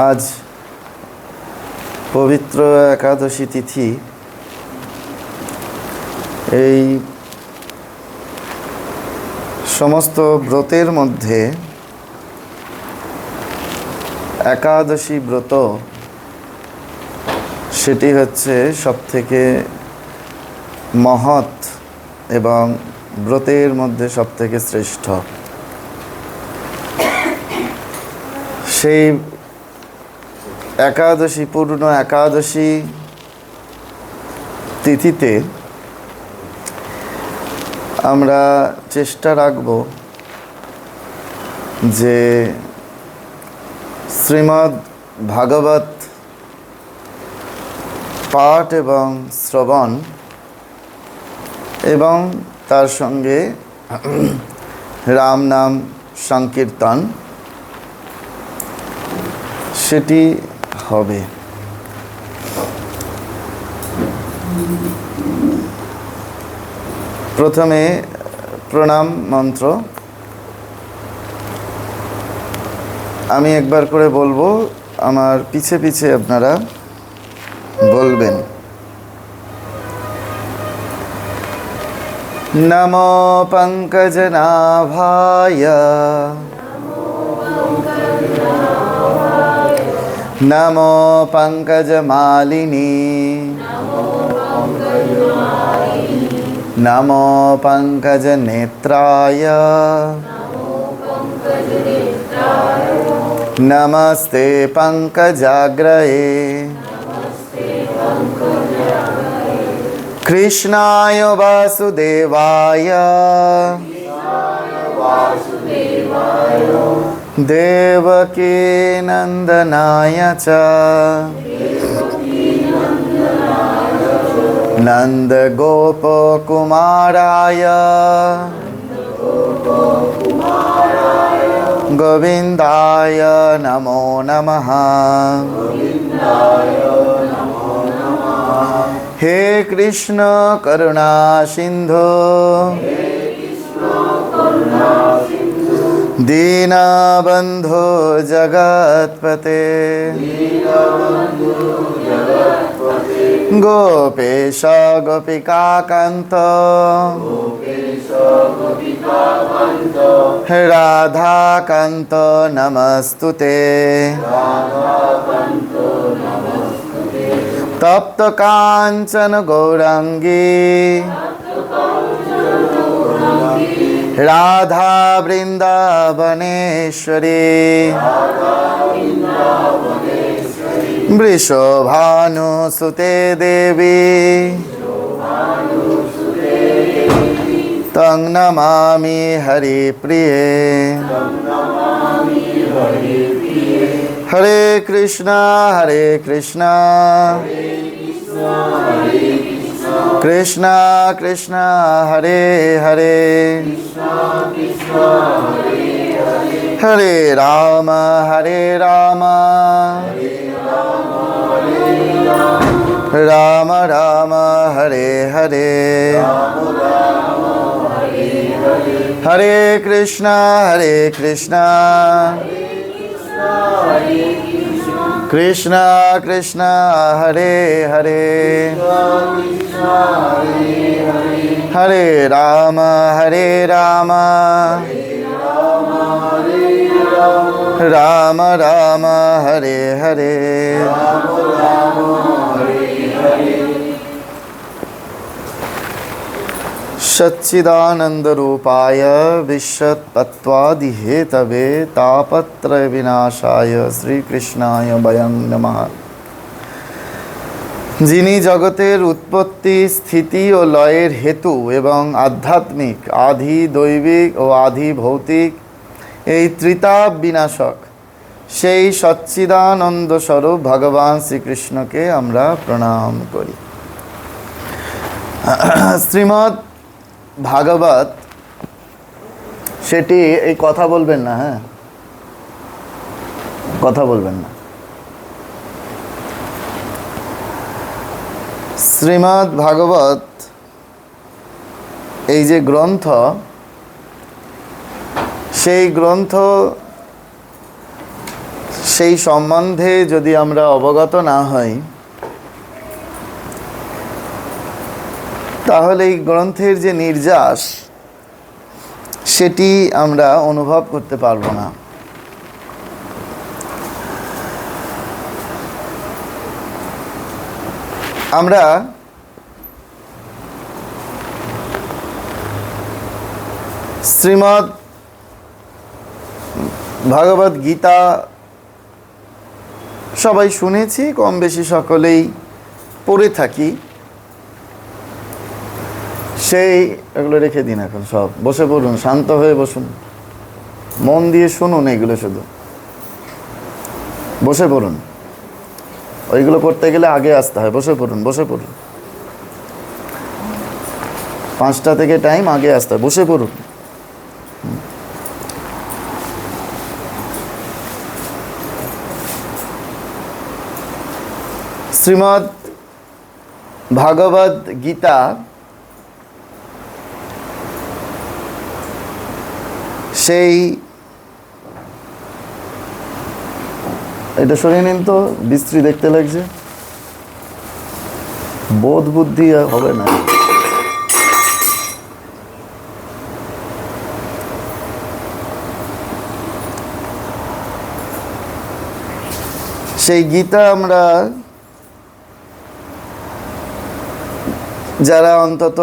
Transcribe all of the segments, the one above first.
আজ পবিত্র একাদশী তিথি। এই সমস্ত ব্রতের মধ্যে একাদশী ব্রত সেটি হচ্ছে সবথেকে মহৎ এবং ব্রতের মধ্যে সবথেকে শ্রেষ্ঠ। সেই একাদশী, পূর্ণ একাদশী তিথিতে আমরা চেষ্টা রাখব যে শ্রীমদ্ ভাগবত পাঠ এবং শ্রবণ এবং তার সঙ্গে রাম নাম সংকীর্তন সেটি হবে। প্রথমে প্রণাম মন্ত্র আমি একবার করে বলবো, আমার পিছে পিছে আপনারা বলবেন। নমো পঙ্কজনাভায়, নমো পঙ্কজমালিনী, নমো পঙ্কজনেত্রায়, নমস্তে পঙ্কজাগ্রয়ে, কৃষ্ণায় বাসুদেবায়, দেবকী নন্দনায় চ নন্দগোপকুমারায় গোবিন্দায় নমো নমঃ। হে কৃষ্ণ করুণা সিন্ধু, দীনবন্ধু জগৎপতে, গোপেশ গোপিকাকান্ত, রাধাকান্ত নমস্তুতে। তপ্ত কাঞ্চন গৌরাঙ্গী, রাধা বৃন্দাবনেশ্বরী, বৃষভানুসুতে দেবী, তং নমামি হরিপ্রিয়ে। হরে কৃষ্ণ কৃষ্ণ কৃষ্ণ হরে হরে, হরে রাম রাম রাম হরে হরে, হরে কৃষ্ণ কৃষ্ণ কৃষ্ণ হরে হরে, হরে রাম রাম রাম হরে হরে। সচ্চিদানন্দ রূপায় বিশ্বতত্ত্বাদি হেতবে তাপত্রয় বিনাশায় শ্রীকৃষ্ণায় বয়ং নমঃ। যিনি জগতের উৎপত্তি, স্থিতি ও লয়ের হেতু এবং আধ্যাত্মিক, আধি দৈবিক ও আধি ভৌতিক এই ত্রিতাপ বিনাশক, সেই সচ্চিদানন্দ স্বরূপ ভগবান শ্রীকৃষ্ণকে আমরা প্রণাম করি। শ্রীমদ্ ভাগবত সেটি, এই কথা বলবেন না, হ্যাঁ কথা বলবেন না। শ্রীমদ্ ভাগবত এই যে গ্রন্থ, সেই গ্রন্থ সেই সম্বন্ধে যদি আমরা অবগত না হই, তাহলে এই গ্রন্থের যে নির্যাস সেটি আমরা অনুভব করতে পারবো না। আমরা শ্রীমদ্ ভগবদ্ গীতা সবাই শুনেছি, কম বেশি সকলেই পড়ে থাকি। সেই এগুলো রেখে দিন, এখন সব বসে পড়ুন, শান্ত হয়ে বসুন, মন দিয়ে শুনুন, এগুলো শুধু বসে পড়ুন। ওইগুলো করতে গেলে আগে আসতে হয়। বসে পড়ুন, বসে পড়ুন, 5টা থেকে টাইম আগে আসতে হয়। বসে পড়ুন। শ্রীমদ্ ভাগবত গীতা সেই, এটা সরিয়ে নিন তো, বিশ্রী দেখতে লাগছে, বোধ বুদ্ধি হবে না। সেই গীতা আমরা যারা অন্তত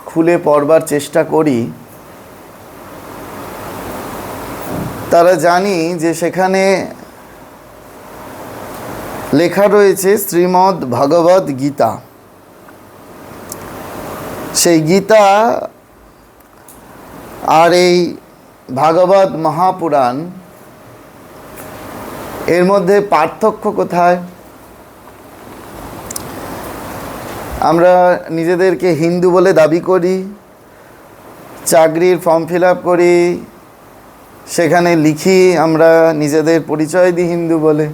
খুলে পড়বার চেষ্টা করি, তারা জানি যে সেখানে লেখা রয়েছে শ্রীমদ্ ভগবদ্ গীতা। সেই গীতা আর এই ভাগবত মহাপুরাণ, এর মধ্যে পার্থক্য কোথায়? আমরা নিজেদেরকে হিন্দু বলে দাবি করি, চাকরির ফর্ম ফিল আপ করি, সেখানে লিখি আমরা নিজেদের পরিচয় দিই হিন্দু বলে,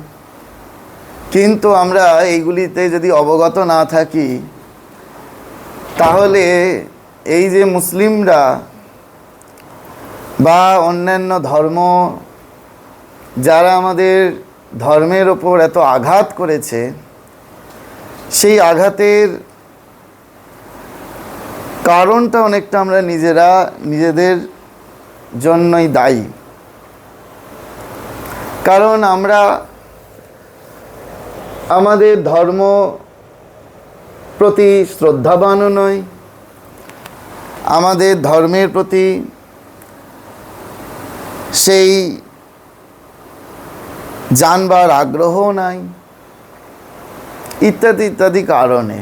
কিন্তু আমরা এইগুলিতে যদি অবগত না থাকি, তাহলে এই যে মুসলিমরা বা অন্যান্য ধর্ম যারা আমাদের ধর্মের ওপর এত আঘাত করেছে, সেই আঘাতের কারণটা অনেকটা আমরা নিজেরা নিজেদের জন্যই দায়ী। কারণ আমরা আমাদের ধর্ম প্রতি শ্রদ্ধাবানও নই, আমাদের ধর্মের প্রতি সেই জানবার আগ্রহও নাই, ইত্যাদি ইত্যাদি কারণে।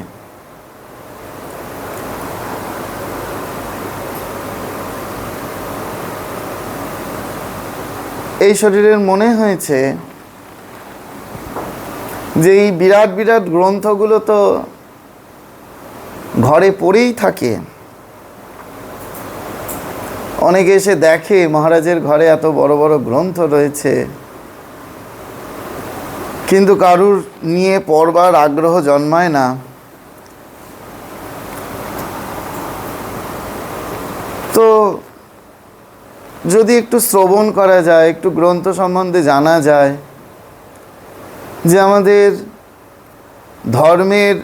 এই শরীরের মনে হয়েছে যে এই বিরাট বিরাট গ্রন্থগুলো তো ঘরে পড়েই থাকে। অনেকে এসে দেখে মহারাজের ঘরে এত বড় বড় গ্রন্থ রয়েছে, কিন্তু কারুর নিয়ে পড়বার আগ্রহ জন্মায় না। তো যদি একটু শ্রবণ করা যায়, একটু গ্রন্থ সম্বন্ধে জানা যায় যে আমাদের ধর্মের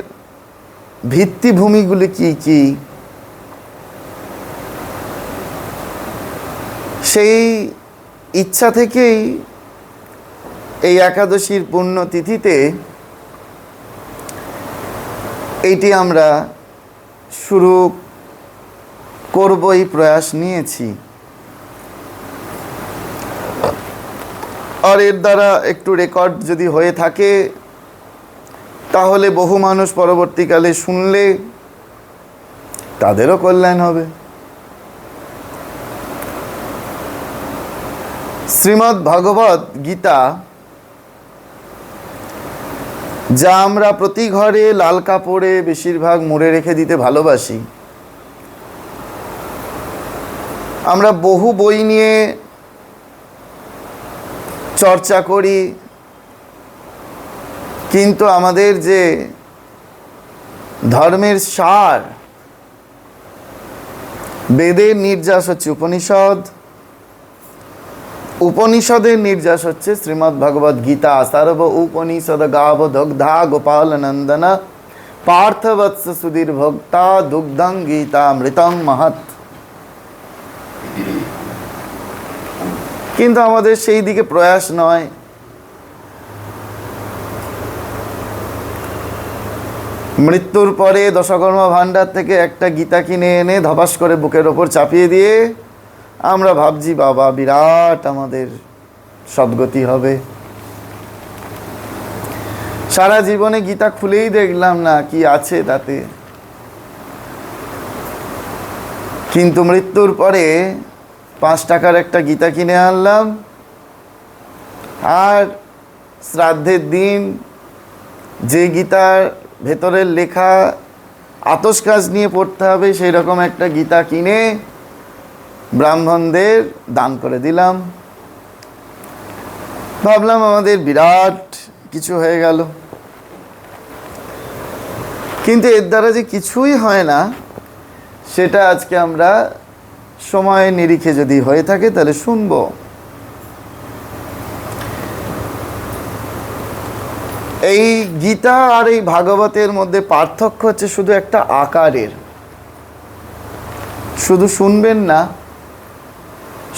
ভিত্তিভূমিগুলি কি কি, সেই ইচ্ছা থেকেই এই একাদশীর পুণ্যতিথিতে এইটি আমরা শুরু করব, এই প্রয়াস নিয়েছি। আর এর দ্বারা একটু রেকর্ড যদি হয়ে থাকে, তাহলে বহু মানুষ পরবর্তীকালে শুনলে তাদেরও কল্যাণ হবে। শ্রীমদ্ ভগবত গীতা, যা আমরা প্রতি ঘরে লাল কাপড়ে বেশিরভাগ মুড়ে রেখে দিতে ভালোবাসি, আমরা বহু বই নিয়ে চর্চা করি, কিন্তু আমাদের যে ধর্মের সার, বেদের নির্যাস হচ্ছে উপনিষদ, উপনিষদের নির্যাস হচ্ছে শ্রীমদ্ ভগবদ গীতা। সর্ব উপনিষদ গাব দগ্ধা গোপাল নন্দন পার্থবৎস সুধীর ভোক্তা দুগ্ধং গীতা মৃতং মহৎ। কিন্তু আমাদের সেই দিকে প্রয়াস নয়। মৃত্যুর পরে দশকর্মা ভাণ্ডার থেকে একটা গীতা কিনে এনে ধপাস করে বুকের ওপর চাপিয়ে দিয়ে আমরা ভাবছি বাবা বিরাট আমাদের সদ্গতি হবে। সারা জীবনে গীতা খুলেই দেখলাম না কি আছে তাতে। কিন্তু মৃত্যুর পরে 5 টাকার একটা গীতা কিনে আনলাম, আর শ্রাদ্ধের দিন যে গীতার ভেতরের লেখা আতস কাজ নিয়ে পড়তে হবে সেই রকম একটা গীতা কিনে ব্রাহ্মণদের দান করে দিলাম। ভাবলাম আমাদের বিরাট কিছু হয়ে গেল। কিন্তু এর দ্বারা যে কিছুই হয় না সেটা আজকে আমরা সময় নিরিখে যদি হয়ে থাকে তাহলে শুনব। এই গীতা আর এই ভাগবতের মধ্যে পার্থক্য হচ্ছে শুধু একটা আকারের। শুধু শুনবেন না,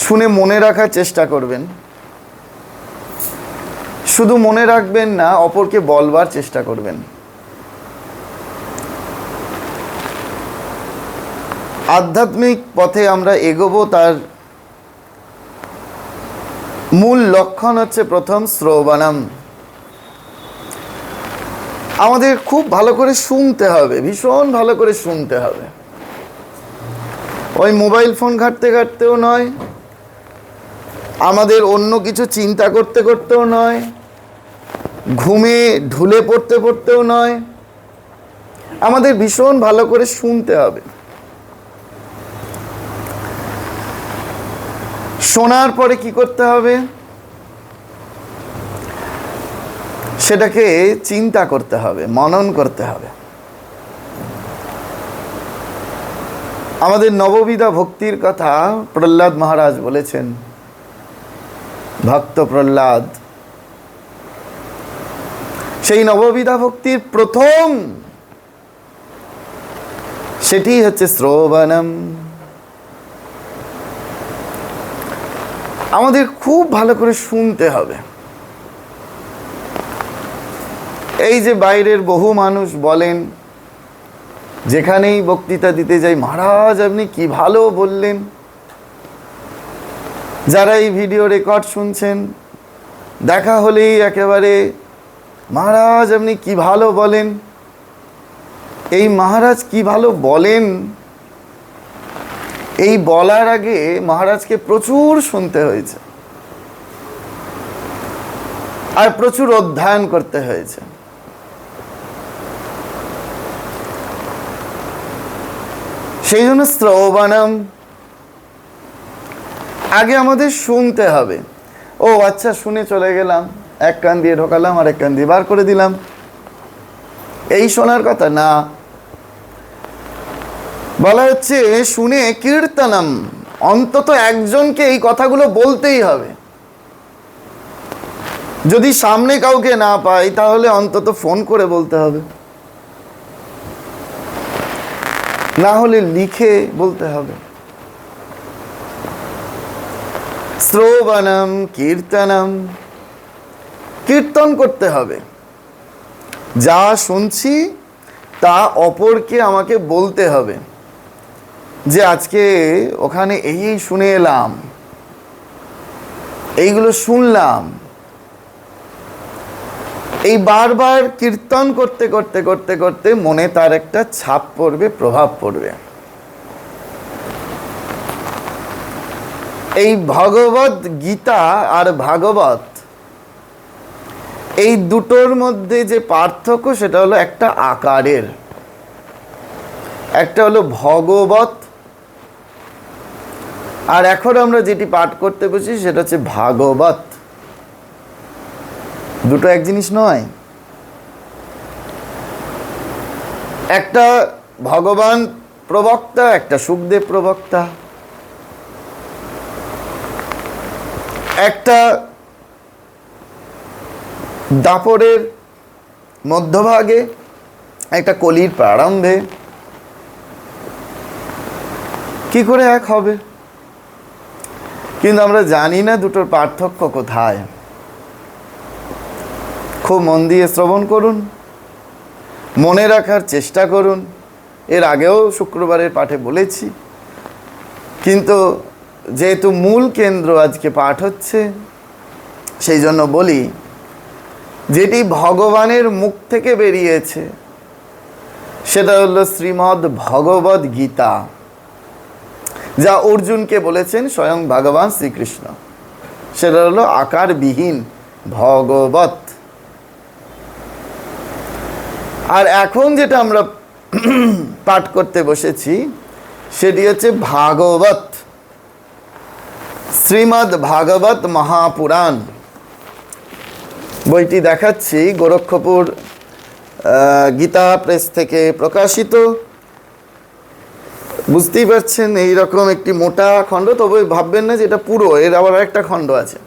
শুনে মনে রাখার চেষ্টা করবেন। শুধু মনে রাখবেন না, অপরকে বলবার চেষ্টা করবেন। আধ্যাত্মিক পথে আমরা এগোবো, তার মূল লক্ষণ হচ্ছে প্রথম শ্রবণম। আমাদের খুব ভালো করে শুনতে হবে, ভীষণ ভালো করে শুনতে হবে। ওই মোবাইল ফোন ঘাঁটতে ঘাঁটতেও নয়, আমাদের অন্য কিছু চিন্তা করতে করতেও নয়, ঘুমে ঢুলে পড়তে পড়তেও নয়। আমাদের ভীষণ ভালো করে শুনতে হবে। শোনার পরে কি করতে হবে? সেটাকে চিন্তা করতে হবে, মনন করতে হবে। আমাদের নববিধা ভক্তির কথা প্রহ্লাদ মহারাজ বলেছেন, ভক্ত প্রহ্লাদ। সেই নববিধা ভক্তির প্রথম সেটি হচ্ছে শ্রবণম। আমাদের খুব ভালো করে শুনতে হবে। এই যে বাইরের বহু মানুষ বলেন, যেখানেই বক্তৃতা দিতে যাই, মহারাজ আপনি কি ভালো বললেন। যারা এই ভিডিও রেকর্ড শুনছেন, দেখা হলেই একেবারে মহারাজ আপনি কি ভালো বলেন। এই মহারাজ কি ভালো বলেন, এই বলার আগে মহারাজকে প্রচুর শুনতে হয়েছে আর প্রচুর অধ্যয়ন করতে হয়েছে। সেই জন্য শ্রবণম, আগে আমাদের শুনতে হবে। ও আচ্ছা, শুনে চলে গেলাম, এক কান দিয়ে ঢোকালাম আর এক কান দিয়ে বার করে দিলাম, এই শোনার কথা না। বলা হচ্ছে শুনে কীর্তনম, অন্তত একজনকে এই কথাগুলো বলতেই হবে। যদি সামনে কাউকে না পাই তাহলে অন্তত ফোন করে বলতে হবে, না হলে লিখে বলতে হবে। শ্রবণম কীর্তনম, কীর্তন করতে হবে। যা শুনছি তা অপরকে আমাকে বলতে হবে যে আজকে ওখানে এই শুনে এলাম, এইগুলো শুনলাম। এই বারবার কীর্তন করতে করতে করতে করতে মনে তার একটা ছাপ পড়বে, প্রভাব পড়বে। এই ভগবদ গীতা আর ভাগবত, এই দুটোর মধ্যে যে পার্থক্য সেটা হলো একটা আকারের। একটা হলো ভগবত, আর এখন আমরা যেটি পাঠ করতে বসি সেটা হচ্ছে ভাগবত। দুটো এক জিনিস নয়। একটা ভগবান প্রবক্তা, একটা সুখদেব প্রবক্তা। একটা দাপরের মধ্যভাগে, একটা কলির প্রারম্ভে কি করে এক হবে? কিন্তু আমরা জানি না দুটোর পার্থক্য কোথায়। খুব মন দিয়ে শ্রবণ করুন, মনে রাখার চেষ্টা করুন। এর আগেও শুক্রবারের পাঠে বলেছি, কিন্তু যেহেতু মূল কেন্দ্র আজকে পাঠ হচ্ছে, সেই জন্য বলি, যেটি ভগবানের মুখ থেকে বেরিয়েছে সেটা হলো শ্রীমদ্ ভগবদ গীতা, যা অর্জুনকে বলেছেন স্বয়ং ভগবান শ্রীকৃষ্ণ। সেটা হলো আকারবিহীন ভগবত। আর এখন যেটা আমরা পাঠ করতে বসেছি সেটি হচ্ছে ভাগবত, শ্রীমদ্ ভাগবত মহাপুরাণ। বইটি দেখাচ্ছি, গোরক্ষপুর গীতা প্রেস থেকে প্রকাশিত। বুঝতেই পারছেন এইরকম একটি মোটা খণ্ড, তবে ভাববেন না যে এটা পুরো, এর আবার একটা খণ্ড আছে।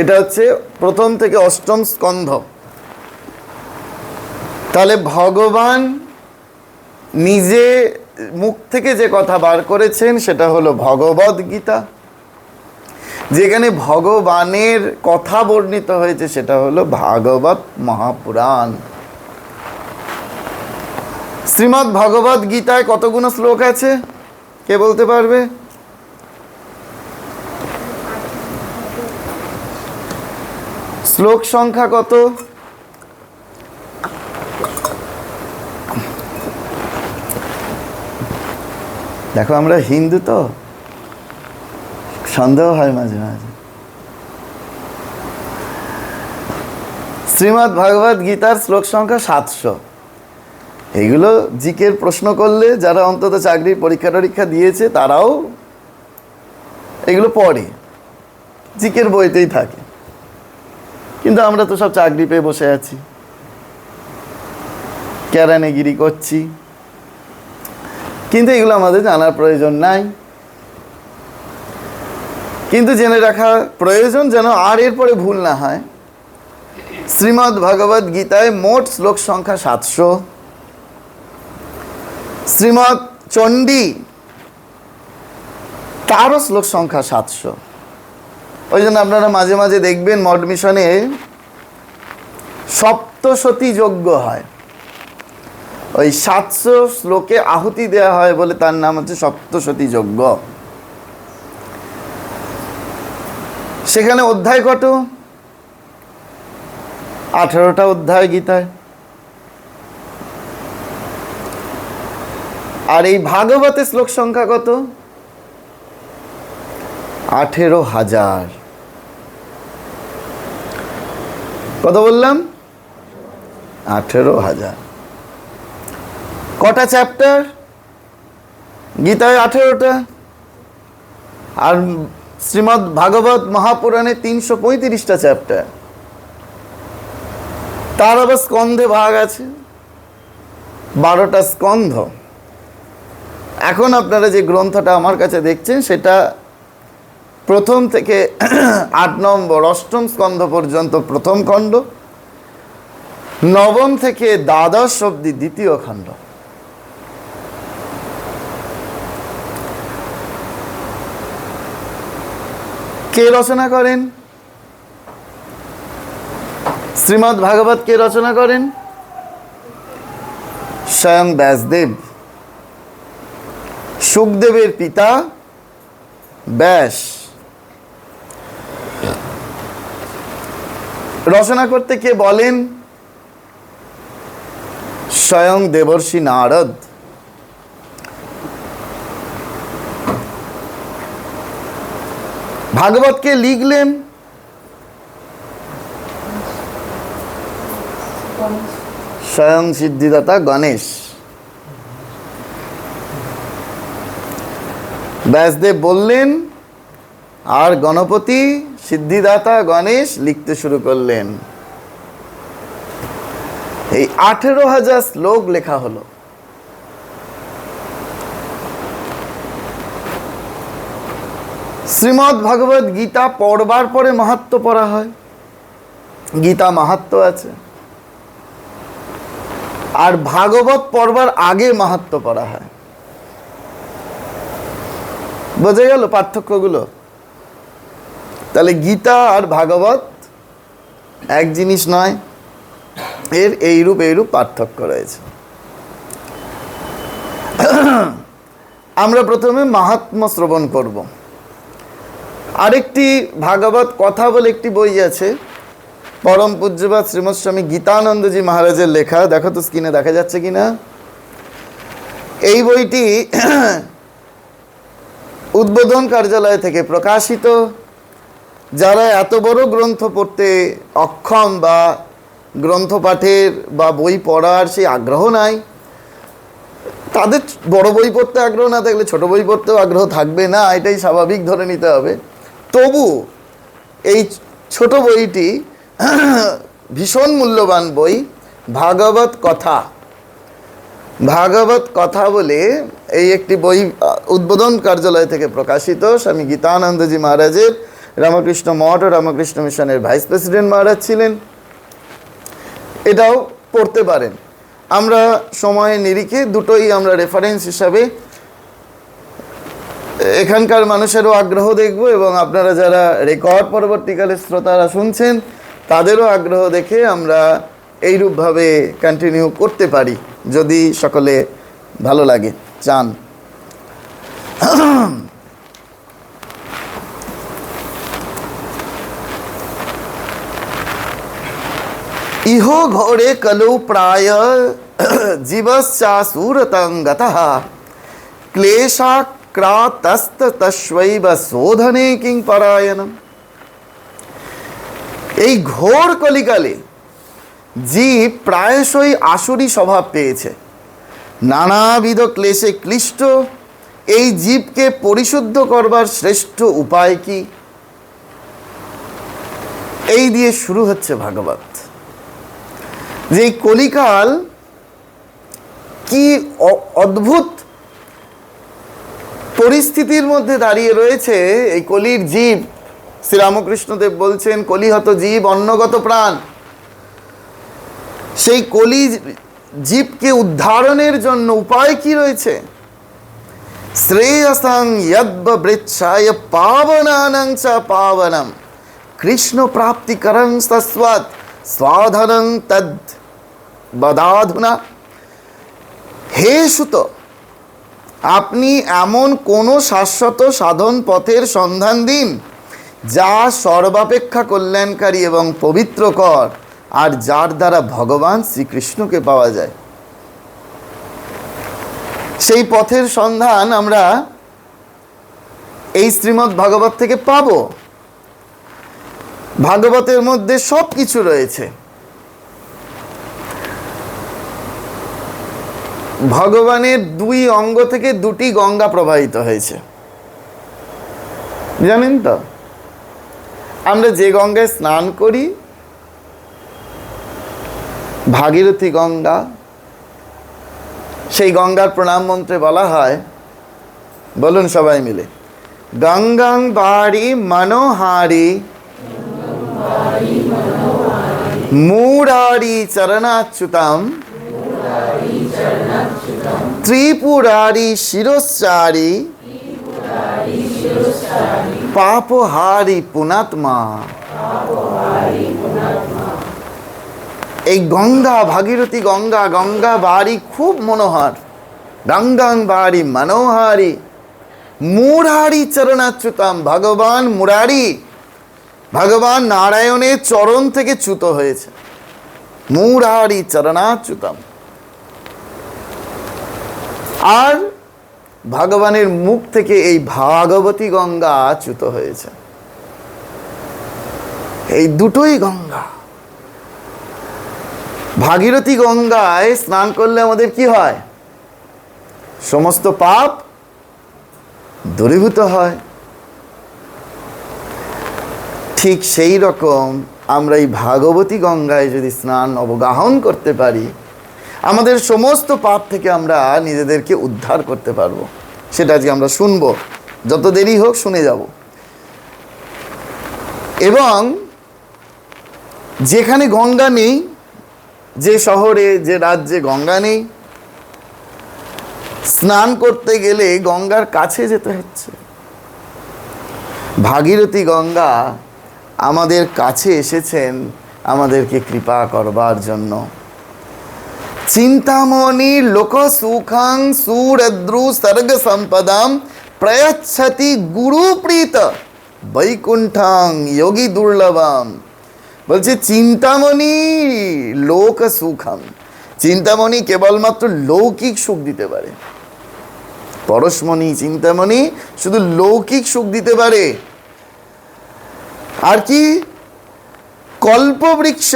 এটা হচ্ছে প্রথম থেকে অষ্টম স্কন্ধ। তাহলে ভগবান নিজে মুখ থেকে যে কথা বার করেছেন সেটা হলো ভগবদ গীতা। যেখানে ভগবানের কথা বর্ণিত হয়েছে সেটা হলো ভাগবত মহাপুরাণ। শ্রীমদ্ ভগবদ গীতায় কতগুলো শ্লোক আছে কে বলতে পারবে? শ্লোক সংখ্যা কত? দেখো আমরা হিন্দু তো সন্দেহ হয় মাঝে মাঝে। শ্রীমদ্ ভগবদ গীতার শ্লোক সংখ্যা 700। এগুলো জিকের প্রশ্ন করলে যারা অন্তত চাকরির পরীক্ষা টরীক্ষা দিয়েছে তারাও এগুলো পড়ে, জিকের বইতেই থাকে। কিন্তু আমরা তো সব চাকরি পেয়ে বসে আছি, কেরানিগিরি করছি, কিন্তু এগুলো আমাদের জানার প্রয়োজন নাই। কিন্তু জেনে রাখা প্রয়োজন যেন আর এরপরে ভুল না হয়। শ্রীমদ্ ভগবদ গীতায় মোট শ্লোক সংখ্যা 700। শ্রীমৎ চণ্ডী তারও শ্লোক সংখ্যা 700। ওই জন্য আপনারা মাঝে মাঝে দেখবেন মঠ মিশনে সপ্তশতী যজ্ঞ হয়, ওই 700 শ্লোকে আহুতি দেওয়া হয় বলে তার নাম হচ্ছে সপ্তশতী যজ্ঞ। সেখানে অধ্যায় কত? 18টা অধ্যায় গীতায়। আর এই ভাগবতের শ্লোক সংখ্যা কত? 18,000। কত বললাম? 18,000। কটা চ্যাপ্টার গীতায়? 18টা। আর শ্রীমদ্ ভাগবত মহাপুরাণে 335টা চ্যাপ্টার। তার আবার স্কন্ধে ভাগ আছে, 12টা স্কন্ধ। এখন আপনারা যে গ্রন্থটা আমার কাছে দেখছেন সেটা প্রথম থেকে 8 নম্বর অষ্টম স্কন্ধ পর্যন্ত প্রথম খণ্ড, নবম থেকে দ্বাদশ অবধি দ্বিতীয় খণ্ড। কে রচনা করেন? শ্রীমদ্ ভাগবত কে রচনা করেন? স্বয়ং ব্যাসদেব। শুকদেবের পিতা ব্যাস। রচনা করতে কে বলেন? স্বয়ং দেবর্ষি নারদ। ভাগবত কে লিখলেন? স্বয়ং সিদ্ধিদাতা গণেশ। ব্যাসদেব বললেন আর গণপতি সিদ্ধিদাতা গণেশ লিখতে শুরু করলেন। এই 18,000 শ্লোক লেখা হলো। শ্রীমদ্ ভাগবত গীতা পড়বার পরে মাহাত্ম্য পড়া হয়, গীতা মাহাত্ম্য আছে। আর ভাগবত পড়বার আগে মাহাত্ম্য পড়া হয়। বোঝা গেল পার্থক্যগুলো? তাহলে গীতা আর ভাগবত এক জিনিস নয়, এর এইরূপ পার্থক্য রয়েছে। আমরা প্রথমে মাহাত্ম্য শ্রবণ করব। আরেকটি ভাগবত কথা বলে একটি বই আছে, পরম পূজ্যপাদ শ্রীমৎ স্বামী গীতানন্দজি মহারাজের লেখা। দেখো তো স্ক্রিনে দেখা যাচ্ছে কিনা। এই বইটি উদ্বোধন কার্যালয় থেকে প্রকাশিত। যারা এত বড় গ্রন্থ পড়তে অক্ষম বা গ্রন্থ পাঠের বা বই পড়ার সেই আগ্রহ নাই, তাদের বড় বই পড়তে আগ্রহ না থাকলে ছোট বই পড়তেও আগ্রহ থাকবে না, এটাই স্বাভাবিক ধরে নিতে হবে। তবু এই ছোট বইটি ভীষণ মূল্যবান বই, ভাগবত কথা। ভাগবত কথা বলে এই একটি বই উদ্বোধন কার্যালয় থেকে প্রকাশিত। স্বামী গীতানন্দজি মহারাজের, রামকৃষ্ণ মঠ ও রামকৃষ্ণ মিশনের ভাইস প্রেসিডেন্ট মহারাজ ছিলেন। এটাও পড়তে পারেন। আমরা সময় নিরিখে দুটোই আমরা রেফারেন্স হিসাবে এখানকার মানুষেরও আগ্রহ দেখব এবং আপনারা যারা রেকর্ড পরবর্তীকালে শ্রোতারা শুনছেন তাদেরও আগ্রহ দেখে আমরা এইরূপভাবে কন্টিনিউ করতে পারি, যদি সকলে ভালো লাগে চান। ইহ ঘোরে কলৌ প্রায় জীবশ্চাসুরতং গতঃ ক্লেশাক্রান্তস্তস্বৈব শোধনে কিং পরায়ণম। এই ঘোর কলিকালে জীব প্রায়শই আসুরি স্বভাব পেয়েছে, নানাবিধ ক্লেশে ক্লিষ্ট। এই জীবকে পরিশুদ্ধ করবার শ্রেষ্ঠ উপায় কি? এই দিয়ে শুরু হচ্ছে ভাগবত। যে কলিকাল কি অদ্ভুত পরিস্থিতির মধ্যে দাঁড়িয়ে রয়েছে। এই কলির জীব, শ্রীরামকৃষ্ণদেব বলছেন, কলিহত জীব অন্নগত প্রাণ। সেই কলি জীবকে উদ্ধারণের জন্য উপায় কি রয়েছে? শ্রেয়সং যদ্বৃচ্ছায় পাবনানাং চ পাবনম কৃষ্ণ প্রাপ্তিকরং তস্মাৎ স্বাধনং তদ বদাধুনা। হে সুত, আপনি এমন কোনো শাশ্বত সাধন পথের সন্ধান দিন যা সর্বাপেক্ষা কল্যাণকারী এবং পবিত্রকর, আর যার দ্বারা ভগবান শ্রীকৃষ্ণকে পাওয়া যায়। সেই পথের সন্ধান আমরা এই শ্রীমদ্ ভাগবত থেকে পাব। ভাগবতের মধ্যে সব কিছু রয়েছে। ভগবানের দুই অঙ্গ থেকে দুটি গঙ্গা প্রবাহিত হয়েছে, জানেন তো? আমরা যে গঙ্গায় স্নান করি, ভাগীরথী গঙ্গা, সেই গঙ্গার প্রণাম মন্ত্রে বলা হয়, বলুন সবাই মিলে, গঙ্গাং বাড়ি মনোহারি মুরারি চরণাচ্যুতম ত্রিপুরারি শিরোচ্চারি পাপহারি পুনাত্মা। এই গঙ্গা, ভাগীরথী গঙ্গা, গঙ্গা বাড়ি খুব মনোহর। গঙ্গাং বাড়ি মনোহারি মুরারি চরণাচ্যুতম। ভগবান মুরারি, ভগবান নারায়ণের চরণ থেকে চ্যুত হয়েছে। মুরারি চরণাচ্যুতম। আর ভগবানের মুখ থেকে এই ভাগবতী গঙ্গা চ্যুত হয়েছে। এই দুটোই গঙ্গা। ভাগীরথী গঙ্গায় স্নান করলে আমাদের কি হয়? সমস্ত পাপ দূরীভূত হয়। ঠিক সেই রকম আমরা এই ভাগবতী গঙ্গায় যদি স্নান অবগাহন করতে পারি, আমাদের সমস্ত পাপ থেকে আমরা নিজেদেরকে উদ্ধার করতে পারবো। সেটা আজকে আমরা শুনবো, যত দেরি হোক শুনে যাব। এবং যেখানে গঙ্গা নেই, যে শহরে যে রাজ্যে গঙ্গা নেই, স্নান করতে গেলে গঙ্গার কাছে যেতে হচ্ছে। ভাগীরথী গঙ্গা আমাদের কাছে এসেছেন আমাদেরকে কৃপা করবার জন্য। চিন্তামণি লোক সুখাং সুরদ্রু সর্গ সম্পদাম প্রয়চ্ছতি গুরু প্রীত বৈকুণ্ঠং যোগী দুর্লভম। বলছে চিন্তামণি লোক সুখম, চিন্তামণি কেবলমাত্র লৌকিক সুখ দিতে পারে। পরশমণি চিন্তামণি শুধু লৌকিক সুখ দিতে পারে। আর কি? কল্পবৃক্ষ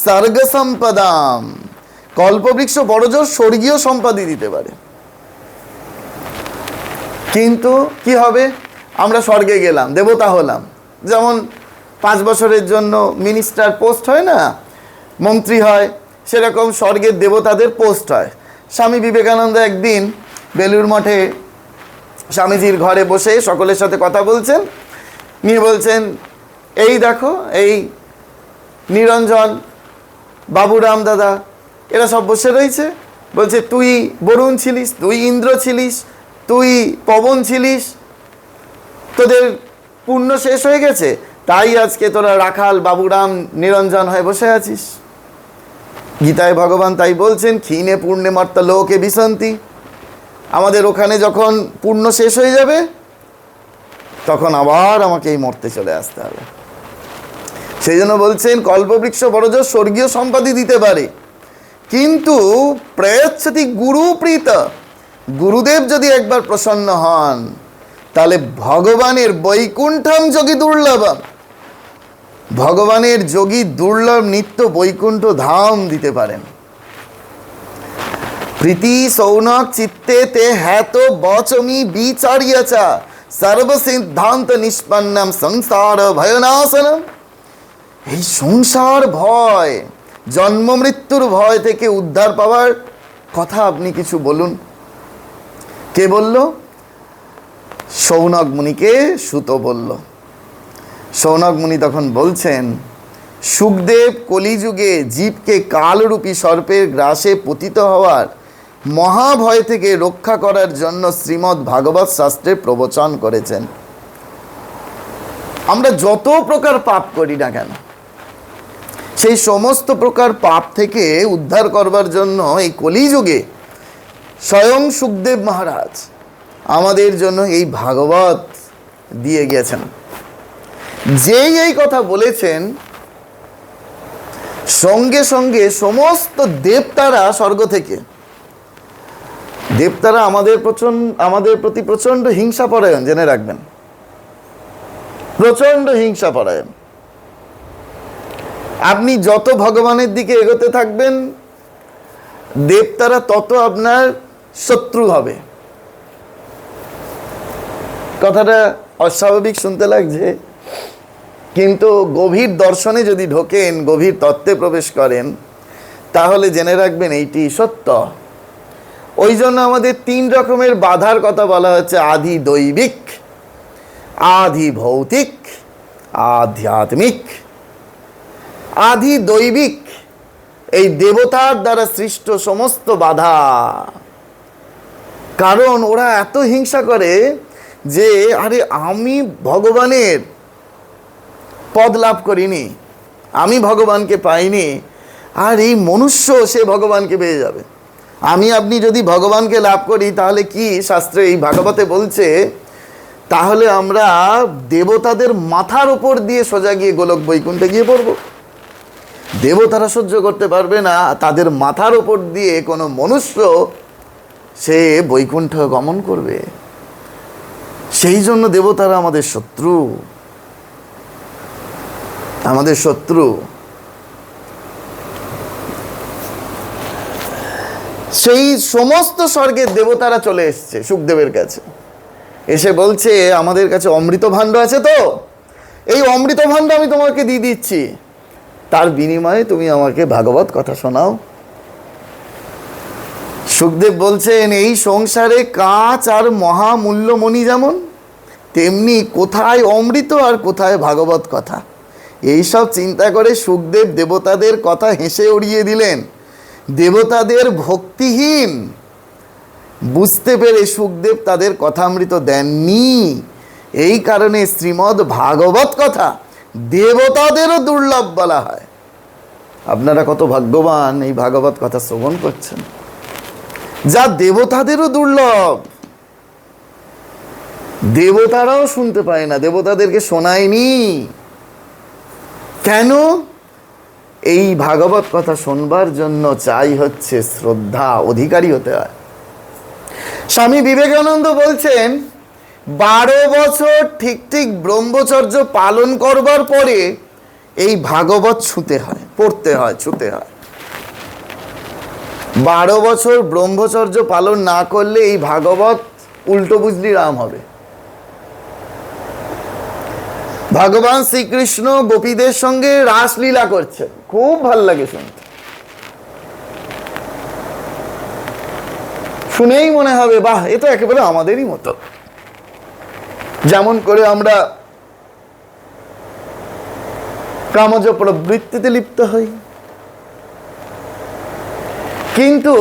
স্বর্গ সম্পদাম, কল্পবৃক্ষ বড় জোর স্বর্গীয় সম্পদই দিতে পারে। কিন্তু কি হবে? আমরা স্বর্গে গেলাম, দেবতা হলাম। যেমন 5 বছরের জন্য মিনিস্টার পোস্ট হয় না, মন্ত্রী হয়, সেরকম স্বর্গের দেবতাদের পোস্ট হয়। স্বামী বিবেকানন্দ একদিন বেলুড় মঠে স্বামীজির ঘরে বসে সকলের সাথে কথা বলছেন, নিয়ে বলছেন, এই দেখো এই নিরঞ্জন, বাবুরাম দাদা, এরা সব বসে রয়েছে। বলছে তুই বরুণ ছিলিস, তুই ইন্দ্র ছিলিস, তুই পবন ছিলিস, তোদের পুণ্য শেষ হয়ে গেছে, তাই আজকে তোরা রাখাল বাবুরাম নিরঞ্জন হয়ে বসে আছিস। গীতায় ভগবান তাই বলছেন, ক্ষীণে পূর্ণে মর্ত লোকে বিসন্তি। আমাদের ওখানে যখন পুণ্য শেষ হয়ে যাবে তখন আবার আমাকে এই মর্তে চলে আসতে হবে। সেই জন্য বলছেন কল্পবৃক্ষ বড়জোর স্বর্গীয় সম্পদই দিতে পারে, কিন্তু প্রয়চ্ছতি গুরু প্রীত, গুরুদেব যদি একবার প্রসন্ন হন তাহলে ভগবানের বৈকুণ্ঠম যোগী দুর্লভম, ভগবানের যোগী দুর্লভ নিত্য বৈকুণ্ঠ ধাম দিতে পারেন। প্রীতি সৌনক চিত্তে তে হ্যাত বচমি বিচারিয়াচা সর্ব সিদ্ধান্ত নিষ্পন্নম সংসার ভয়নাশনম। এই সংসার ভয়, জন্ম মৃত্যুর ভয় থেকে উদ্ধার পাওয়ার কথা আপনি কিছু বলুন। কে বলল? সৌনক মুনিকে সুত বলল। সৌনক মুনি তখন বলছেন, সুখদেব কলিযুগে জীবকে কালরূপী সর্পের গ্রাসে পতিত হওয়ার মহাভয় থেকে রক্ষা করার জন্য শ্রীমদ্ ভাগবত শাস্ত্রে প্রবচন করেছেন। আমরা যত প্রকার পাপ করি না কেন, সেই সমস্ত প্রকার পাপ থেকে উদ্ধার করবার জন্য এই কলিযুগে স্বয়ং সুখদেব মহারাজ আমাদের জন্য এই ভাগবত দিয়ে গেছেন। যেই এই কথা বলেছেন, সঙ্গে সঙ্গে সমস্ত দেবতারা স্বর্গ থেকে, দেবতারা আমাদের প্রতি প্রচণ্ড হিংসাপরায়ণ, জেনে রাখবেন, প্রচণ্ড হিংসাপরায়ণ। আপনি যত ভগবানের দিকে এগোতে থাকবেন দেবতারা তত আপনার শত্রু হবে। কথাটা অস্বাভাবিক শুনতে লাগছে, কিন্তু গভীর দর্শনে যদি ঢোকেন, গভীর তত্ত্বে প্রবেশ করেন, তাহলে জেনে রাখবেন এইটি সত্য। ওই জন্য আমাদের 3 রকমের বাধার কথা বলা হচ্ছে: আদি দৈবিক, আদি ভৌতিক, আধ্যাত্মিক। আদি দৈবিক এই দেবতার দ্বারা সৃষ্ট সমস্ত বাধা, কারণ ওরা এত হিংসা করে যে আরে আমি ভগবানের পদ লাভ করিনি, আমি ভগবানকে পাইনি, আর এই মনুষ্য সে ভগবানকে পেয়ে যাবে। আমি আপনি যদি ভগবানকে লাভ করি তাহলে কি শাস্ত্রে এই ভাগবতে বলছে, তাহলে আমরা দেবতাদের মাথার উপর দিয়ে সোজা গিয়ে গোলক বৈকুণ্ঠে গিয়ে পড়ব। দেবতারা সহ্য করতে পারবে না তাদের মাথার উপর দিয়ে কোনো মনুষ্য সে বৈকুণ্ঠ গমন করবে। সেই জন্য দেবতারা আমাদের শত্রু, আমাদের শত্রু। সেই সমস্ত স্বর্গের দেবতারা চলে এসছে সুখদেবের কাছে, এসে বলছে আমাদের কাছে অমৃত ভাণ্ড আছে, তো এই অমৃত ভাণ্ড আমি তোমাকে দিয়ে দিচ্ছি, তার বিনিময়ে তুমি আমাকে ভাগবত কথা শোনাও। সুখদেব বলছেন, এই সংসারে কাঁচ আর মহামূল্যমণি যেমন, তেমনি কোথায় অমৃত আর কোথায় ভাগবত কথা, এইসব চিন্তা করে সুখদেব দেবতাদের কথা হেসে উড়িয়ে দিলেন। দেবতাদের ভক্তিহীন বুঝতে পেরে সুখদেব তাদের কথামৃত দেননি। এই কারণে শ্রীমদ্ ভাগবত কথা দেবতাদেরও দুর্লভ বলা হয়। আপনারা কত ভাগ্যবান এই ভাগবত কথা শ্রবণ করছেন, যা দেবতাদেরও দুর্লভ। দেবতারাও শুনতে পায় না, দেবতাদেরকে শোনায়নি। কেন? এই ভাগবত কথা শোনবার জন্য চাই হচ্ছে শ্রদ্ধা, অধিকারী হতে হয়। স্বামী বিবেকানন্দ বলছেন 12 বছর ঠিক ঠিক ব্রহ্মচর্য পালন করবার পরে এই ভাগবত ছুঁতে হয়, পড়তে হয়, ছুঁতে হয়। 12 বছর ব্রহ্মচর্য পালন না করলে এই ভাগবত উল্টো বুঝলি রাম হবে। ভগবান শ্রীকৃষ্ণ গোপীদের সঙ্গে রাসলীলা করছেন, খুব ভাল লাগে শুনতে। শুনেই মনে হবে বাহ, এ তো একেবারে আমাদেরই মতো। যেমন করে আমরা কামজ প্রবৃত্তিতে লিপ্ত হই। কিন্তু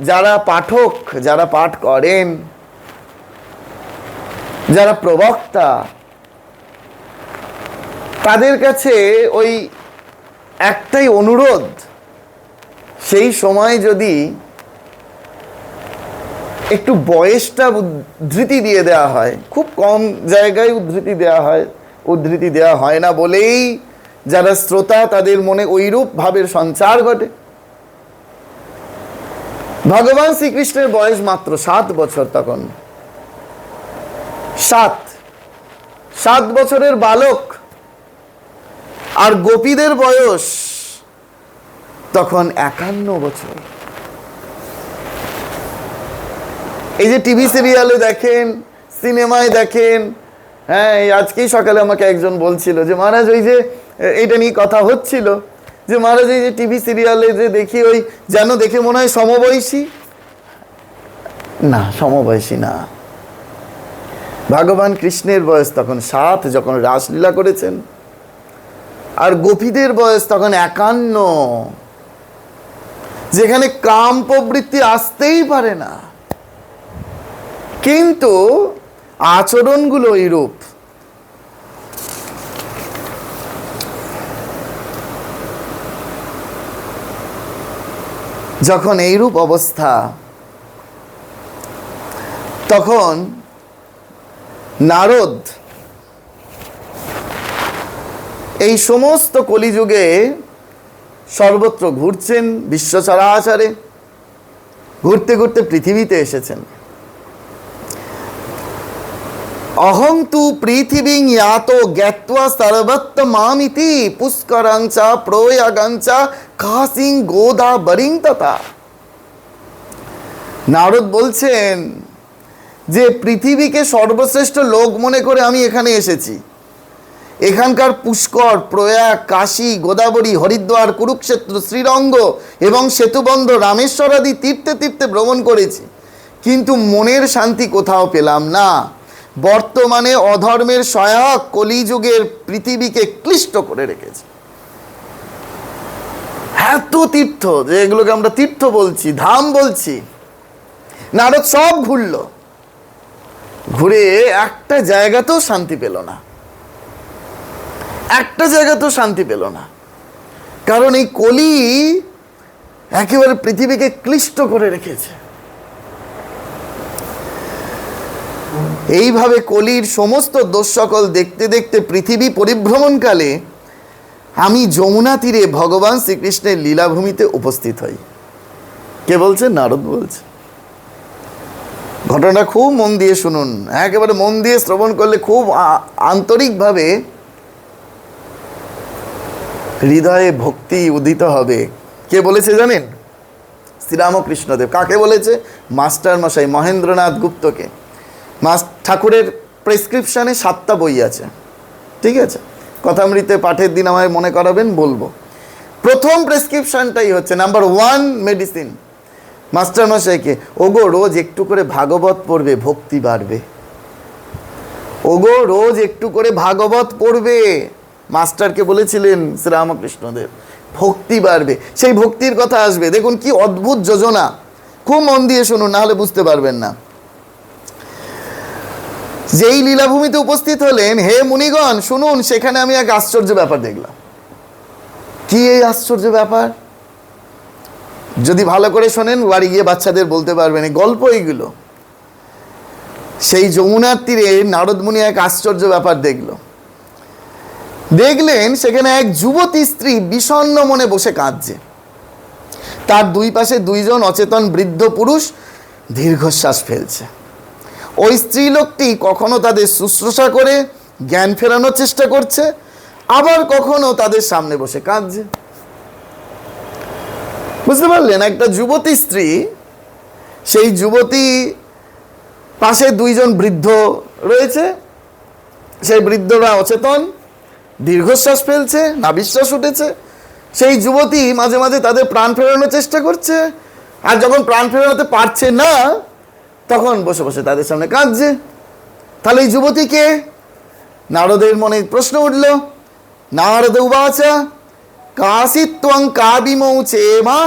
যারা পাঠক, যারা পাঠ করেন, যারা প্রবক্তা, তাদের কাছে ওই একটাই অনুরোধ, সেই সময় যদি একটু বয়সটা উদ্ধৃতি দিয়ে দেওয়া হয়, খুব কম জায়গায় উদ্ধৃতি দেওয়া হয়, উদ্ধৃতি দেওয়া হয় না বলেই যারা শ্রোতা তাদের মনে ওইরূপ ভাবের সঞ্চার ঘটে। ভগবান শ্রীকৃষ্ণের বয়স মাত্র 7 বছর তখন, 7 বছরের বালক। আর গোপীদের বয়স তখন 51 বছর। এই যে টিভি সিরিয়ালে দেখেন, সিনেমায় দেখেন, হ্যাঁ, আজকেই সকালে আমাকে একজন বলছিল যে মহারাজ ওই যে এটা নিয়ে কথা হচ্ছিল যে মহারাজ এই যে টিভি সিরিয়ালে যে দেখি ওই যেন দেখে মনে হয় সমবয়সী। না, সমবয়সী না। ভগবান কৃষ্ণের বয়স তখন 7 যখন রাসলীলা করেছেন, আর গোপীদের বয়স তখন 51, যেখানে কাম প্রবৃত্তি আসতেই পারে না, কিন্তু আচরণগুলো এইরূপ। যখন এইরূপ অবস্থা, তখন নারদ এই সমস্ত কলিযুগে সর্বত্র ঘুরছেন, বিশ্ব চরাচরে ঘুরতে ঘুরতে পৃথিবীতে এসেছেন। অহং তু পৃথিবীং ইয়াতো জ্ঞাত্বা সর্বত্র মামিতি পুষ্করাঞ্চা প্রয়াগাঞ্চা কাসিং গোদাবরিং তথা। নারদ বলছেন যে পৃথিবীকে সর্বশ্রেষ্ঠ লোক মনে করে আমি এখানে এসেছি। এখানকার পুষ্কর, প্রয়াগ, কাশী, গোদাবরী, হরিদ্বার, কুরুক্ষেত্র, শ্রীরঙ্গ এবং সেতুবন্ধ, রামেশ্বর আদি তীর্থে তীর্থে ভ্রমণ করেছি, কিন্তু মনের শান্তি কোথাও পেলাম না। বর্তমানে অধর্মের সহায়ক কলিযুগের পৃথিবীকে ক্লিষ্ট করে রেখেছে। এত তীর্থ, যে এগুলোকে আমরা তীর্থ বলছি, ধাম বলছি, নারদ সব ঘুরল, ঘুরে একটা জায়গাতেও শান্তি পেল না, একটা জায়গাতেও শান্তি পেল না। কারণ এই কলি একেবারে পৃথিবীকে ক্লিষ্ট করে রেখেছে। এইভাবে কলির সমস্ত দোষ সকল দেখতে দেখতে পৃথিবী পরিভ্রমণকালে আমি যমুনা তীরে ভগবান শ্রীকৃষ্ণের লীলাভূমিতে উপস্থিত হই। কে বলছে? নারদ বলছে। ঘটনা খুব মন দিয়ে শুনুন, একেবারে মন দিয়ে শ্রবণ করলে খুব আন্তরিকভাবে হৃদয়ে ভক্তি উদিত হবে। কে বলেছে জানেন? শ্রীরামকৃষ্ণদেব। কাকে বলেছে? মাস্টার মশাই মহেন্দ্রনাথ গুপ্তকে। ঠাকুরের প্রেসক্রিপশানে 7টা বই আছে, ঠিক আছে? কথামৃতে পাঠের দিন আমায় মনে করাবেন, বলবো। প্রথম প্রেসক্রিপশানটাই হচ্ছে নাম্বার 1 মেডিসিন মাস্টার মশাইকে, ওগো রোজ একটু করে ভাগবত পড়বে, ভক্তি বাড়বে। ওগো রোজ একটু করে ভাগবত পড়বে, মাস্টারকে বলেছিলেন শ্রীরামকৃষ্ণদেব, ভক্তি বাড়বে। সেই ভক্তির কথা আসবে। দেখুন কি অদ্ভুত যোজনা, খুব মন দিয়ে শুনুন, না হলে বুঝতে পারবেন না। যেই লীলাভূমিতে উপস্থিত হলেন, হে মুনিগণ শুনুন, সেখানে আমি এক আশ্চর্য ব্যাপার দেখলাম। কি এই আশ্চর্য ব্যাপার? যদি ভালো করে শোনেন, বাড়ি গিয়ে বাচ্চাদের বলতে পারবেন, এই গল্প এইগুলো। সেই যমুনার তীরে নারদ মুনি এক আশ্চর্য ব্যাপার দেখলেন সেখানে এক যুবতী স্ত্রী বিষণ্ণ মনে বসে কাঁদছে। তার দুই পাশে দুইজন অচেতন বৃদ্ধ পুরুষ দীর্ঘশ্বাস ফেলছে। ওই স্ত্রী লোকটি কখনো তাদের শুশ্রূষা করে জ্ঞান ফেরানোর চেষ্টা করছে, আবার কখনো তাদের সামনে বসে কাঁদছে। বুঝতে পারলেন? একটা যুবতী স্ত্রী, সেই যুবতী পাশে দুইজন বৃদ্ধ রয়েছে, সেই বৃদ্ধরা অচেতন, দীর্ঘশ্বাস ফেলছে, নাভিশ্বাস উঠেছে। সেই যুবতী মাঝে মাঝে তাদের প্রাণ ফেরানোর চেষ্টা করছে, আর যখন প্রাণ ফেরাতে পারছে না তখন বসে বসে তাদের সামনে কাঁদছে। তাহলে এই যুবতীকে, নারদের মনে প্রশ্ন উঠল, নারদ উবাচা কাসিত্বং কাবিমৌ চেমা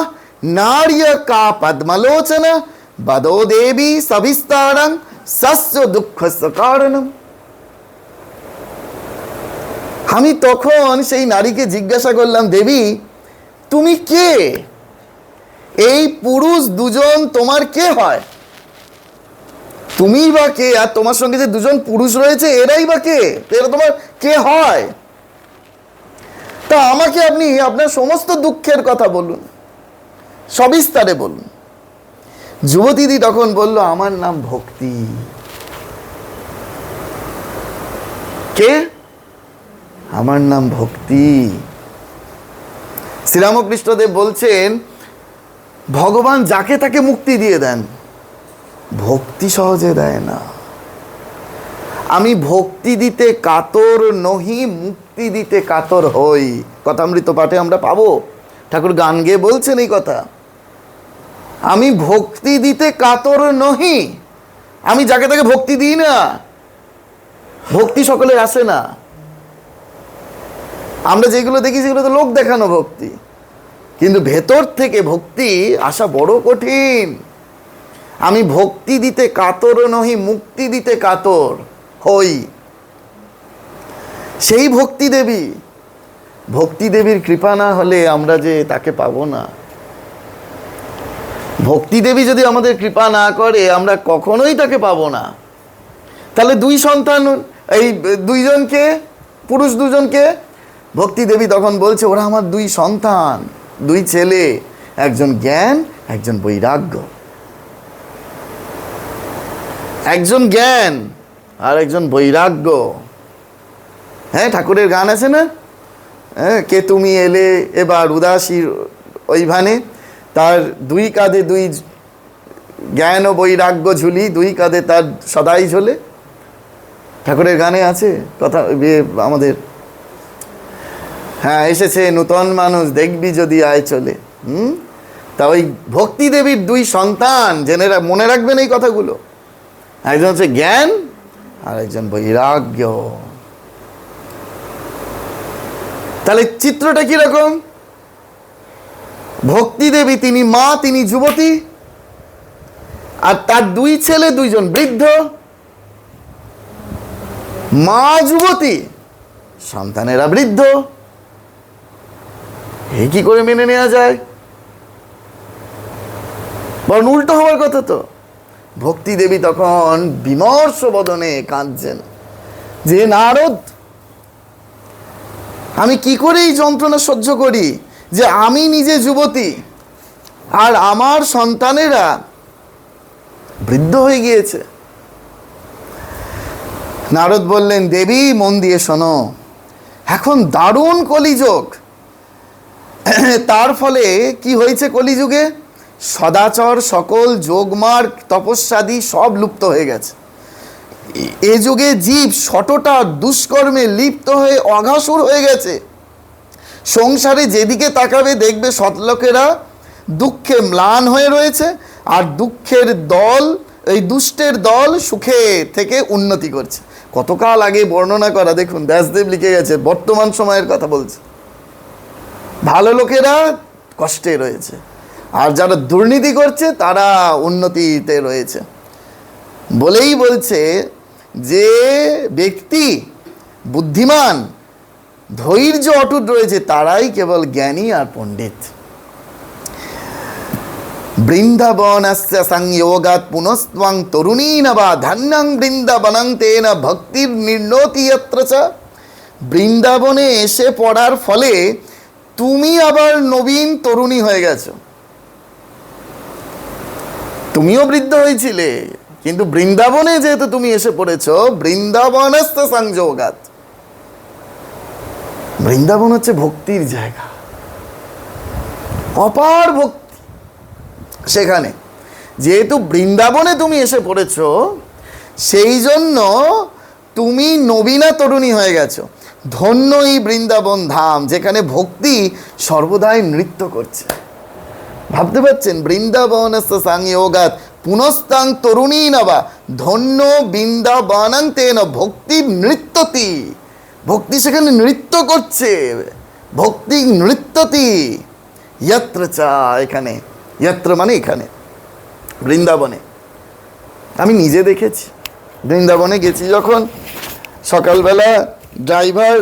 নার্য কা পদ্মলোচনা বদো দেবী সবিস্তারং সস্য দুঃখস্য কারণম। আমি তখন সেই নারীকে জিজ্ঞাসা করলাম, দেবী তুমি কে? এই পুরুষ দুজন তোমার কে হয়? তুমি বা কে? আর তোমার সঙ্গে যে দুজন পুরুষ রয়েছে এরাই বা কে? এরা তোমার কে হয়? তা আমাকে আপনি আপনার সমস্ত দুঃখের কথা বলুন, সবিস্তারে বলুন। যুবতীদি তখন বলল, আমার নাম ভক্তি। কে? আমার নাম ভক্তি। শ্রীরামকৃষ্ণদেব বলছেন, ভগবান যাকে তাকে মুক্তি দিয়ে দেন, ভক্তি সহজে দেয় না। আমি ভক্তি দিতে কাতর নহি, মুক্তি দিতে কাতর হই। কথামৃত পাঠে আমরা পাবো, ঠাকুর গান গেয়ে বলছেন এই কথা। আমি ভক্তি দিতে কাতর নহি, আমি যাকে তাকে ভক্তি দিই না। ভক্তি সকলের আসে না। আমরা যেগুলো দেখি সেগুলো তো লোক দেখানো ভক্তি, কিন্তু ভেতর থেকে ভক্তি আসা বড় কঠিন। আমি ভক্তি দিতে কাতর নহি, মুক্তি দিতে কাতর হই। সেই ভক্তি দেবী, ভক্তি দেবীর কৃপা না হলে আমরা যে তাকে পাবো না। ভক্তি দেবী যদি আমাদের কৃপা না করে, আমরা কখনোই তাকে পাবো না। তাহলে দুই সন্তান, এই দুইজনকে, পুরুষ দুজনকে, ভক্তি দেবী তখন বলছে, ওরা আমার দুই সন্তান, দুই ছেলে, একজন জ্ঞান, একজন বৈরাগ্য। একজন জ্ঞান আর একজন বৈরাগ্য। হ্যাঁ, ঠাকুরের গান আছে না, হ্যাঁ, কে তুমি এলে এবার উদাসীর ওই ভানে, তার দুই কাঁধে দুই জ্ঞান ও বৈরাগ্য ঝুলি, দুই কাঁধে তার সদাই ঝোলে। ঠাকুরের গানে আছে কথা আমাদের। হ্যাঁ, এসেছে নূতন মানুষ, দেখবি যদি আয় চলে। তা ওই ভক্তি দেবীর দুই সন্তান, জেনে মনে রাখবেন এই কথাগুলো। একজন হচ্ছে জ্ঞান আর একজন বৈরাগ্য। তাহলে চিত্রটা কিরকম? ভক্তি দেবী তিনি মা, তিনি যুবতী, আর তার দুই ছেলে দুইজন বৃদ্ধ। মা যুবতী, সন্তানেরা বৃদ্ধ। এই কি করে মেনে নেওয়া যায়? বরং উল্টো হওয়ার কথা তো। ভক্তি দেবী তখন বিমর্ষ বদনে কাঁদছেন যে, নারদ, আমি কি করে এই যন্ত্রণা সহ্য করি যে আমি নিজে যুবতী আর আমার সন্তানেরা বৃদ্ধ হয়ে গিয়েছে। নারদ বললেন, দেবী মন দিয়ে শোনো, এখন দারুণ কলিযুগ। তার ফলে কি হয়েছে কলিযুগে? সদাচর, সকল যোগমার্গ, তপস্যাদি সব লুপ্ত হয়ে গেছে। এ যুগে জীব শতটা দুষ্কর্মে লিপ্ত হয়ে অঘাসুর হয়ে গেছে। সংসারে যেদিকে তাকাবে দেখবে সৎলোকেরা দুঃখে ম্লান হয়ে রয়েছে, আর দুঃখের দল, এই দুষ্টের দল সুখে থেকে উন্নতি করছে। কতকাল আগে বর্ণনা করা, দেখুন ব্যাসদেব লিখে গেছে, বর্তমান সময়ের কথা বলছে। ভালো লোকেরা কষ্টে রয়েছে, আর যারা দুর্নীতি করছে তারা উন্নতিতে রয়েছে। বলেই বলছে যে ব্যক্তি বুদ্ধিমান, ধৈর্য অটুট রয়েছে, তারাই কেবল জ্ঞানী আর পণ্ডিত। বৃন্দাবনস্য সংযোগাৎ পুনস্ত্বং তরুণীন বা ধান্যাং বৃন্দাবনং তেন ভক্তির নির্ণতি যত্র চ। বৃন্দাবনে এসে পড়ার ফলে তুমি আবার নবীন তরুণী হয়ে গেছো। তুমিও বৃদ্ধ হয়েছিলে, কিন্তু বৃন্দাবনে যেহেতু তুমি এসে পড়েছো, বৃন্দাবনস্থ সংযোগাৎ, বৃন্দাবন হচ্ছে ভক্তির জায়গা, অপার ভক্তি। সেখানে যেহেতু বৃন্দাবনে তুমি এসে পড়েছো, সেই জন্য তুমি নবীনা তরুণী হয়ে গেছো। ধন্য এই বৃন্দাবন ধাম, যেখানে ভক্তি সর্বদাই নৃত্য করছে। ভাবতে পারছেন, বৃন্দাবনস্থ সংযোগাৎ পুনস্তাং তরুণী নবা ধন্য বৃন্দাবনাং তেন ভক্তি নৃত্যতি। ভক্তি সেখানে নৃত্য করছে, ভক্তি নৃত্যতি যত্র চা। এখানে যত্র মানে এখানে, বৃন্দাবনে। আমি নিজে দেখেছি, বৃন্দাবনে গেছি যখন, সকালবেলা ড্রাইভার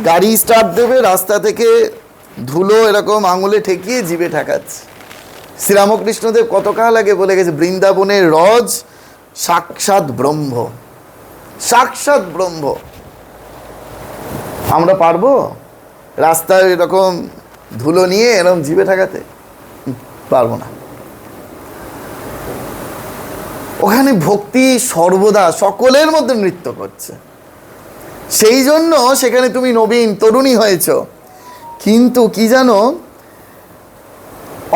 গাড়ি স্টার্ট দেবে, রাস্তা থেকে ধুলো এরকম আঙুলে ঠেকিয়ে জিভে ঠেকাচ্ছে। শ্রীরামকৃষ্ণদেব কতকাল আগে বলে গেছে, বৃন্দাবনের রজ সাক্ষাৎ ব্রহ্ম, সাক্ষাৎ ব্রহ্ম। আমরা পারবো রাস্তায় এরকম ধুলো নিয়ে এরকম জিভে ঠেকাতে? পারবো না। ওখানে ভক্তি সর্বদা সকলের মধ্যে নৃত্য করছে, সেই জন্য সেখানে তুমি নবীন তরুণী হয়েছ। কিন্তু কি জানো,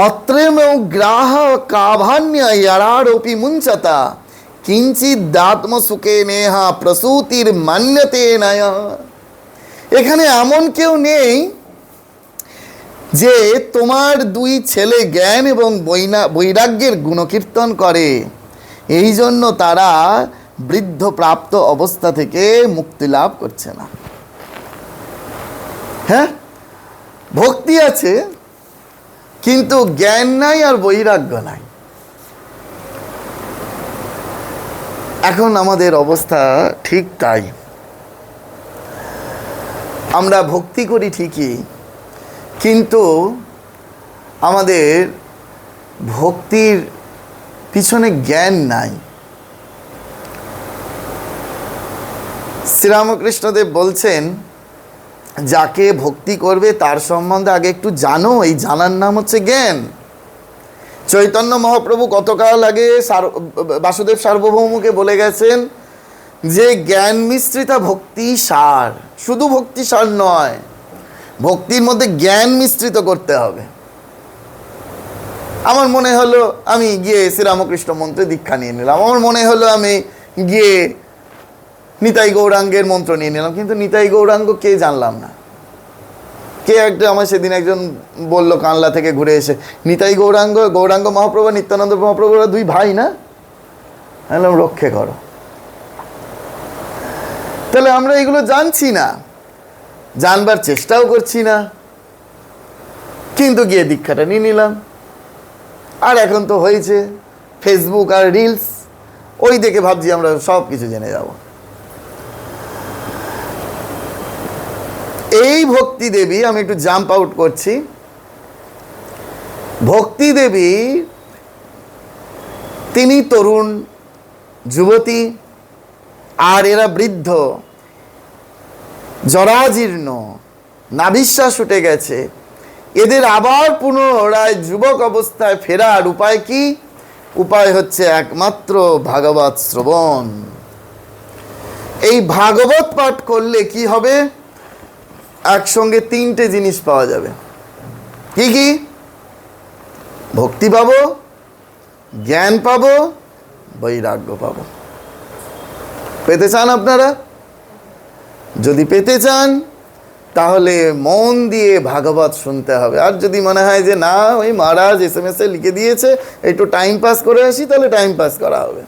অত্রেম গ্রাহ কাভান্য ইয়ারারোপি মুঞ্চতা কিঞ্চিৎ দাত্ম সুখে নেহা প্রসূতির মান্যতে নয়। এখানে এমন কেউ নেই যে তোমার দুই ছেলে জ্ঞান এবং বৈরাগ্যের গুণকীর্তন করে, এই জন্য তারা বৃদ্ধ প্রাপ্ত অবস্থা থেকে মুক্তি লাভ করছে না। হ্যাঁ, ভক্তি আছে কিন্তু জ্ঞান নাই আর বৈরাগ্য নাই। এখন আমাদের অবস্থা ঠিক তাই। আমরা ভক্তি করি ঠিকই, কিন্তু আমাদের ভক্তির পিছনে জ্ঞান নাই। শ্রীরামকৃষ্ণদেব বলছেন, যাকে ভক্তি করবে তার সম্বন্ধে আগে একটু জানো, এই জানার নাম হচ্ছে জ্ঞান। চৈতন্য মহাপ্রভু কতকাল আগে বাসুদেব সার্বভৌমকে বলে গেছেন যে জ্ঞান মিশ্রিতা ভক্তি সার। শুধু ভক্তি সার নয়, ভক্তির মধ্যে জ্ঞান মিশ্রিত করতে হবে। আমার মনে হলো আমি গিয়ে শ্রীরামকৃষ্ণ মন্ত্রে দীক্ষা নিয়ে নিলাম, আমার মনে হলো আমি গিয়ে নিতাই গৌরাঙ্গের মন্ত্র নিয়ে নিলাম, কিন্তু নিতাই গৌরাঙ্গ কে জানলাম না। কে একটা আমার সেদিন একজন বলল কানলা থেকে ঘুরে এসে, নিতাই গৌরাঙ্গ, গৌরাঙ্গ মহাপ্রভু, নিত্যানন্দ মহাপ্রভুরা দুই ভাই না? বললাম রক্ষে করো। তাহলে আমরা এগুলো জানছি না, জানবার চেষ্টাও করছি না, কিন্তু গিয়ে দীক্ষাটা নিয়ে নিলাম। আর এখন তো হয়েছে ফেসবুক আর রিলস, ওই দেখে ভাবছি আমরা সব কিছু জেনে যাব। এই ভক্তি দেবী, আমি একটু জাম্প আউট করছি, ভক্তি দেবী তিনি তরুণ যুবতী, আর এরা বৃদ্ধ, জরাজীর্ণ, নাভিশ্বাস উঠে গেছে। এদের আবার পুনরায় যুবক অবস্থায় ফেরার উপায় কি? উপায় হচ্ছে একমাত্র ভাগবত শ্রবণ। এই ভাগবত পাঠ করলে কি হবে? একসঙ্গে তিনটে জিনিস পাওয়া যাবে। কি কি? ভক্তি পাবো, জ্ঞান পাবো, বৈরাগ্য পাবো। পেতে চান আপনারা? যদি পেতে চান তাহলে মন দিয়ে ভাগবত শুনতে হবে। আর যদি মনে হয় যে না, ওই মহারাজ SMS লিখে দিয়েছে একটু টাইম পাস করে আসি, তাহলে টাইম পাস করা হবে।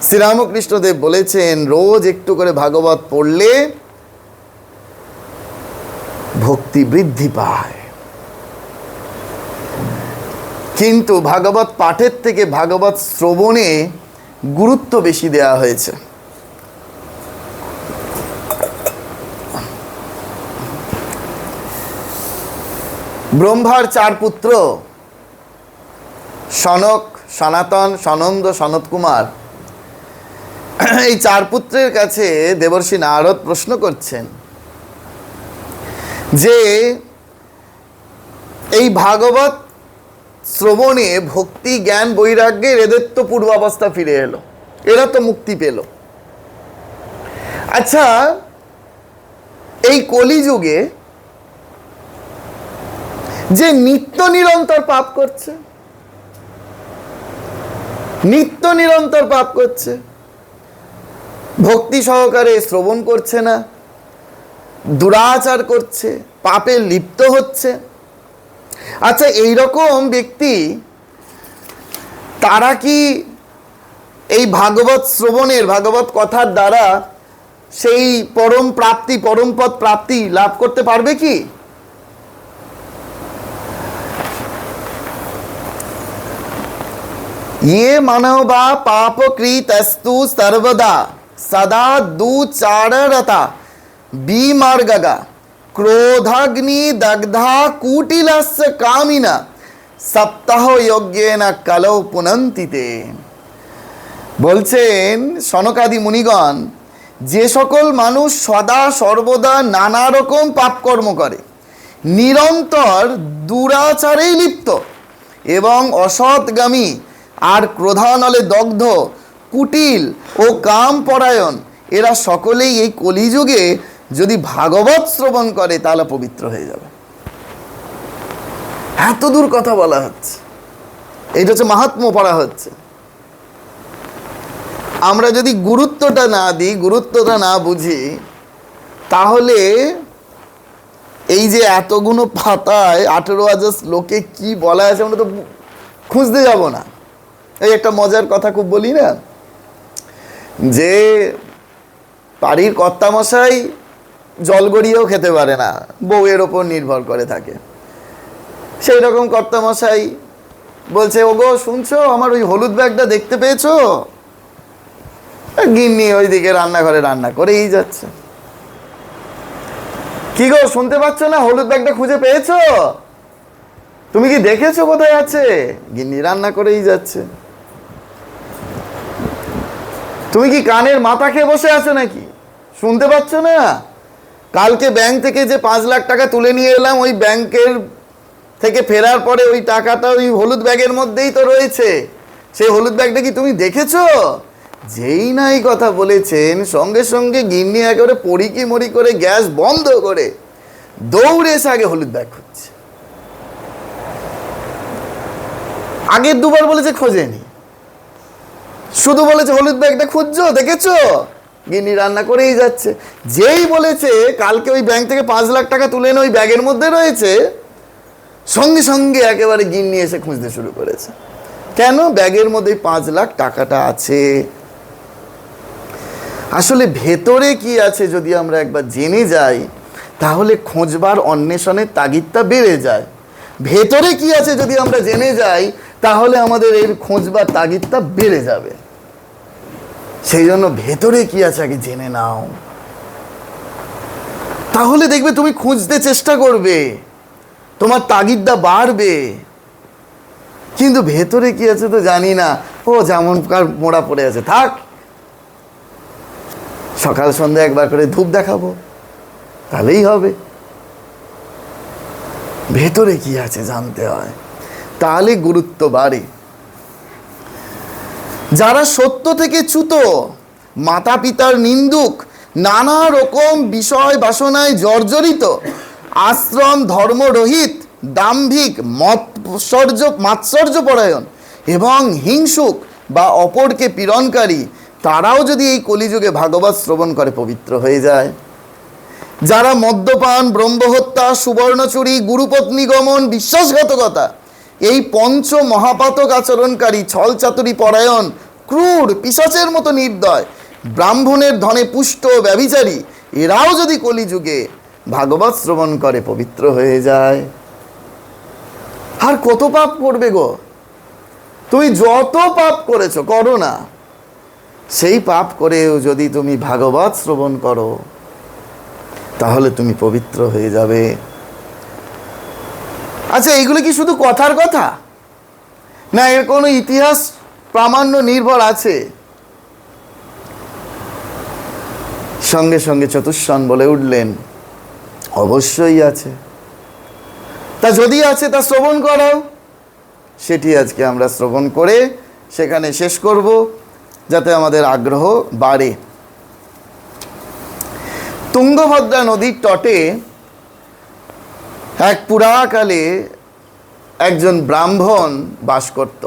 শ্রীরামকৃষ্ণদেব বলেছেন রোজ একটু করে ভাগবত পড়লে ভক্তি বৃদ্ধি পায়। কিন্তু ভাগবত পাঠের থেকে ভাগবত শ্রবণে গুরুত্ব বেশি দেওয়া হয়েছে। ব্রহ্মার 4 পুত্র সনক, সনাতন, সনন্দ, সনত কুমার, এই 4 পুত্রের কাছে দেবর্ষি নারদ প্রশ্ন করছেন যে এই ভাগবত শ্রবণে ভক্তি, জ্ঞান, বৈরাগ্যের এদের তো পূর্বাবস্থা ফিরে এলো, এরা তো মুক্তি পেল। আচ্ছা, এই কলিযুগে যে নিত্য নিরন্তর পাপ করছে, নিত্য নিরন্তর পাপ করছে, ভক্তি সহকারে শ্রবণ করছে না, দুরাচার করছে, পাপে লিপ্ত হচ্ছে, আচ্ছা এইরকম ব্যক্তি তারা কি এই ভাগবত শ্রবণের, ভাগবত কথার দ্বারা সেই পরম প্রাপ্তি, পরমপদ প্রাপ্তি লাভ করতে পারবে কি? ये मानवा पापकृतस्तु सर्वदा सदा दुचाररता विमार्गगा क्रोधाग्नि दग्धा कुटिलस्य कामिना सप्ताह यज्ञेन कलौ पुनन्तिते। বলছেন সনকাদি মুনিগণ, যে সকল মানুষ সদা সর্বদা নানা রকম পাপকর্ম করে, নিরন্তর দুরাচারেই লিপ্ত এবং অসৎগামী আর ক্রোধানলে দগ্ধ, কুটিল ও কাম পরায়ণ, এরা সকলেই এই কলিযুগে যদি ভাগবত শ্রবণ করে তাহলে পবিত্র হয়ে যাবে। এত দূর কথা বলা হচ্ছে, এটা হচ্ছে মাহাত্ম্য পড়া হচ্ছে। আমরা যদি গুরুত্বটা না দিই, গুরুত্বটা না বুঝি, তাহলে এই যে এতগুলো পাতায় 18,000 শ্লোকে কি বলা আছে আমরা তো খুঁজতে যাব না। এই একটা মজার কথা খুব বলি না, যে বাড়ির কর্তামশাই জল গড়িয়েও খেতে পারে না, বউয়ের ওপর নির্ভর করে থাকে। সেই রকম কর্তামশাই বলছে, ওগো শুনছো, আমার ওই হলুদ ব্যাগটা দেখতে পেয়েছো? গিন্নি ওইদিকে রান্নাঘরে রান্না করেই যাচ্ছে। কি গো শুনতে পাচ্ছ না, হলুদ ব্যাগটা খুঁজে পেয়েছো? তুমি কি দেখেছো কোথায় আছে? গিন্নি রান্না করেই যাচ্ছে। তুমি কি কানের মাথা খেয়ে বসে আছো নাকি? শুনতে পাচ্ছ না? কালকে ব্যাংক থেকে যে 5 লাখ টাকা তুলে নিয়ে এলাম, ওই ব্যাংকের থেকে ফেরার পরে ওই টাকাটা ওই হলুদ ব্যাগের মধ্যেই তো রয়েছে। সেই হলুদ ব্যাগটা কি তুমি দেখেছো? যেই না এই কথা বলেছেন, সঙ্গে সঙ্গে গিন্নি একেবারে পড়িকি মরি করে গ্যাস বন্ধ করে দৌড়ে এসে আগে হলুদ ব্যাগ খুঁজছে। আগের 2 বার বলেছে খোঁজেনি, শুধু বলেছে হলুদ ব্যাগটা খুঁজছো, দেখেছো? গিন্নি রান্না করেই যাচ্ছে। যেই বলেছে কালকে ওই ব্যাংক থেকে 5 লাখ টাকা তুলে এনে ওই ব্যাগের মধ্যে রয়েছে, সঙ্গে সঙ্গে একেবারে গিন্নি এসে খুঁজতে শুরু করেছে। কেন? ব্যাগের মধ্যে 5 লাখ টাকাটা আছে। আসলে ভেতরে কি আছে যদি আমরা একবার জেনে যাই, তাহলে খোঁজবার অন্বেষণের তাগিদটা বেড়ে যায়। ভেতরে কি আছে যদি আমরা জেনে যাই, তাহলে আমাদের এর খোঁজবার তাগিদটা বেড়ে যাবে। সেই জন্য ভেতরে কি আছে আগে জেনে নাও, তাহলে দেখবে তুমি খুঁজতে চেষ্টা করবে, তোমার তাগিদটা বাড়বে। কিন্তু ভেতরে কি আছে তো জানি না, ও যেমন কার মোড়া পড়ে আছে, থাক, সকাল সন্ধ্যা একবার করে ধূপ দেখাবো, তাহলেই হবে। ভেতরে কি আছে জানতে হয়, তাহলে গুরুত্ব বাড়ে। যারা সত্য থেকে চ্যুত, মাতা পিতার নিন্দুক, নানা রকম বিষয় বাসনায় জর্জরিত, আশ্রম ধর্মরহিত, দাম্ভিক, মাৎসর্যপরায়ণ এবং হিংসুক বা অপরকে পীড়নকারী, তারাও যদি এই কলিযুগে ভাগবত শ্রবণ করে পবিত্র হয়ে যায়। যারা মদ্যপান, ব্রহ্মহত্যা, সুবর্ণচুরি, গুরুপত্নী গমন, বিশ্বাসঘাতকতা, এই 5 মহাপাতক আচরণকারী, ছল চাতুরি পরায়ণ, ক্রূর পিশাচের মতো নির্দয়, ব্রাহ্মণের ধনে পুষ্ট ব্যভিচারী, এরাও যদি কলিযুগে ভাগবত শ্রবণ করে পবিত্র হয়ে যায়। আর কত পাপ করবে গো? তুমি যত পাপ করেছো করো না, সেই পাপ করেও যদি তুমি ভাগবত শ্রবণ করো তাহলে তুমি পবিত্র হয়ে যাবে। আচ্ছা, এইগুলো কি শুধু কথার কথা, না এর কোনো ইতিহাস প্রামাণ্য নির্ভর আছে? সঙ্গে সঙ্গে চতুষ্ষণ বলে উঠলেন, অবশ্যই আছে। তা যদি আছে তা শ্রবণ করাও। সেটি আজকে আমরা শ্রবণ করে সেখানে শেষ করব, যাতে আমাদের আগ্রহ বাড়ে। তুঙ্গভদ্রা নদীর তটে এক পুরাকালে একজন ব্রাহ্মণ বাস করত।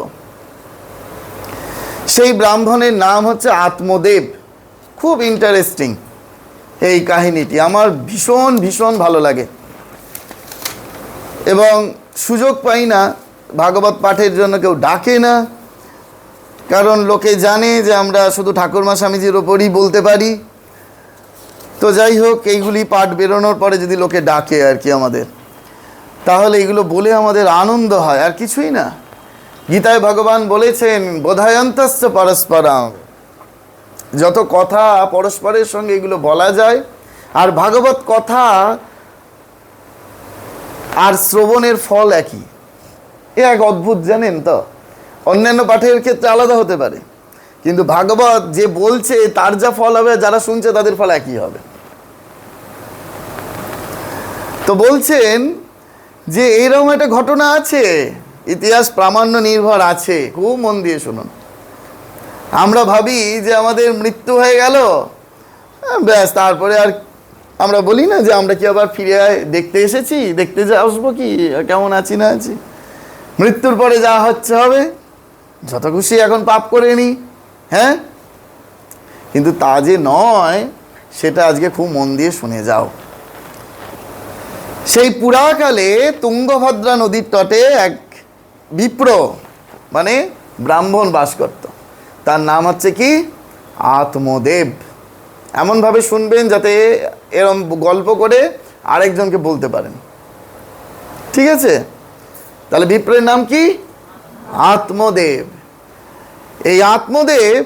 সেই ব্রাহ্মণের নাম হচ্ছে আত্মদেব। খুব ইন্টারেস্টিং এই কাহিনীটি, আমার ভীষণ ভীষণ ভালো লাগে এবং সুযোগ পাই না। ভাগবত পাঠের জন্য কেউ ডাকে না, কারণ লোকে জানে যে আমরা শুধু ঠাকুরমা স্বামীজির ওপরই বলতে পারি। তো যাই হোক, এইগুলি পাঠ বেরোনোর পরে যদি লোকে ডাকে আর কি আমাদের, তাহলে এগুলো বলে আমাদের আনন্দ হয়, আর কিছুই না। গীতায় ভগবান বলেছেন, বোধায়ন্তস্য পরস্পরম, যত কথা পরস্পরের সঙ্গে এগুলো বলা যায়। আর ভাগবত কথা আর শ্রবণের ফল একই। এক অদ্ভুত, জানেন তো, অন্যান্য পাঠের ক্ষেত্রে আলাদা হতে পারে, কিন্তু ভাগবত যে বলছে তার যা ফল হবে, যারা শুনছে তাদের ফল একই হবে। তো বলছেন যে এইরকম একটা ঘটনা আছে, ইতিহাস প্রামাণ্য নির্ভর আছে, খুব মন দিয়ে শুনুন। আমরা ভাবি যে আমাদের মৃত্যু হয়ে গেল, ব্যাস, তারপরে আর আমরা বলি না যে আমরা কি আবার ফিরে দেখতে এসেছি, দেখতে যে আসবো কি কেমন আছি না আছি। মৃত্যুর পরে যা হচ্ছে হবে, যত খুশি এখন পাপ করে নি। হ্যাঁ, কিন্তু তা যে নয়, সেটা আজকে খুব মন দিয়ে শুনে যাও। সেই পুরাকালে তুঙ্গভদ্রা নদীর তটে এক বিপ্র মানে ব্রাহ্মণ বাস করত। তার নাম হচ্ছে কি? আত্মদেব। এমনভাবে শুনবেন যাতে এরম গল্প করে আরেকজনকে বলতে পারেন, ঠিক আছে? তাহলে বিপ্রের নাম কি? আত্মদেব। এই আত্মদেব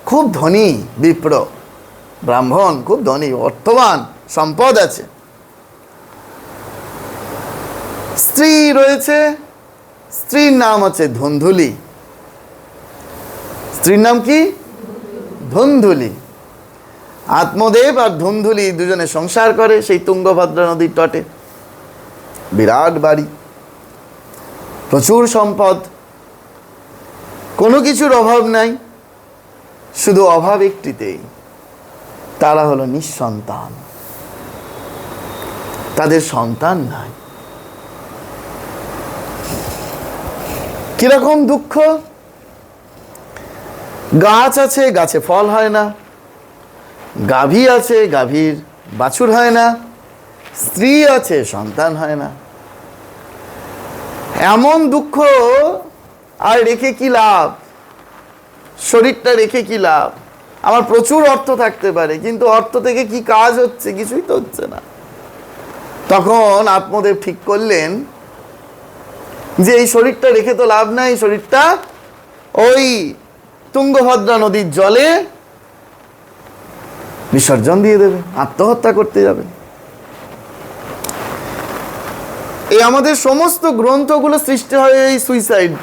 খুব ধনী বিপ্র, ব্রাহ্মণ, খুব ধনী, অর্থবান, সম্পদ আছে, স্ত্রী রয়েছে। স্ত্রীর নাম হচ্ছে ধুন্ধুলি। স্ত্রীর নাম কি? ধুন্ধুলি। আত্মদেব আর ধুন্ধুলি দুজনে সংসার করে সেই তুঙ্গভদ্রা নদীর তটে। বিরাট বাড়ি, প্রচুর সম্পদ, কোনো কিছুর অভাব নাই। শুধু অভাব একটিতেই, তারা হলো নিঃসন্তান, তাদের সন্তান নাই। কিরকম দুঃখ! গাছ আছে, গাছে ফল হয় না, গাভী আছে, গাভীর বাছুর হয় না, স্ত্রী আছে, সন্তান হয় না। এমন দুঃখ আর রেখে কি লাভ? শরীরটা রেখে কি লাভ? আমার প্রচুর অর্থ থাকতে পারে, কিন্তু অর্থ থেকে কি কাজ হচ্ছে? কিছুই তো হচ্ছে না। তখন আত্মদেব ঠিক করলেন যে এই শরীরটা রেখে তো লাভ নাই, শরীরটা ওই তুঙ্গভদ্রা নদীর জলে বিসর্জন দিয়ে দেবে, আত্মহত্যা করতে যাবে। এই আমাদের সমস্ত গ্রন্থগুলো সৃষ্টি হয় এই সুইসাইড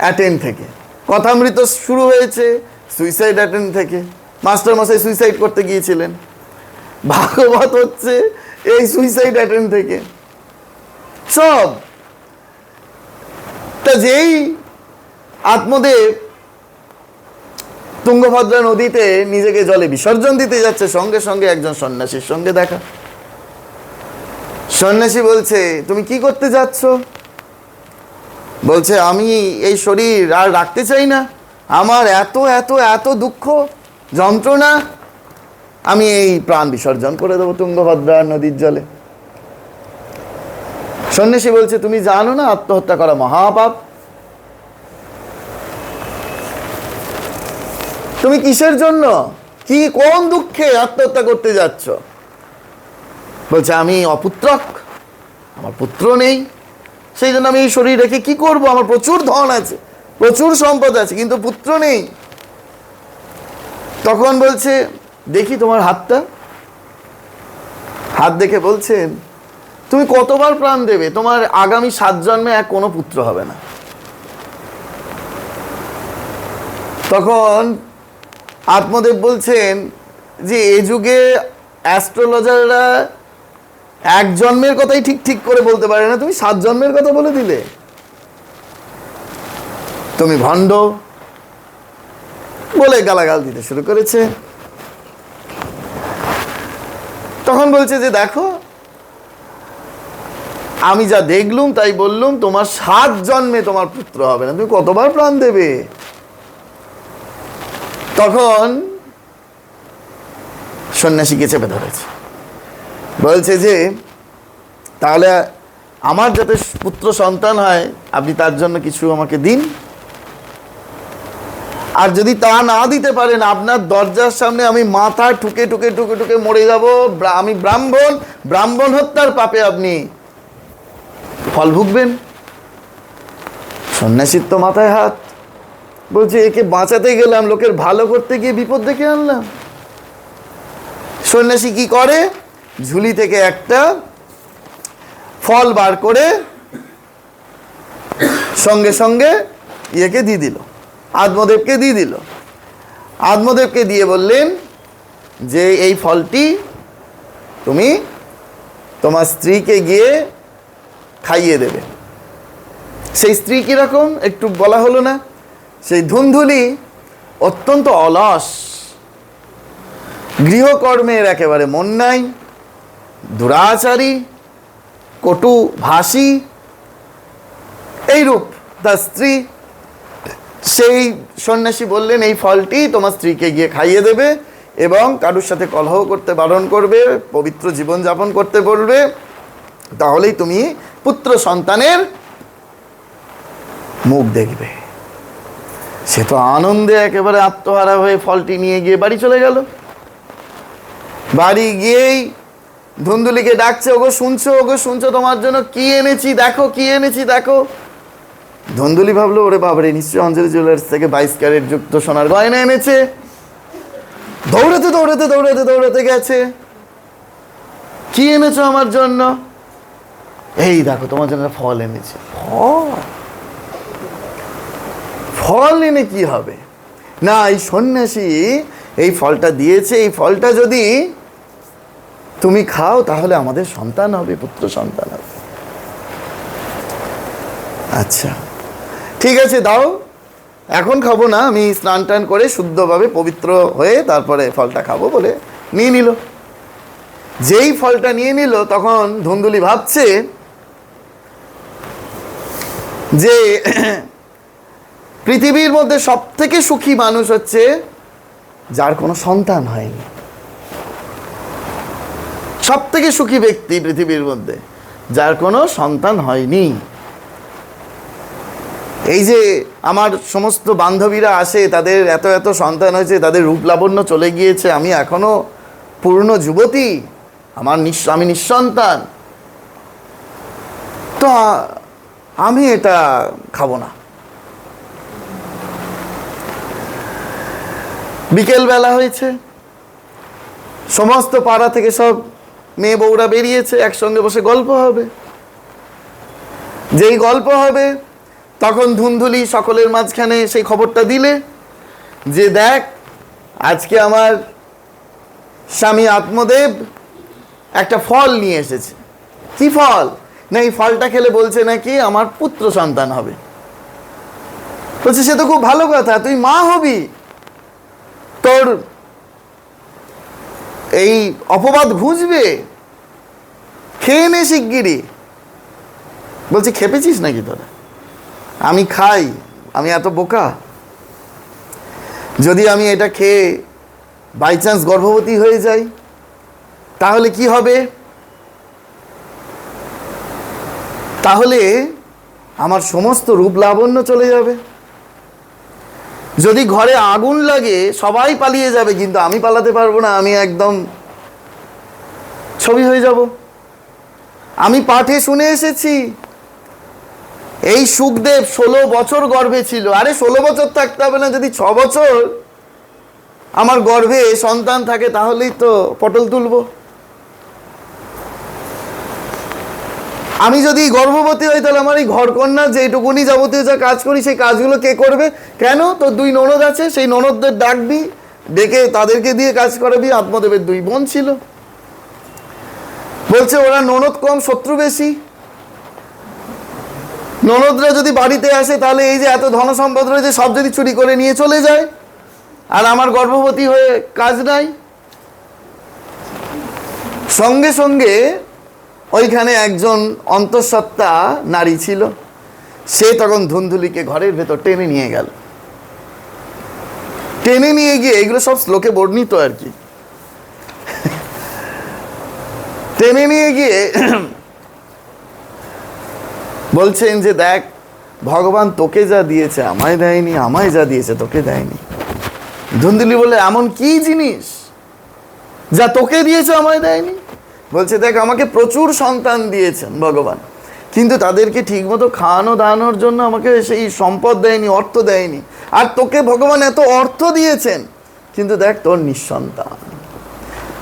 অ্যাটেম্প থেকে। কথামৃত শুরু হয়েছে সুইসাইড অ্যাটেম্প থেকে, মাস্টারমশাই সুইসাইড করতে গিয়েছিলেন। ভাগবত হচ্ছে এই সুইসাইড অ্যাটেম্প থেকে সব। তা যেই আত্মদেব তুঙ্গভদ্রা নদীতে নিজেকে জলে বিসর্জন দিতে যাচ্ছে, সঙ্গে সঙ্গে একজন সন্ন্যাসীর সঙ্গে দেখা। সন্ন্যাসী বলছে, তুমি কি করতে যাচ্ছ? বলছে, আমি এই শরীর আর রাখতে চাই না, আমার এত এত এত দুঃখ যন্ত্রণা, আমি এই প্রাণ বিসর্জন করে দেবো তুঙ্গভদ্রা নদীর জলে। সন্ন্যাসী বলছে, তুমি জানো না আত্মহত্যা করা মহাপাপ? তুমি কিসের জন্য, কি কোন দুঃখে আত্মহত্যা করতে যাচ্ছ? বলছে আমি অপুত্রক, আমার পুত্র নেই, সেই জন্য আমি এই শরীর রেখে কি করব? আমার প্রচুর ধন আছে, প্রচুর সম্পদ আছে, কিন্তু পুত্র নেই। তখন বলছে দেখি তোমার হাতটা। হাত দেখে বলছেন তুমি কতবার প্রাণ দেবে? তোমার আগামী 7 জন্মে কোনো পুত্র হবে না। তখন আত্মদেব বলছেন যে এ যুগে অ্যাস্ট্রোলজাররা 1 জন্মের কথাই ঠিক ঠিক করে বলতে পারে না, তুমি 7 জন্মের কথা বলে দিলে, তুমি ভণ্ড বলে গালাগাল দিতে শুরু করেছে। তখন বলছে যে দেখো আমি যা দেখলুম তাই বললুম, তোমার 7 জন্মে তোমার পুত্র হবে না, তুমি কতবার প্রাণ দেবে? তখন সন্ন্যাসীকে চেপে ধরেছে, বলছে যে তাহলে আমার যাতে পুত্র সন্তান হয় আপনি তার জন্য কিছু আমাকে দিন, আর যদি তা না দিতে পারেন আপনার দরজার সামনে আমি মাথা ঠুকে ঠুকে ঠুকে ঠুকে মরে যাব, আমি ব্রাহ্মণ হত্যার পাপে আপনি ফল ভুগবেন। সন্ন্যাসীর তো মাথায় হাত, বলছে একে বাঁচাতে গেলাম, লোকের ভালো করতে গিয়ে বিপদ ডেকে আনলাম। সন্ন্যাসী কি করে, ঝুলি থেকে একটা ফল বার করে সঙ্গে সঙ্গে ইয়েকে দিয়ে দিল, আত্মদেবকে দিয়ে দিল। আত্মদেবকে দিয়ে বললেন যে এই ফলটি তুমি তোমার স্ত্রীকে গিয়ে খাইয়ে দেবে। সেই স্ত্রী কিরকম একটু বলা হলো না? সেই ধুন্ধুলি অত্যন্ত অলস, গৃহকর্মের একেবারে মন নাই, দুরাচারী, কটু ভাষী, এইরূপ তার স্ত্রী। সেই সন্ন্যাসী বললেন এই ফলটি তোমার স্ত্রীকে গিয়ে খাইয়ে দেবে এবং কারুর সাথে কলহ করতে বারণ করবে, পবিত্র জীবন যাপন করতে বলবে, তাহলেই তুমি পুত্র সন্তানের মুখ দেখবে। সে তো আনন্দে একেবারে আত্মহারা হয়ে ফলটি নিয়ে গিয়ে বাড়ি চলে গেল। বাড়ি গিয়েই ধুন্দুলিকে ডাকছে, ওগো শুনছো তোমার জন্য কি এনেছি দেখো, কি এনেছি দেখো। ধুন্দুলি ভাবলো ওরে বাবারে, নিশ্চয়ই অঞ্জলি জুয়েলার্স থেকে 22 ক্যারেট যুক্ত সোনার গয়না এনেছে। দৌড়াতে দৌড়াতে দৌড়াতে দৌড়াতে গেছে, কি এনেছো আমার জন্য? এই দেখো তোমার জন্য ফল এনেছে। ফল এনে কি হবে? না, এই সন্ন্যাসী এই ফলটা দিয়েছে, এই ফলটা যদি তুমি খাও তাহলে আমাদের সন্তান হবে, পুত্র সন্তান হবে। আচ্ছা ঠিক আছে দাও, এখন খাবো না, আমি স্নান টান করে শুদ্ধভাবে পবিত্র হয়ে তারপরে ফলটা খাবো বলে নিয়ে নিল। যেই ফলটা নিয়ে নিল তখন ধুন্দুলি ভাবছে যে পৃথিবীর মধ্যে সব থেকে সুখী মানুষ হচ্ছে যার কোনো সন্তান হয়নি। সব থেকে সুখী ব্যক্তি পৃথিবীর মধ্যে যার কোনো সন্তান হয়নি। এই যে আমার সমস্ত বান্ধবীরা আসে, তাদের এত এত সন্তান হয়েছে, তাদের রূপ লাবণ্য চলে গিয়েছে, আমি এখনো পূর্ণ যুবতী, আমি নিঃসন্তান, তো আমি এটা খাবো না। বিকেল বেলা হয়েছে, সমস্ত পাড়া থেকে সব মেয়ে বউরা বেরিয়েছে, একসঙ্গে বসে গল্প হবে। যেই গল্প হবে তখন ধুন্ধুলি সকলের মাঝখানে সেই খবরটা দিলে যে দেখ আজকে আমার স্বামী আত্মদেব একটা ফল নিয়ে এসেছে। কি ফল? না এই ফলটা খেলে বলছে নাকি আমার পুত্র সন্তান হবে। বলছে সে তো খুব ভালো কথা, তুই মা হবি, তোর এই অপবাদ ঘুচবে, খেয়ে নে শিগগিরি। বলছে খেপেছিস নাকি তোরা? আমি খাই, আমি এত বোকা? যদি আমি এটা খেয়ে বাই চান্স গর্ভবতী হয়ে যাই তাহলে কি হবে? তাহলে আমার সমস্ত রূপ লাবণ্য চলে যাবে। যদি ঘরে আগুন লাগে সবাই পালিয়ে যাবে, কিন্তু আমি পালাতে পারবো না, আমি একদম ছবি হয়ে যাব। আমি পাঠে শুনে এসেছি এই সুখদেব 16 বছর গর্ভে ছিল। আরে 16 বছর থাকতে হবে না, যদি 6 বছর আমার গর্ভে সন্তান থাকে তাহলেই তো পটল তুলবো। আমি যদি গর্ভবতী হই তাহলে আমার এই ঘরকন্যা যেটুকুনি যাবতীয় যা কাজ করি সেই কাজগুলো কে করবে? কেন? তোর 2 ননদ আছে, সেই ননদদের ডাকবি, ডেকে তাদেরকে দিয়ে কাজ করাবি। আত্মদেবের 2 বোন ছিল, বলছে ওরা ননদ কম শত্রু বেশি। ননদরা যদি বাড়িতে আসে তাহলে এই যে এত ধন সম্পদ রয়েছে সব যদি চুরি করে নিয়ে চলে যায়, আর আমার গর্ভবতী হয়ে কাজ নাই। সঙ্গে সঙ্গে ওইখানে একজন অন্তঃসত্ত্বা নারী ছিল, সে তখন ধুন্ধুলিকে ঘরের ভেতর টেনে নিয়ে গেল। টেনে নিয়ে গিয়ে, এগুলো সব শ্লোকে বর্ণিত আর কি, টেনে নিয়ে গিয়ে বলছেন যে দেখ, ভগবান তোকে যা দিয়েছে আমায় দেয়নি, আমায় যা দিয়েছে তোকে দেয়নি। ধুন্ধুলি বলে এমন কি জিনিস যা তোকে দিয়েছে আমায় দেয়নি? বলছে দেখ, আমাকে প্রচুর সন্তান দিয়েছেন ভগবান, কিন্তু তাদেরকে ঠিকমতো খাওয়ানো দাওয়ানোর জন্য আমাকে সেই সম্পদ দেয়নি, অর্থ দেয়নি। আর তোকে ভগবান এত অর্থ দিয়েছেন, কিন্তু দেখ তোর নিঃসন্তান।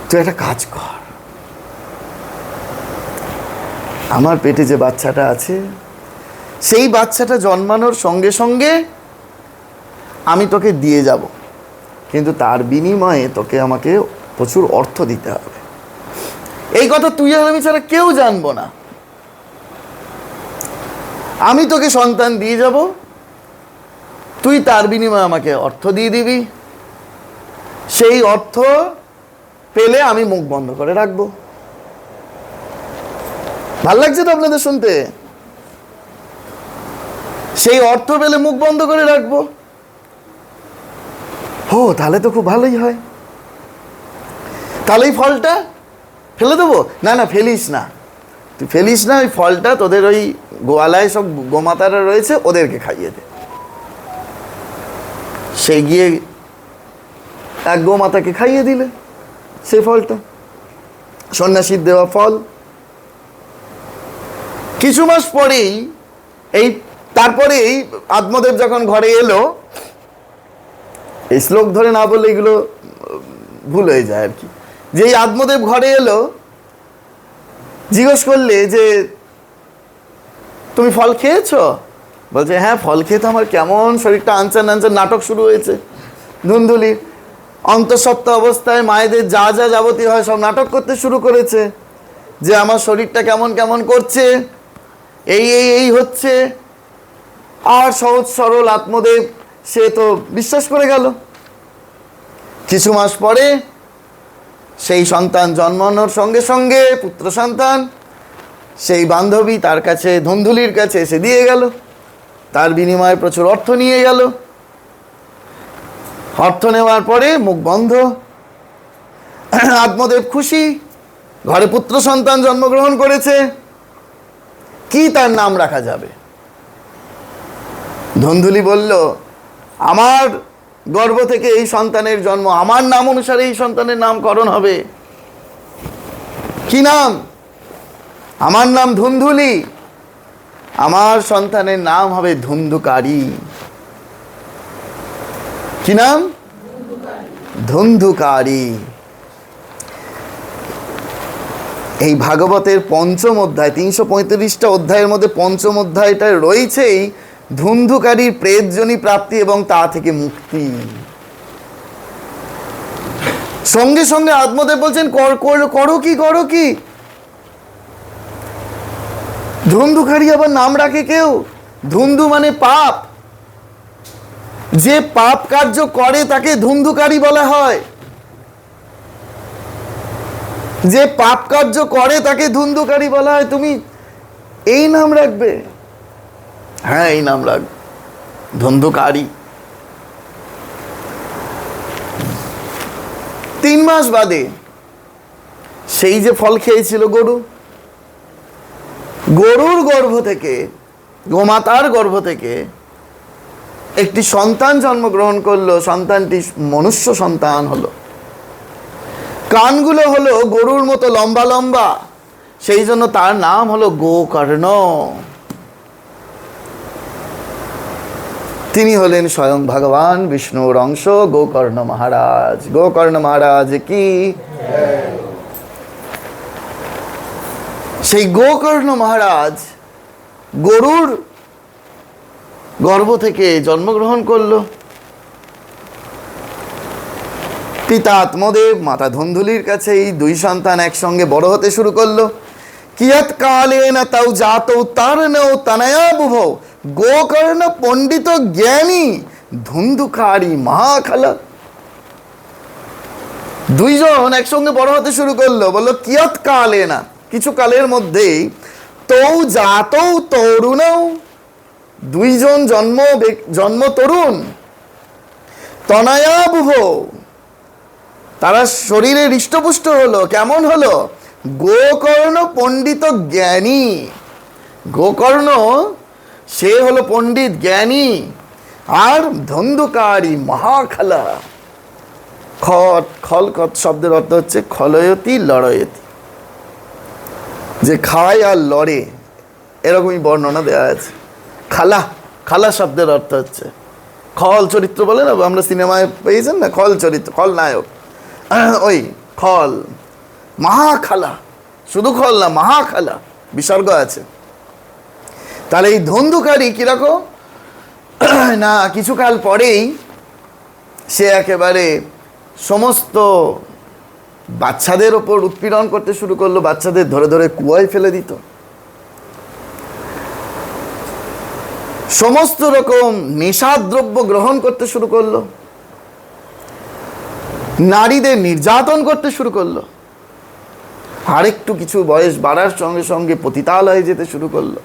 তুই একটা কাজ কর, আমার পেটে যে বাচ্চাটা আছে সেই বাচ্চাটা জন্মানোর সঙ্গে সঙ্গে আমি তোকে দিয়ে যাব, কিন্তু তার বিনিময়ে তোকে আমাকে প্রচুর অর্থ দিতে হবে। এই কথা তুই আর আমি ছাড়া কেউ জানবো না। আমি তোকে সন্তান দিয়ে যাব, তুই তার বিনিময়ে আমাকে অর্থ দিয়ে দিবি। সেই অর্থ পেলে আমি মুখ বন্ধ করে রাখবো। ভাল লাগছে তো আপনাদের শুনতে? সেই অর্থ পেলে মুখ বন্ধ করে রাখবো। ও তাহলে তো খুব ভালোই হয়। তাহলে এই ফলটা ফেলে দেবো? না না, ফেলিস না, তুই ফেলিস না। ওই ফলটা তোদের ওই গোয়ালায় সব গোমাতারা রয়েছে, ওদেরকে খাইয়ে দে। সেই গিয়ে এক গোমাতাকে খাইয়ে দিলে সেই ফলটা, সন্ন্যাসীর দেওয়া ফল। কিছু মাস পরেই তারপরেই আত্মদেব যখন ঘরে এলো, এই শ্লোক ধরে না বললে এগুলো ভুল হয়ে যায় আর কি। যে আত্মদেব ঘরে এলো, জিজ্ঞেস করলে যে তুমি ফল খেয়েছো? বলছে হ্যাঁ, ফল খেয়ে তো আমার কেমন শরীরটা আনচান আনচান, নাটক শুরু হয়েছে ধুন্ধুলির। অন্তঃসত্ত্বা অবস্থায় মায়েদের যা যা যাবতীয় হয় সব নাটক করতে শুরু করেছে, যে আমার শরীরটা কেমন কেমন করছে, এই এই এই হচ্ছে। আর সহজ সরল আত্মদেব সে তো বিশ্বাস করে গেল। কিছু মাস পরে সেই সন্তান জন্মানোর সঙ্গে সঙ্গে পুত্র সন্তান, সেই বান্ধবী তার কাছে, ধুন্ধুলির কাছে এসে দিয়ে গেল, তার বিনিময়ে প্রচুর অর্থ নিয়ে গেল। অর্থ নেওয়ার পরে মুখ বন্ধ। আত্মদেব খুশি, ঘরে পুত্র সন্তান জন্মগ্রহণ করেছে, কি তার নাম রাখা যাবে? ধুন্ধুলি বলল আমার গর্ভ থেকে এই সন্তানের জন্ম, আমার নাম অনুসারে এই সন্তানের নামকরণ হবে। কি নাম? আমার নাম ধুন্ধুলি, আমার সন্তানের নাম হবে ধুন্ধুকারী। কি নাম? ধুন্ধুকারী। এই ভাগবতের পঞ্চম অধ্যায়, 335টা অধ্যায়ের মধ্যে পঞ্চম অধ্যায়টায় রয়েছেই ধুন্ধুকারীর প্রেতজনী প্রাপ্তি এবং তা থেকে মুক্তি। সঙ্গে সঙ্গে আত্মদেব বলছেন করো কি, করো কি? ধুন্ধুকারী আবার নাম রাখে কেউ? ধুন্ধু মানে পাপ, যে পাপ কার্য করে তাকে ধুন্ধুকারী বলা হয়। যে পাপ কার্য করে তাকে ধুন্ধুকারী বলা হয়। তুমি এই নাম রাখবে? হ্যাঁ, এই নাম রাখবে, ধুন্ধুকারী। 3 মাস বাদে সেই যে ফল খেয়েছিল গরুর গর্ভ থেকে, গোমাতার গর্ভ থেকে একটি সন্তান জন্মগ্রহণ করলো, সন্তানটি মনুষ্য সন্তান হলো। কানগুলো হলো গরুর মতো লম্বা লম্বা, সেই জন্য তার নাম হলো গোকর্ণ। তিনি হলেন স্বয়ং ভগবান বিষ্ণুর অংশ গোকর্ণ মহারাজ। গোকর্ণ মহারাজ কি? সেই গোকর্ণ মহারাজ গরুর গর্ভ থেকে জন্মগ্রহণ করলো। পিতা আত্মদেব, মাতা ধুন্ধুলির কাছে এই দুই সন্তান একসঙ্গে বড় হতে শুরু করলো। কিয়ৎ কালেন তৌ জাতৌ তারণৌ তনয়া বুভৌ গোকর্ণ পণ্ডিত জ্ঞানী ধুন্ধুকারী মহাখালা। দুইজন একসঙ্গে বড় হতে শুরু করলো। বললো কিয়ৎ কালেনা, কিছু কালের মধ্যেই, তৌ জাতৌ তরুণৌ, দুইজন জন্ম তরুণ, তনয়া বুভৌ, তারা শরীরে হৃষ্টপুষ্ট হলো। কেমন হলো? গোকর্ণ পণ্ডিত জ্ঞানী। গোকর্ণ সে হলো পণ্ডিত জ্ঞানী, আর ধন্ধুকারী মহাখালা। খলকত শব্দের অর্থ হচ্ছে খলয়তি লড়য়তি, যে খায় আর লড়ে, এরকমই বর্ণনা দেওয়া আছে। খালা, খালা শব্দের অর্থ হচ্ছে খল চরিত্র, বলে না আমরা সিনেমায় পেয়েছেন না, খল চরিত্র, খল নায়ক, ওই খল। মহাখালা, শুধু খল না, মহাখালা বিসর্গ আছে। তাহলে এই ধন্ধুকারী কিরকম না, কিছুকাল পরেই সে একেবারে সমস্ত বাচ্চাদের ওপর উৎপীড়ন করতে শুরু করলো। বাচ্চাদের ধরে ধরে কুয়ায় ফেলে দিত। সমস্ত রকম নেশাদ্রব্য গ্রহণ করতে শুরু করলো। নারীদের নির্যাতন করতে শুরু করলো। আরেকটু কিছু বয়স বাড়ার সঙ্গে সঙ্গে পতিতালয়ে যেতে শুরু করলো।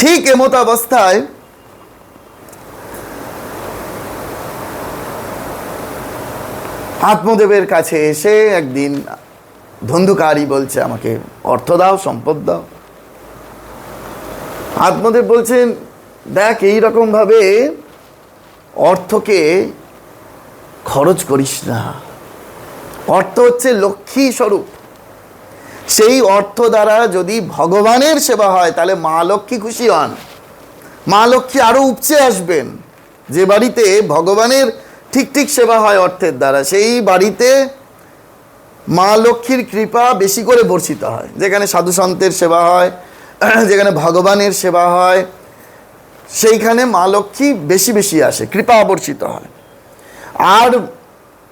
ঠিক এমত অবস্থায় আত্মদেবের কাছে এসে একদিন ধন্ধুকারী বলছে, আমাকে অর্থ দাও, সম্পদ দাও। আত্মদেব বলছেন, দেখ, এইরকম ভাবে অর্থকে খরচ করিস না। অর্থ হচ্ছে লক্ষ্মী স্বরূপ। সেই অর্থ দ্বারা যদি ভগবানের সেবা হয় তাহলে মা লক্ষ্মী খুশি হন। মা লক্ষ্মী আরো উপচে আসবেন। যে বাড়িতে ভগবানের ঠিক ঠিক সেবা হয় অর্থের দ্বারা, সেই বাড়িতে মা লক্ষ্মীর কৃপা বেশি করে বর্ষিত হয়। যেখানে সাধু সন্তের সেবা হয়, যেখানে ভগবানের সেবা হয়, সেইখানে মা লক্ষ্মী বেশি বেশি আসে, কৃপা বর্ষিত হয়। আর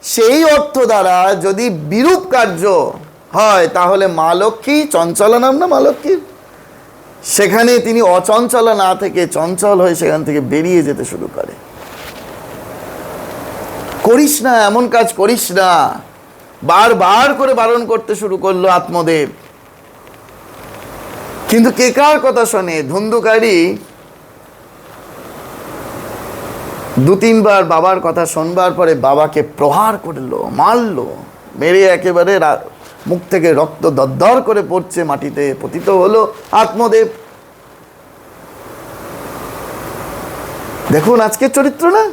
সেই অর্থ দ্বারা যদি বিরূপ কার্য হয় তাহলে মা লক্ষ্মী, চঞ্চলা নাম না মা লক্ষ্মীর, সেখানে তিনি অচঞ্চলা না থেকে চঞ্চল হয়ে সেখান থেকে বেরিয়ে যেতে শুরু করে। করিস না, এমন কাজ করিস না, বারবার করে বারণ করতে শুরু করলো আত্মদেব। কিন্তু কে কার কথা শোনে? ধন্ধুকারী দু তিনবার বাবার কথা শোনবার পরে বাবাকে প্রহার করলো, মারলো। মেরে একেবারে মুখ থেকে রক্ত দরদর করে পড়ছে, মাটিতে পতিত হলো আত্মদেব। দেখুন আজকের চরিত্র না,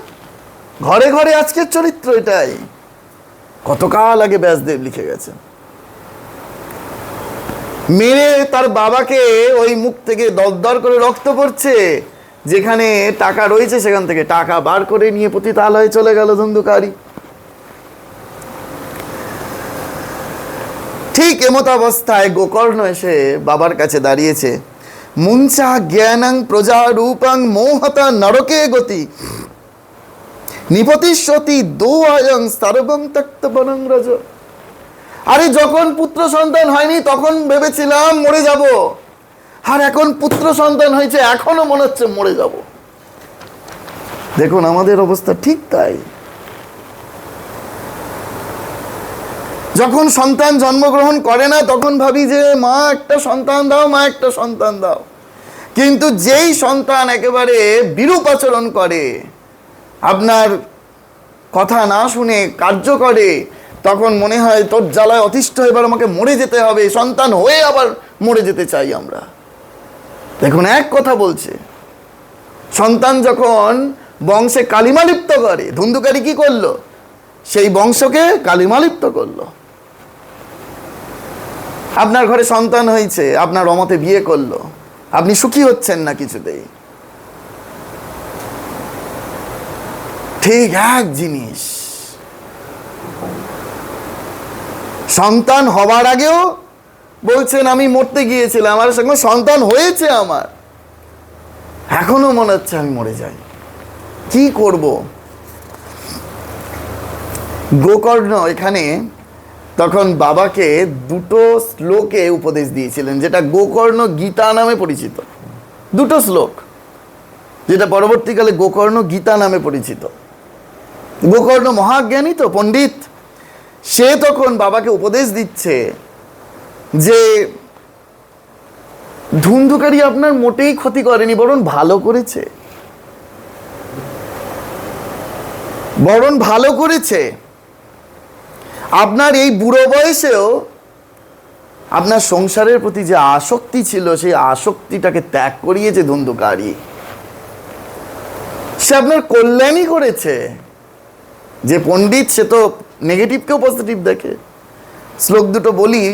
ঘরে ঘরে আজকের চরিত্র এটাই। কতকাল আগে ব্যাসদেব লিখে গেছেন। মেরে তার বাবাকে, ওই মুখ থেকে দরদর করে রক্ত পড়ছে, যেখানে টাকা রয়েছে সেখান থেকে টাকা বার করে নিয়ে পতিতালয়ে চলে গেল ধন্ধুকারী। ঠিক এমত অবস্থায় গোকর্ণ এসে বাবার কাছে দাঁড়িয়েছে। মুঞ্চা জ্ঞানং প্রজা রূপং মোহতা নরকে গতি নিপতিষ্যতি দোয়ং সর্বং তক্ত বনং রজ। আরে যখন পুত্র সন্তান হয়নি তখন ভেবেছিলাম মরে যাব, আর এখন পুত্র সন্তান হয়েছে এখনো মনে হচ্ছে মরে যাব। দেখুন আমাদের অবস্থা ঠিক তাই। যখন সন্তান জন্মগ্রহণ করে না তখন ভাবি যে মা একটা সন্তান দাও, মা একটা সন্তান দাও। কিন্তু যেই সন্তান একেবারে বিরূপ আচরণ করে, আপনার কথা না শুনে কার্য করে, তখন মনে হয় তোর জ্বালায় অতিষ্ঠ, এবার আমাকে মরে যেতে হবে। সন্তান হয়ে আবার মরে যেতে চাই আমরা। দেখুন এক কথা বলছে, সন্তান যখন বংশে কালিমালিপ্ত করে, ধুন্ধুকারী কি করলো? সেই বংশকে কালিমালিপ্ত করলো। আপনার ঘরে সন্তান হয়েছে, আপনার অমতে বিয়ে করলো, আপনি সুখী হচ্ছেন না কিছুতেই। ঠিক এক জিনিস, সন্তান হবার আগেও বলছেন আমি মরতে গিয়েছিলাম, আমার সঙ্গে সন্তান হয়েছে, আমার এখনো মনে হচ্ছে আমি মরে যাই, কি করব? গোকর্ণ এখানে তখন বাবাকে দুটো শ্লোকে উপদেশ দিয়েছিলেন, যেটা গোকর্ণ গীতা নামে পরিচিত। দুটো শ্লোক, যেটা পরবর্তীকালে গোকর্ণ গীতা নামে পরিচিত। গোকর্ণ মহাজ্ঞানী তো, পণ্ডিত। সে তখন বাবাকে উপদেশ দিচ্ছে যে ধুন্ধুকারী আপনার মোটেই ক্ষতি করেনি, বরং ভালো করেছে, বরং ভালো করেছে। আপনার এই বুড়ো বয়সেও আপনার সংসারের প্রতি যে আসক্তি ছিল, সেই আসক্তিটাকে ত্যাগ করিয়েছে ধুন্ধুকারী। সে আপনার কল্যাণই করেছে। যে পণ্ডিত সে তো নেগেটিভকেও পজিটিভ দেখে। শ্লোক দুটো বলি।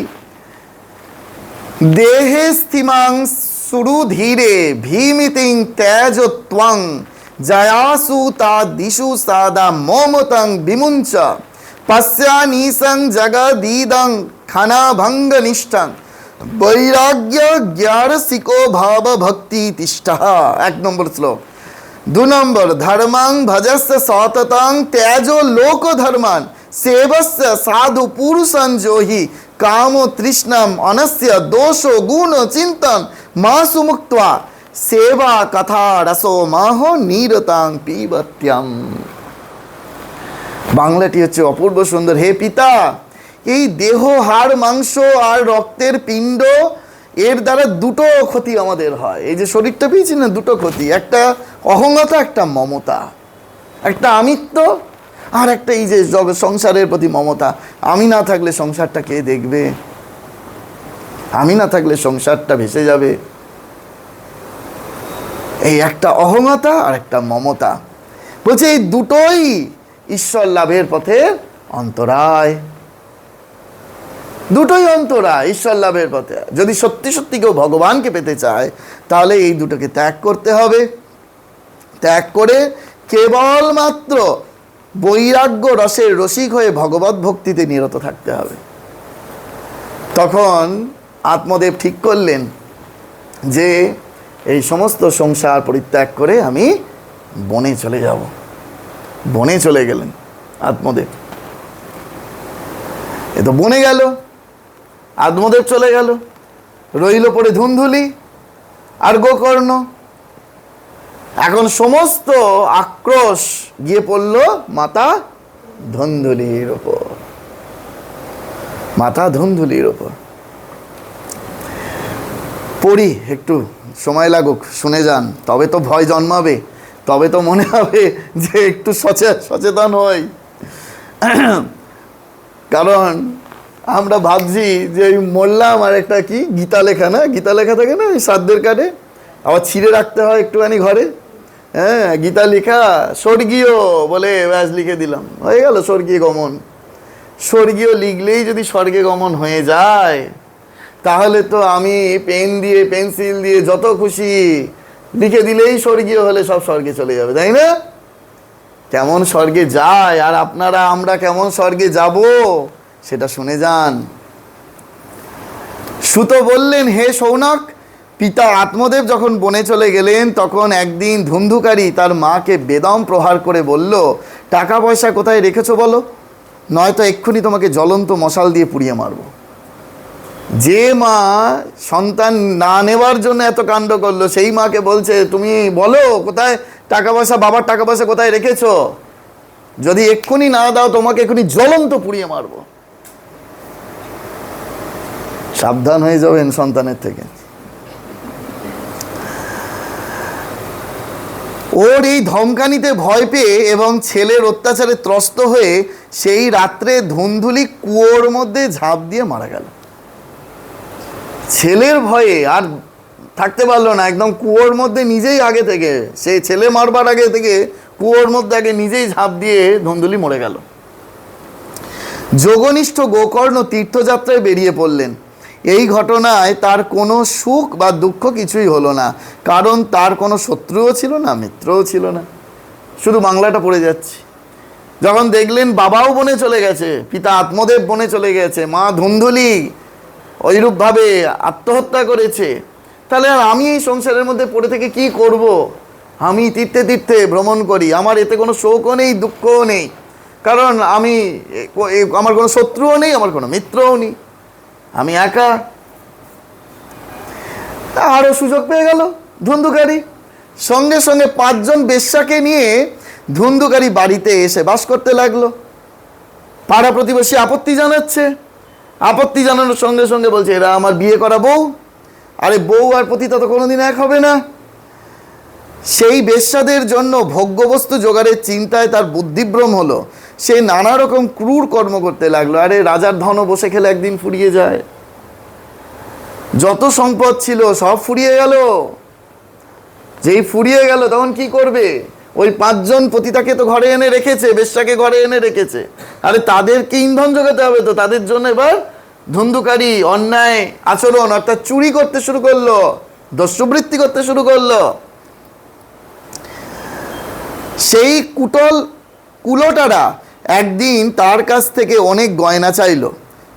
দেহে স্থিমাং সুরু ধীরে ভীমিতিং তেজ ত্বং জয়াসু তা দিশু সাদা মমতং বিমুঞ্চ পশ্যানিসং জগদীদং খানাভঙ্গ নিষ্ঠং বৈরাগ্য জ্ঞারসিকো ভাব ভক্তি তিষ্ঠা। 1 নম্বর শ্লোক। 2 নম্বর, ধর্মাং ভজস্য সততং তেজো লোক ধর্মান সেবস্য সাধু পুরুষং যোহি কাম তৃষ্ণম অনস্য দোষ গুণ চিন্তন মাসু মুক্ত্বা সেবা কথা রসো মাহ নিরতাং পিবত্যম। বাংলাটি হচ্ছে অপূর্ব সুন্দর। হে পিতা, এই দেহ, হাড়, মাংস আর রক্তের পিণ্ড, এর দ্বারা দুটো ক্ষতি আমাদের হয়। এই যে শরীরটা পেয়েছি না, দুটো ক্ষতি। একটা অহংতা, একটা মমতা, একটা আমিত্ব, আর একটা এই যে সংসারের প্রতি মমতা। আমি না থাকলে সংসারটা কে দেখবে? আমি না থাকলে সংসারটা ভেসে যাবে। এই একটা অহংতা আর একটা মমতা। বলছে এই দুটোই ঈশ্বর লাভের পথে অন্তরায়। দুটোই অন্তরায় ঈশ্বর লাভের পথে। যদি সত্যি সত্যি কেউ ভগবানকে পেতে চায়, তাহলে এই দুটোকে ত্যাগ করতে হবে। ত্যাগ করে কেবলমাত্র বৈরাগ্য রসের রসিক হয়ে ভগবত ভক্তিতে নিরত থাকতে হবে। তখন আত্মদেব ঠিক করলেন যে এই সমস্ত সংসার পরিত্যাগ করে আমি বনে চলে যাব। বনে চলে গেলেন আত্মদেব। এ তো বনে গেল, আত্মদেব চলে গেল, রইল পড়ে ধুন্ধুলি আর গোকর্ণ। এখন সমস্ত আক্রোশ গিয়ে পড়ল মাতা ধুন্ধুলির ওপর। মাতা ধুন্ধুলির ওপর। পড়ি, একটু সময় লাগুক, শুনে যান, তবে তো ভয় জন্মাবে, তবে তো মনে হবে যে একটু সচেতন হই। কারণ আমরা ভাবছি যে মরলাম আর একটা কি গীতা লেখা, না গীতা লেখা থাকে না ওই শ্রাদ্ধের কার্ডে, আবার ছিঁড়ে রাখতে হয় একটুখানি ঘরে। হ্যাঁ, গীতা লেখা স্বর্গীয় বলে ব্যাস লিখে দিলাম, হয়ে গেল স্বর্গীয় গমন। স্বর্গীয় লিখলেই যদি স্বর্গে গমন হয়ে যায়, তাহলে তো আমি পেন দিয়ে পেন্সিল দিয়ে যত খুশি লিখে দিলেই স্বর্গীয় হলে সব স্বর্গে চলে যাবে, তাই না? কেমন স্বর্গে যায় আর আপনারা আমরা কেমন স্বর্গে যাব সেটা শুনে যান। সুত বললেন, হে শৌনক, পিতা আত্মদেব যখন বনে চলে গেলেন, তখন একদিন ধুন্ধুকারী তার মাকে বেদম প্রহার করে বলল, টাকা পয়সা কোথায় রেখেছো বলো, নয়তো এক্ষুনি তোমাকে জ্বলন্ত মশাল দিয়ে পুড়িয়ে মারব। যে মা সন্তান না নেবার জন্য এত কাণ্ড করলো, সেই মাকে বলছে তুমি বলো কোথায় টাকা পয়সা, বাবার টাকা পয়সা কোথায় রেখেছো, যদি এক্ষুনি না দাও তোমাকে এক্ষুনি জ্বলন্ত পুড়িয়ে মারব। সাবধান হয়ে যাবেন সন্তানের থেকে। ওর এই ধমকানিতে ভয় পেয়ে এবং ছেলের অত্যাচারে ত্রস্ত হয়ে সেই রাত্রে ধুন্ধুলি কুয়োর মধ্যে ঝাঁপ দিয়ে মারা গেল। ছেলের ভয়ে আর থাকতে পারলো না, একদম কুয়োর মধ্যে নিজেই আগে থেকে, সেই ছেলে মারবার আগে থেকে কুয়োর মধ্যে আগে নিজেই ঝাঁপ দিয়ে ধুন্দুলি মরে গেল। যোগনিষ্ঠ গোকর্ণ তীর্থযাত্রায় বেরিয়ে পড়লেন। এই ঘটনায় তার কোনো সুখ বা দুঃখ কিছুই হলো না, কারণ তার কোনো শত্রুও ছিল না, মিত্রও ছিল না। শুধু বাংলাটা পড়ে যাচ্ছি। যখন দেখলেন বাবাও বনে চলে গেছে, পিতা আত্মদেব বনে চলে গেছে, মা ধুন্ধুলি ওইরূপভাবে আত্মহত্যা করেছে, তাহলে আর আমি এই সংসারের মধ্যে পড়ে থেকে কি করব? আমি তীর্থে তীর্থে ভ্রমণ করি, আমার এতে কোনো শোকও নেই, দুঃখও নেই, কারণ আমার কোনো শত্রুও নেই, আমার কোনো মিত্রও নেই, আমি একা। আরও সুযোগ পেয়ে গেল ধুন্ধুকারী। সঙ্গে সঙ্গে 5 জন বেশ্যাকে নিয়ে ধুন্ধুকারী বাড়িতে এসে বাস করতে লাগলো। পাড়া প্রতিবেশী আপত্তি জানাচ্ছে, আপত্তি জানানোর সঙ্গে সঙ্গে বলছে এরা আমার বিয়ে করা বউ। আরে বউ আর পতিতা তো কোনোদিন এক হবে না। সেই বেশ্যাদের জন্য ভোগ্যবস্তু জোগাড়ের চিন্তায় তার বুদ্ধিভ্রম হলো, সে নানা রকম ক্রূর কর্ম করতে লাগলো। আরে রাজার ধনও বসে খেলে একদিন ফুরিয়ে যায়, যত সম্পদ ছিল সব ফুরিয়ে গেল। যেই ফুরিয়ে গেল তখন কি করবে? ওই 5 জন পতিতাকে তো ঘরে এনে রেখেছে, বেশ্যাকে ঘরে এনে রেখেছে, আরে তাদেরকে ইন্ধন জোগাতে হবে তো। তাদের জন্য এবার ধুন্ধুকারী অন্যায় আচরণ অর্থাৎ চুরি করতে শুরু করলো, দস্যুবৃত্তি করতে শুরু করলো। সেই কুলোটারা একদিন তার কাছ থেকে অনেক গয়না চাইলো,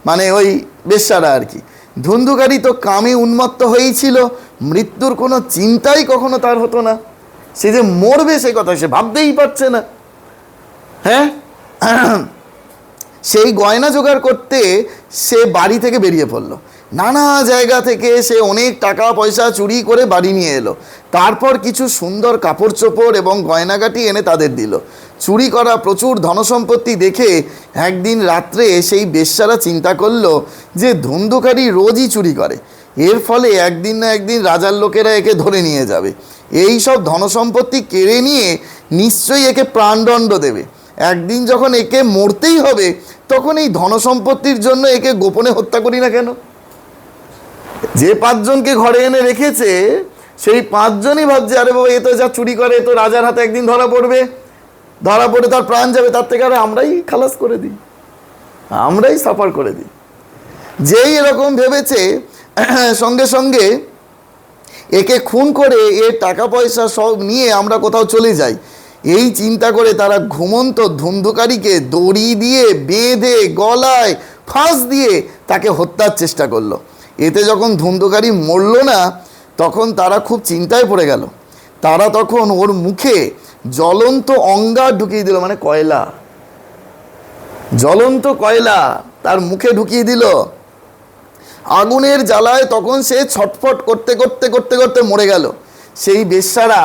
মানে ওই বেশ্যারা আর কি। ধুন্ধুকারী তো কামে উন্মত্ত হয়েছিল, মৃত্যুর কোনো চিন্তাই কখনো তার হতো না। সে যে মরবে সে কথা সে ভাবতেই পারছে না। হ্যাঁ, সেই গয়না জোগাড় করতে সে বাড়ি থেকে বেরিয়ে পড়লো। নানা জায়গা থেকে সে অনেক টাকা পয়সা চুরি করে বাড়ি নিয়ে এলো। তারপর কিছু সুন্দর কাপড় চোপড় এবং গয়নাগাটি এনে তাদের দিল। চুরি করা প্রচুর ধনসম্পত্তি দেখে একদিন রাত্রে সেই বেশ্যারা চিন্তা করলো যে ধুন্ধুকারী রোজই চুরি করে, এর ফলে একদিন না একদিন রাজার লোকেরা একে ধরে নিয়ে যাবে। এই সব ধনসম্পত্তি কেড়ে নিয়ে নিশ্চয়ই একে প্রাণদণ্ড দেবে। একদিন যখন একে মরতেই হবে তখন এই ধনসম্পত্তির জন্য একে গোপনে হত্যা করি না কেন? যে 5 জনকে ঘরে এনে রেখেছে সেই 5 জনই ভাবছে আরে বাবা এ তো যা চুরি করে এ তো রাজার হাতে একদিন ধরা পড়বে, ধরা পড়ে তার প্রাণ যাবে, তার থেকে আরে আমরাই খালাস করে দিই, আমরাই সাফার করে দিই। যেই এরকম ভেবেছে সঙ্গে সঙ্গে একে খুন করে এর টাকা পয়সা সব নিয়ে আমরা কোথাও চলে যাই, এই চিন্তা করে তারা ঘুমন্ত ধুন্ধুকারীকে দড়ি দিয়ে বেঁধে গলায় ফাঁস দিয়ে তাকে হত্যার চেষ্টা করলো। এতে যখন ধুন্ধুকারী মরল না তখন তারা খুব চিন্তায় পড়ে গেল। তারা তখন ওর মুখে জ্বলন্ত অঙ্গার ঢুকিয়ে দিল, মানে কয়লা, জ্বলন্ত কয়লা তার মুখে ঢুকিয়ে দিল। আগুনের জ্বালায় তখন সে ছটফট করতে করতে করতে করতে মরে গেল। সেই বেশ্যারা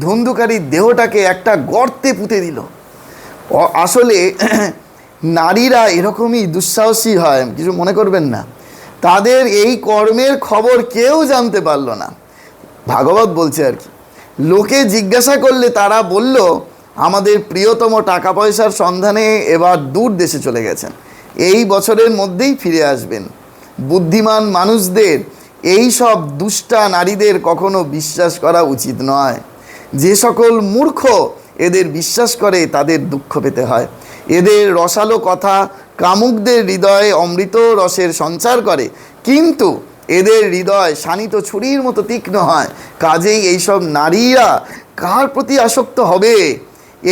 ধুন্ধুকারীর দেহটাকে একটা গর্তে পুঁতে দিল। আসলে নারীরা এরকমই দুঃসাহসী হয়, কিছু মনে করবেন না। তাদের এই কর্মের খবর কেউ জানতে পারল না, ভাগবত বলছে আর কি। লোকে জিজ্ঞাসা করলে তারা বলল আমাদের প্রিয়তম টাকা পয়সার সন্ধানে এবার দূর দেশে চলে গেছেন, এই বছরের মধ্যেই ফিরে আসবেন। বুদ্ধিমান মানুষদের এই সব দুষ্টা নারীদের কখনো বিশ্বাস করা উচিত নয়। যে সকল মূর্খ এদের বিশ্বাস করে তাদের দুঃখ পেতে হয়। এদের রসালো কথা কামুকদের হৃদয়ে অমৃত রসের সঞ্চার করে, কিন্তু এদের হৃদয় শানিত ছুরির মতো তীক্ষ্ণ হয়। কাজেই এইসব নারীরা কার প্রতি আসক্ত হবে?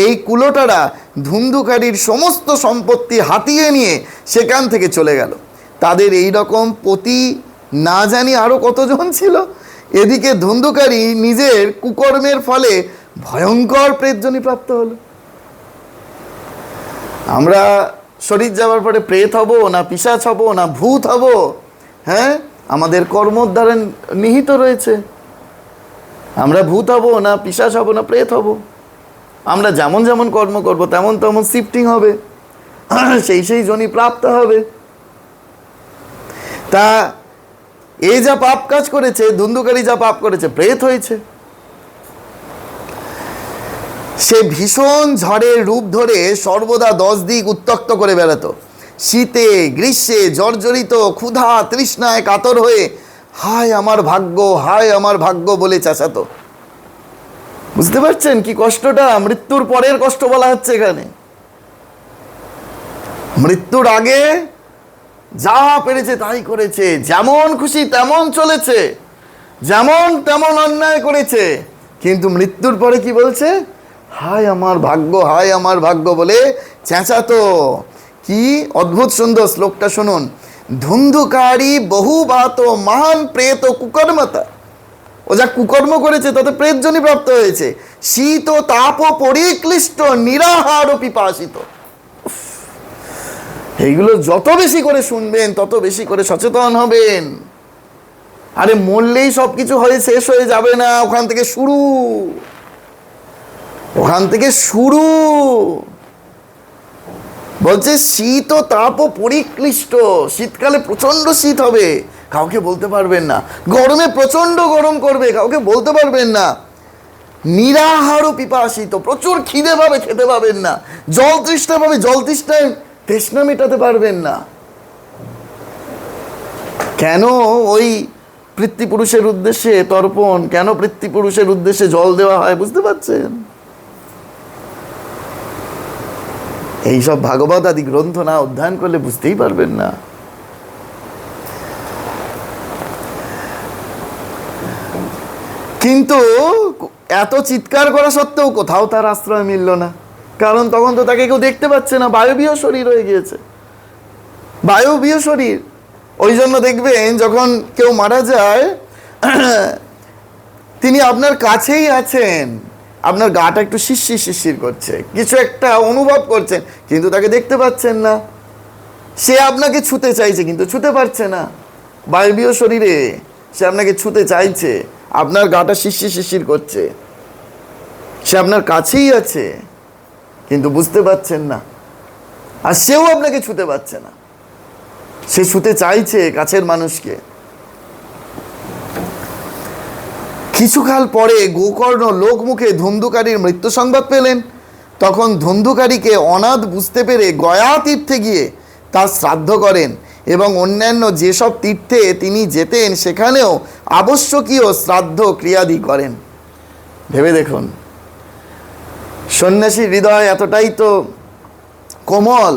এই কুলোটারা ধুন্ধুকারীর সমস্ত সম্পত্তি হাতিয়ে নিয়ে সেখান থেকে চলে গেল। তাদের এই রকম পতি না জানি আরও কতজন ছিল। এদিকে ধুন্ধুকারী নিজের কুকর্মের ফলে ভয়ঙ্কর প্রেতজনি প্রাপ্ত হলো। আমরা শরীর যাওয়ার পরে প্রেত হব না পিশাচ হব না ভূত হব? হ্যাঁ, আমাদের কর্মর দ্বারা নিহিত রয়েছে। আমরা ভূত হব না পিশাচ হব না প্রেত হব? আমরা যেমন যেমন কর্ম করব তেমন তেমন শিফটিং হবে, সেই সেই জনি প্রাপ্ত হবে। তা এ যা পাপ কাজ করেছে, ধুন্ধুকারী যা পাপ করেছে, প্রেত হয়েছে। সে ভীষণ ঝড়ের রূপ ধরে সর্বদা 10 দিক উত্তক্ত করে বেড়াতো। শীতে গ্রীষ্মে জর্জরিত ক্ষুধা তৃষ্ণায় কাতর হয়ে হায় আমার ভাগ্য, হায় আমার ভাগ্য বলে চেঁচাতো। বুঝতে পারছেন কি কষ্টটা? মৃত্যুর পরের কষ্ট বলা হচ্ছে এখানে। মৃত্যুর আগে যা পেরেছে তাই করেছে, যেমন খুশি তেমন চলেছে, যেমন তেমন অন্যায় করেছে, কিন্তু মৃত্যুর পরে কি বলছে? হায় আমার ভাগ্য, হায় আমার ভাগ্য বলে চেঁচাতো। কি অদ্ভুত সুন্দর শ্লোকটা শুনুন। ধুন্ধুকারী বহুবাত মহান প্রেত কুকর্মতা, ও যা কুকর্ম করেছে তাতে প্রেতজনি প্রাপ্ত হয়েছে। শীত তাপ পরিক্লিষ্ট নিরাহার পিপাসিত। এইগুলো যত বেশি করে শুনবেন তত বেশি করে সচেতন হবেন। আরে মরলেই সবকিছু হয়ে শেষ হয়ে যাবে না, ওখান থেকে শুরু, ওখান থেকে শুরু। বলছে শীত ও তাপ পরিক্লিষ্ট, শীতকালে প্রচন্ড শীত হবে, কাউকে বলতে পারবেন না। গরমে প্রচন্ড গরম করবে, কাউকে বলতে পারবেন না। নিরাহার পিপাসিত, প্রচুর খিদে পাবে, খেতে পাবেন না। জল তৃষ্ণা পাবে, জল তৃষ্ণায় তৃষ্ণা মেটাতে পারবেন না। কেন ওই পিতৃপুরুষের উদ্দেশ্যে তর্পণ, কেন পিতৃপুরুষের উদ্দেশ্যে জল দেওয়া হয় বুঝতে পারছেন? এইসব ভাগবত আদি গ্রন্থ না অধ্যয়ন করলে বুঝতেই পারবেন না। কিন্তু এত চিৎকার করা সত্ত্বেও কোথাও তার আশ্রয় মিলল না, কারণ তখন তো তাকে কেউ দেখতে পাচ্ছে না, বায়বীয় শরীর হয়ে গিয়েছে, বায়বীয় শরীর। ওই জন্য দেখবেন যখন কেউ মারা যায় তিনি আপনার কাছেই আছেন, আপনার গাটা একটু শিরশির শিরশির করছে, কিছু একটা অনুভব করছেন, কিন্তু তাকে দেখতে পাচ্ছেন না। সে আপনাকে ছুতে চাইছে কিন্তু ছুতে পারছে না, বায়বীয় শরীরে সে আপনাকে ছুতে চাইছে, আপনার গাটা শিরশির শিরশির করছে, সে আপনার কাছেই আছে কিন্তু বুঝতে পারছেন না, আর সেও আপনাকে ছুতে পারছে না, সে ছুতে চাইছে কাছের মানুষকে। কিছুকাল পরে গোকর্ণ লোকমুখে ধুন্ধুকারীর মৃত্যু সংবাদ পেলেন। তখন ধুন্ধুকারীকে অনাথ বুঝতে পেরে গয়া তীর্থে গিয়ে তার শ্রাদ্ধ করেন এবং অন্যান্য যেসব তীর্থে তিনি যেতেন সেখানেও আবশ্যকীয় শ্রাদ্ধ ক্রিয়াদি করেন। ভেবে দেখুন, সন্ন্যাসীর হৃদয় এতটাই তো কোমল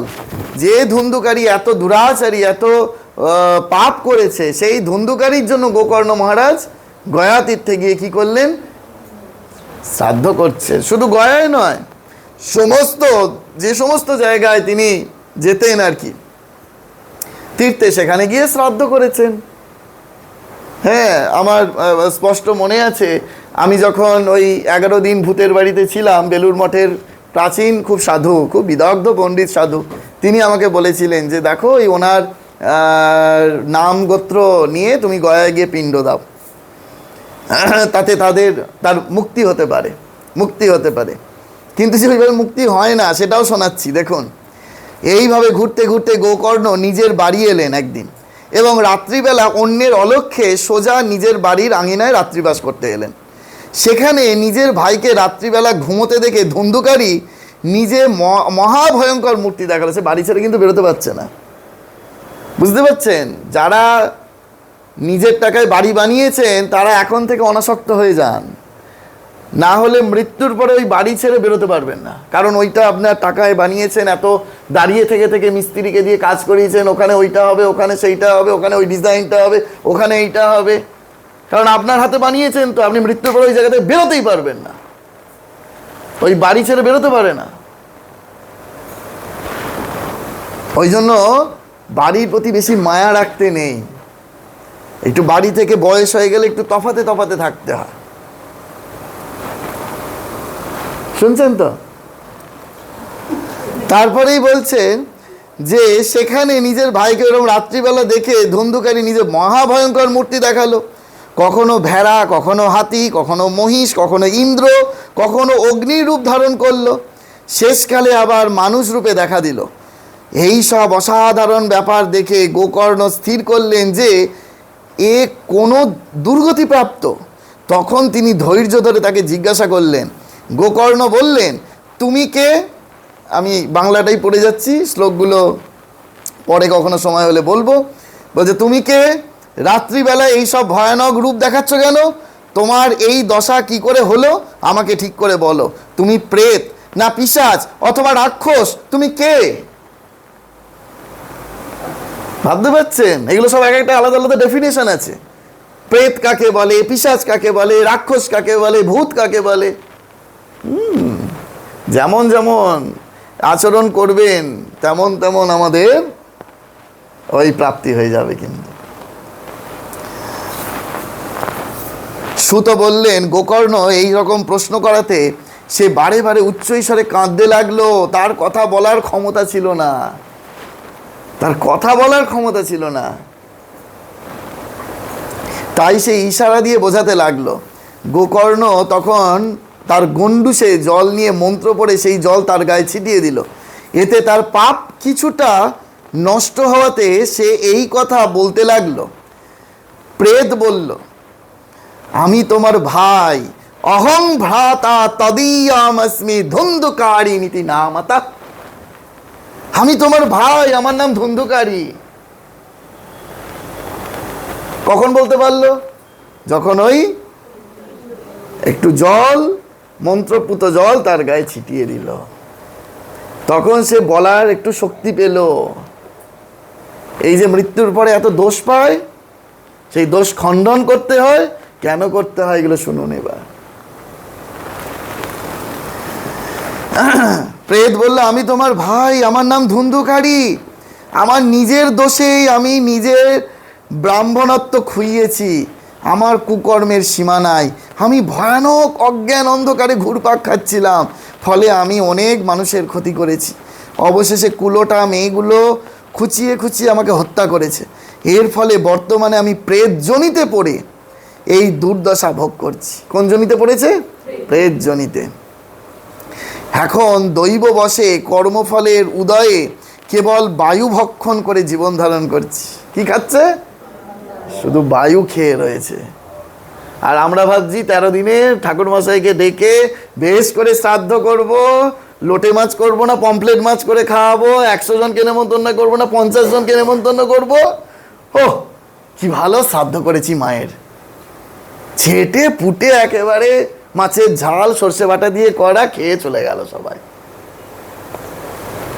যে ধুন্ধুকারী এত দুরাচারী, এত পাপ করেছে, সেই ধুন্ধুকারীর জন্য গোকর্ণ মহারাজ গয়া তীর্থে গিয়ে কি করলেন? শ্রাদ্ধ করছে। শুধু গয়ায় নয়, যে সমস্ত জায়গায় তিনি যেতেন আর কি তীর্থে, সেখানে গিয়ে শ্রাদ্ধ করেছেন। হ্যাঁ, আমার স্পষ্ট মনে আছে, আমি যখন ওই 11 দিন ভূতের বাড়িতে ছিলাম, বেলুর মঠের প্রাচীন খুব সাধু, খুব বিদগ্ধ পণ্ডিত সাধু, তিনি আমাকে বলেছিলেন যে দেখো এই ওনার নাম গোত্র নিয়ে তুমি গয়ায় গিয়ে পিণ্ড দাও, তাতে তার মুক্তি হতে পারে, মুক্তি হতে পারে। কিন্তু সেইভাবে মুক্তি হয় না, সেটাও শোনাচ্ছি দেখুন। এইভাবে ঘুরতে ঘুরতে গোকর্ণ নিজের বাড়ি এলেন একদিন এবং রাত্রিবেলা অন্যের অলক্ষ্যে সোজা নিজের বাড়ির আঙিনায় রাত্রিবাস করতে এলেন। সেখানে নিজের ভাইকে রাত্রিবেলা ঘুমোতে দেখে ধুন্ধুকারী নিজে মহাভয়ঙ্কর মূর্তি দেখালো। সে বাড়ি ছেড়ে কিন্তু বেরোতে পারছে না, বুঝতে পারছেন? যারা নিজের টাকায় বাড়ি বানিয়েছেন তারা এখন থেকে অনাসক্ত হয়ে যান, না হলে মৃত্যুর পরে ওই বাড়ি ছেড়ে বেরোতে পারবেন না। কারণ ওইটা আপনার টাকায় বানিয়েছেন, এত দাঁড়িয়ে থেকে থেকে মিস্ত্রিকে দিয়ে কাজ করিয়েছেন, ওখানে ওইটা হবে, ওখানে সেইটা হবে, ওখানে ওই ডিজাইনটা হবে, ওখানে এইটা হবে, কারণ আপনার হাতে বানিয়েছেন। তো আপনি মৃত্যুর পরে ওই জায়গাতে বেরোতেই পারবেন না, ওই বাড়ি ছেড়ে বেরোতে পারে না। ওই জন্য বাড়ির প্রতি বেশি মায়া রাখতে নেই, একটু বাড়ি থেকে বয়স হয়ে গেলে একটু তফাতে তফাতে থাকতে হয়। শুনছেন তো? তারপরেই বলছেন যে সেখানে নিজের ভাইকে এরকম রাত্রিবেলা দেখে ধুন্ধুকারী নিজের মহাভয়ঙ্কর মূর্তি দেখালো। কখনো ভেড়া, কখনো হাতি, কখনো মহিষ, কখনো ইন্দ্র, কখনো অগ্নির রূপ ধারণ করলো, শেষকালে আবার মানুষ রূপে দেখা দিল। এই সব অসাধারণ ব্যাপার দেখে গোকর্ণ স্থির করলেন যে এ কোনো দুর্গতিপ্রাপ্ত। তখন তিনি ধৈর্য ধরে তাকে জিজ্ঞাসা করলেন। গোকর্ণ বললেন, তুমি কে? আমি বাংলাটাই পড়ে যাচ্ছি, শ্লোকগুলো পরে কখনো সময় হলে বলবো। বলছে, তুমি কে? রাত্রিবেলা এই সব ভয়ানক রূপ দেখাচ্ছ কেন? তোমার এই দশা কি করে হলো আমাকে ঠিক করে বলো। তুমি প্রেত না পিশাচ অথবা রাক্ষস? তুমি কে? ভাবতে পারছেন? এগুলো সব এক একটা আলাদা আলাদা ডেফিনেশন আছে। প্রেত কাকে বলে, পিশাচ কাকে বলে, রাক্ষস কাকে বলে, ভূত কাকে বলে। যেমন যেমন আচরণ করবেন তেমন তেমন আমাদের ওই প্রাপ্তি হয়ে যাবে। কিন্তু সুত বললেন, গোকর্ণ এই রকম প্রশ্ন করাতে সে বারে বারে উচ্চ স্বরে কাঁদতে লাগলো। তার কথা বলার ক্ষমতা ছিল না, তার কথা বলার ক্ষমতা ছিল না। তাই সে ইশারা দিয়ে বোঝাতে লাগলো। গোকর্ণ তখন তার গন্ডুসে জল নিয়ে মন্ত্র পড়ে সেই জল তার গায়ে ছিটিয়ে দিল। এতে তার পাপ কিছুটা নষ্ট হওয়াতে সে এই কথা বলতে লাগলো। প্রেত বলল, আমি তোমার ভাই, অহং ভ্রাতা তদীয়ামস্মি ধুন্ধুকারী নীতি নামতা। আমি তোমার ভাই, আমার নাম ধুন্ধুকারী। কখন বলতে পারলো? যখন ওই একটু জল, মন্ত্রপুত জল তার গায়ে ছিটিয়ে দিল, তখন সে বলার একটু শক্তি পেল। এই যে মৃত্যুর পরে এত দোষ পায়, সেই দোষ খণ্ডন করতে হয়। কেন করতে হয় এগুলো শুনুন এবার। প্রেত বলল, আমি তোমার ভাই, আমার নাম ধুন্ধুকারী। আমার নিজের দোষেই আমি নিজের ব্রাহ্মণত্ব খুইয়েছি। আমার কুকর্মের সীমা নাই। আমি ভয়ানক অজ্ঞান অন্ধকারে ঘুরপাক খাচ্ছিলাম, ফলে আমি অনেক মানুষের ক্ষতি করেছি। অবশেষে কুলোটা মেয়েগুলো খুঁচিয়ে খুঁচিয়ে আমাকে হত্যা করেছে। এর ফলে বর্তমানে আমি প্রেত জনিতে পড়ে এই দুর্দশা ভোগ করছি। কোন জনিতে পড়েছে? প্রেত জনিতে। এখন দৈব বশে কর্মফলের উদয়ে কেবল বায়ু ভক্ষণ করে জীবন ধারণ করছি। কি খাচ্ছে? শুধু বায়ু খেয়ে রয়েছে। আর আমরা ভাবছি 13 দিনে ঠাকুরমশাইকে ডেকে বেশ করে শ্রাদ্ধ করব, লোটে মাছ করব না পমপ্লেট মাছ করে খাওয়াবো, 100 জনকে নেমন্তন্ন করবো না 50 জনকে নেমন্তন্ন করবো। ও কি ভালো শ্রাদ্ধ করেছি মায়ের, ছেটে পুটে একেবারে মাছের ঝাল সর্ষে বাটা দিয়ে করা, খেয়ে চলে গেল সবাই।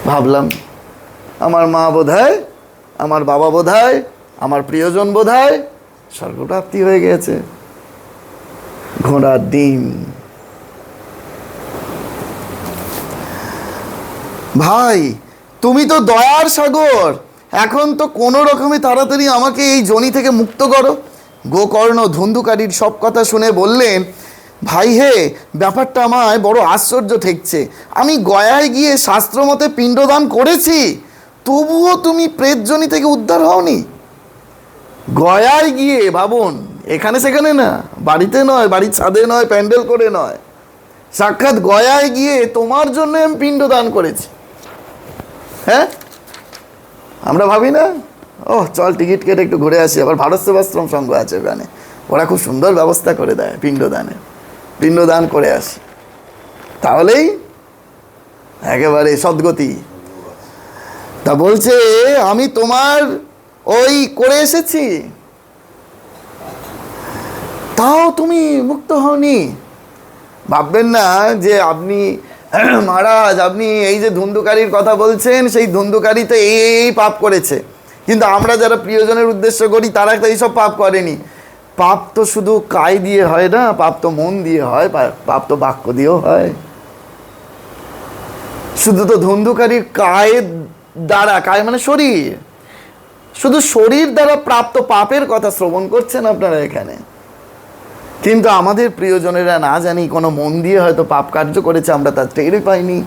ভাবলাম আমার মা বোধহয়, আমার বাবা বোধহয়, আমার প্রিয়জন বোধহয় স্বর্গপ্রাপ্তি হয়ে গেছে। ঘোড়ার ডিম। ভাই তুমি তো দয়ার সাগর, এখন তো কোনো রকমে তাড়াতাড়ি আমাকে এই জনি থেকে মুক্ত করো। গোকর্ণ ধুন্ধুকারীর সব কথা শুনে বললেন, ভাই হে, ব্যাপারটা আমায় বড় আশ্চর্য ঠেকছে। আমি গয়ায় গিয়ে শাস্ত্রমতে পিণ্ডদান করেছি, তবুও তুমি প্রেতজনি থেকে উদ্ধার হওনি। গয়ায় গিয়ে, ভাবুন, এখানে সেখানে না, বাড়িতে নয়, বাড়ির ছাদে নয়, প্যান্ডেল করে নয়, সাক্ষাৎ গয়ায় গিয়ে তোমার জন্য আমি পিণ্ডদান করেছি। হ্যাঁ, আমরা ভাবি না, ও চল টিকিট কেটে একটু ঘুরে আসি। আবার ভারত সেবাশ্রম সংঘ আছে ওখানে, ওরা খুব সুন্দর ব্যবস্থা করে দেয় পিণ্ডদানের, পিণ্ডদান করে আসি, তাহলেই একেবারে সদ্গতি। তা বলছে, আমি তোমার ওই করে এসেছি, তাও তুমি মুক্ত হওনি। ভাববেন না যে আপনি মহারাজ, আপনি এই যে ধুন্ধুকারীর কথা বলছেন, সেই ধুন্ধুকারী তো এই পাপ করেছে, কিন্তু আমরা যারা প্রিয়জনের উদ্দেশ্য করি তারা তো এইসব পাপ করেনি। পাপ তো শুধু কায় দিয়ে হয় না, পাপ তো মন দিয়ে হয়, পাপ তো বাক্য দিয়েও হয়। শুধু তো ধুন্ধুকারীর কায়ের দ্বারা, কায় মানে শরীর, শুধু শরীর দ্বারা প্রাপ্ত পাপের কথা শ্রবণ করছেন আপনারা এখানে, কিন্তু আমাদের প্রিয়জনেরা না জানি কোনো মন দিয়ে হয়তো পাপ কার্য করেছে, আমরা তার টেরই পাইনি।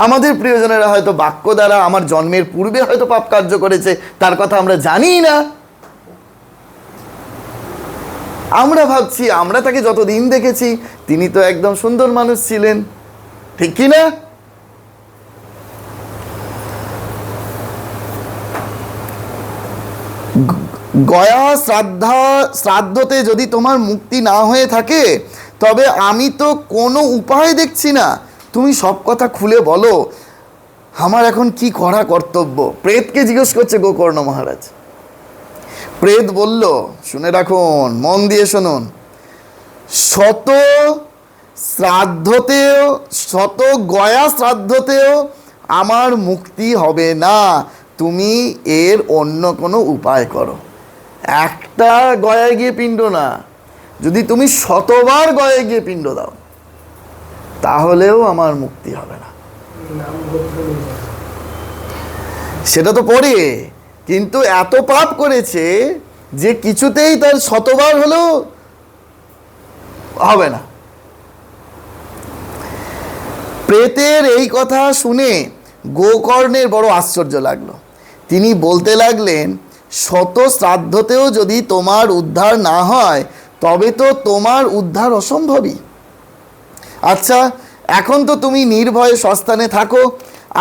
আমাদের প্রিয়জনেরা হয়তো বাক্য দ্বারা আমার জন্মের পূর্বে হয়তো পাপ কার্য করেছে, তার কথা আমরা জানি না। আমরা ভাবছি আমরা তাকে যতদিন দেখেছি তিনি তো একদম সুন্দর মানুষ ছিলেন, ঠিক কি না? গয়া শ্রাদ্ধতে যদি তোমার মুক্তি না হয়ে থাকে, তবে আমি তো কোনো উপায় দেখছি না। তুমি সব কথা খুলে বলো, আমার এখন কি করা কর্তব্য? প্রেতকে জিজ্ঞেস করছে গোকর্ণ মহারাজ। প্রেত বলল, শুনে রাখুন, মন দিয়ে শুনুন, শত শ্রাদ্ধতেও, শত গয়া শ্রাদ্ধতেও আমার মুক্তি হবে না, তুমি এর অন্য কোনো উপায় করো। একটা গয়ায় গিয়ে পিণ্ড না, যদি তুমি শতবার গয়ায় গিয়ে পিণ্ড দাও তাহলেও আমার মুক্তি হবে না। সেটা তো পরে, কিন্তু এত পাপ করেছে যে কিছুতেই তার শতবার হলেও হবে না। প্রেতের এই কথা শুনে গোকর্ণের বড় আশ্চর্য লাগলো। তিনি বলতে লাগলেন, শত শ্রাদ্ধতেও যদি তোমার উদ্ধার না হয় তবে তো তোমার উদ্ধার অসম্ভবই। আচ্ছা, এখন তো তুমি নির্ভয়ে স্বস্থানে থাকো,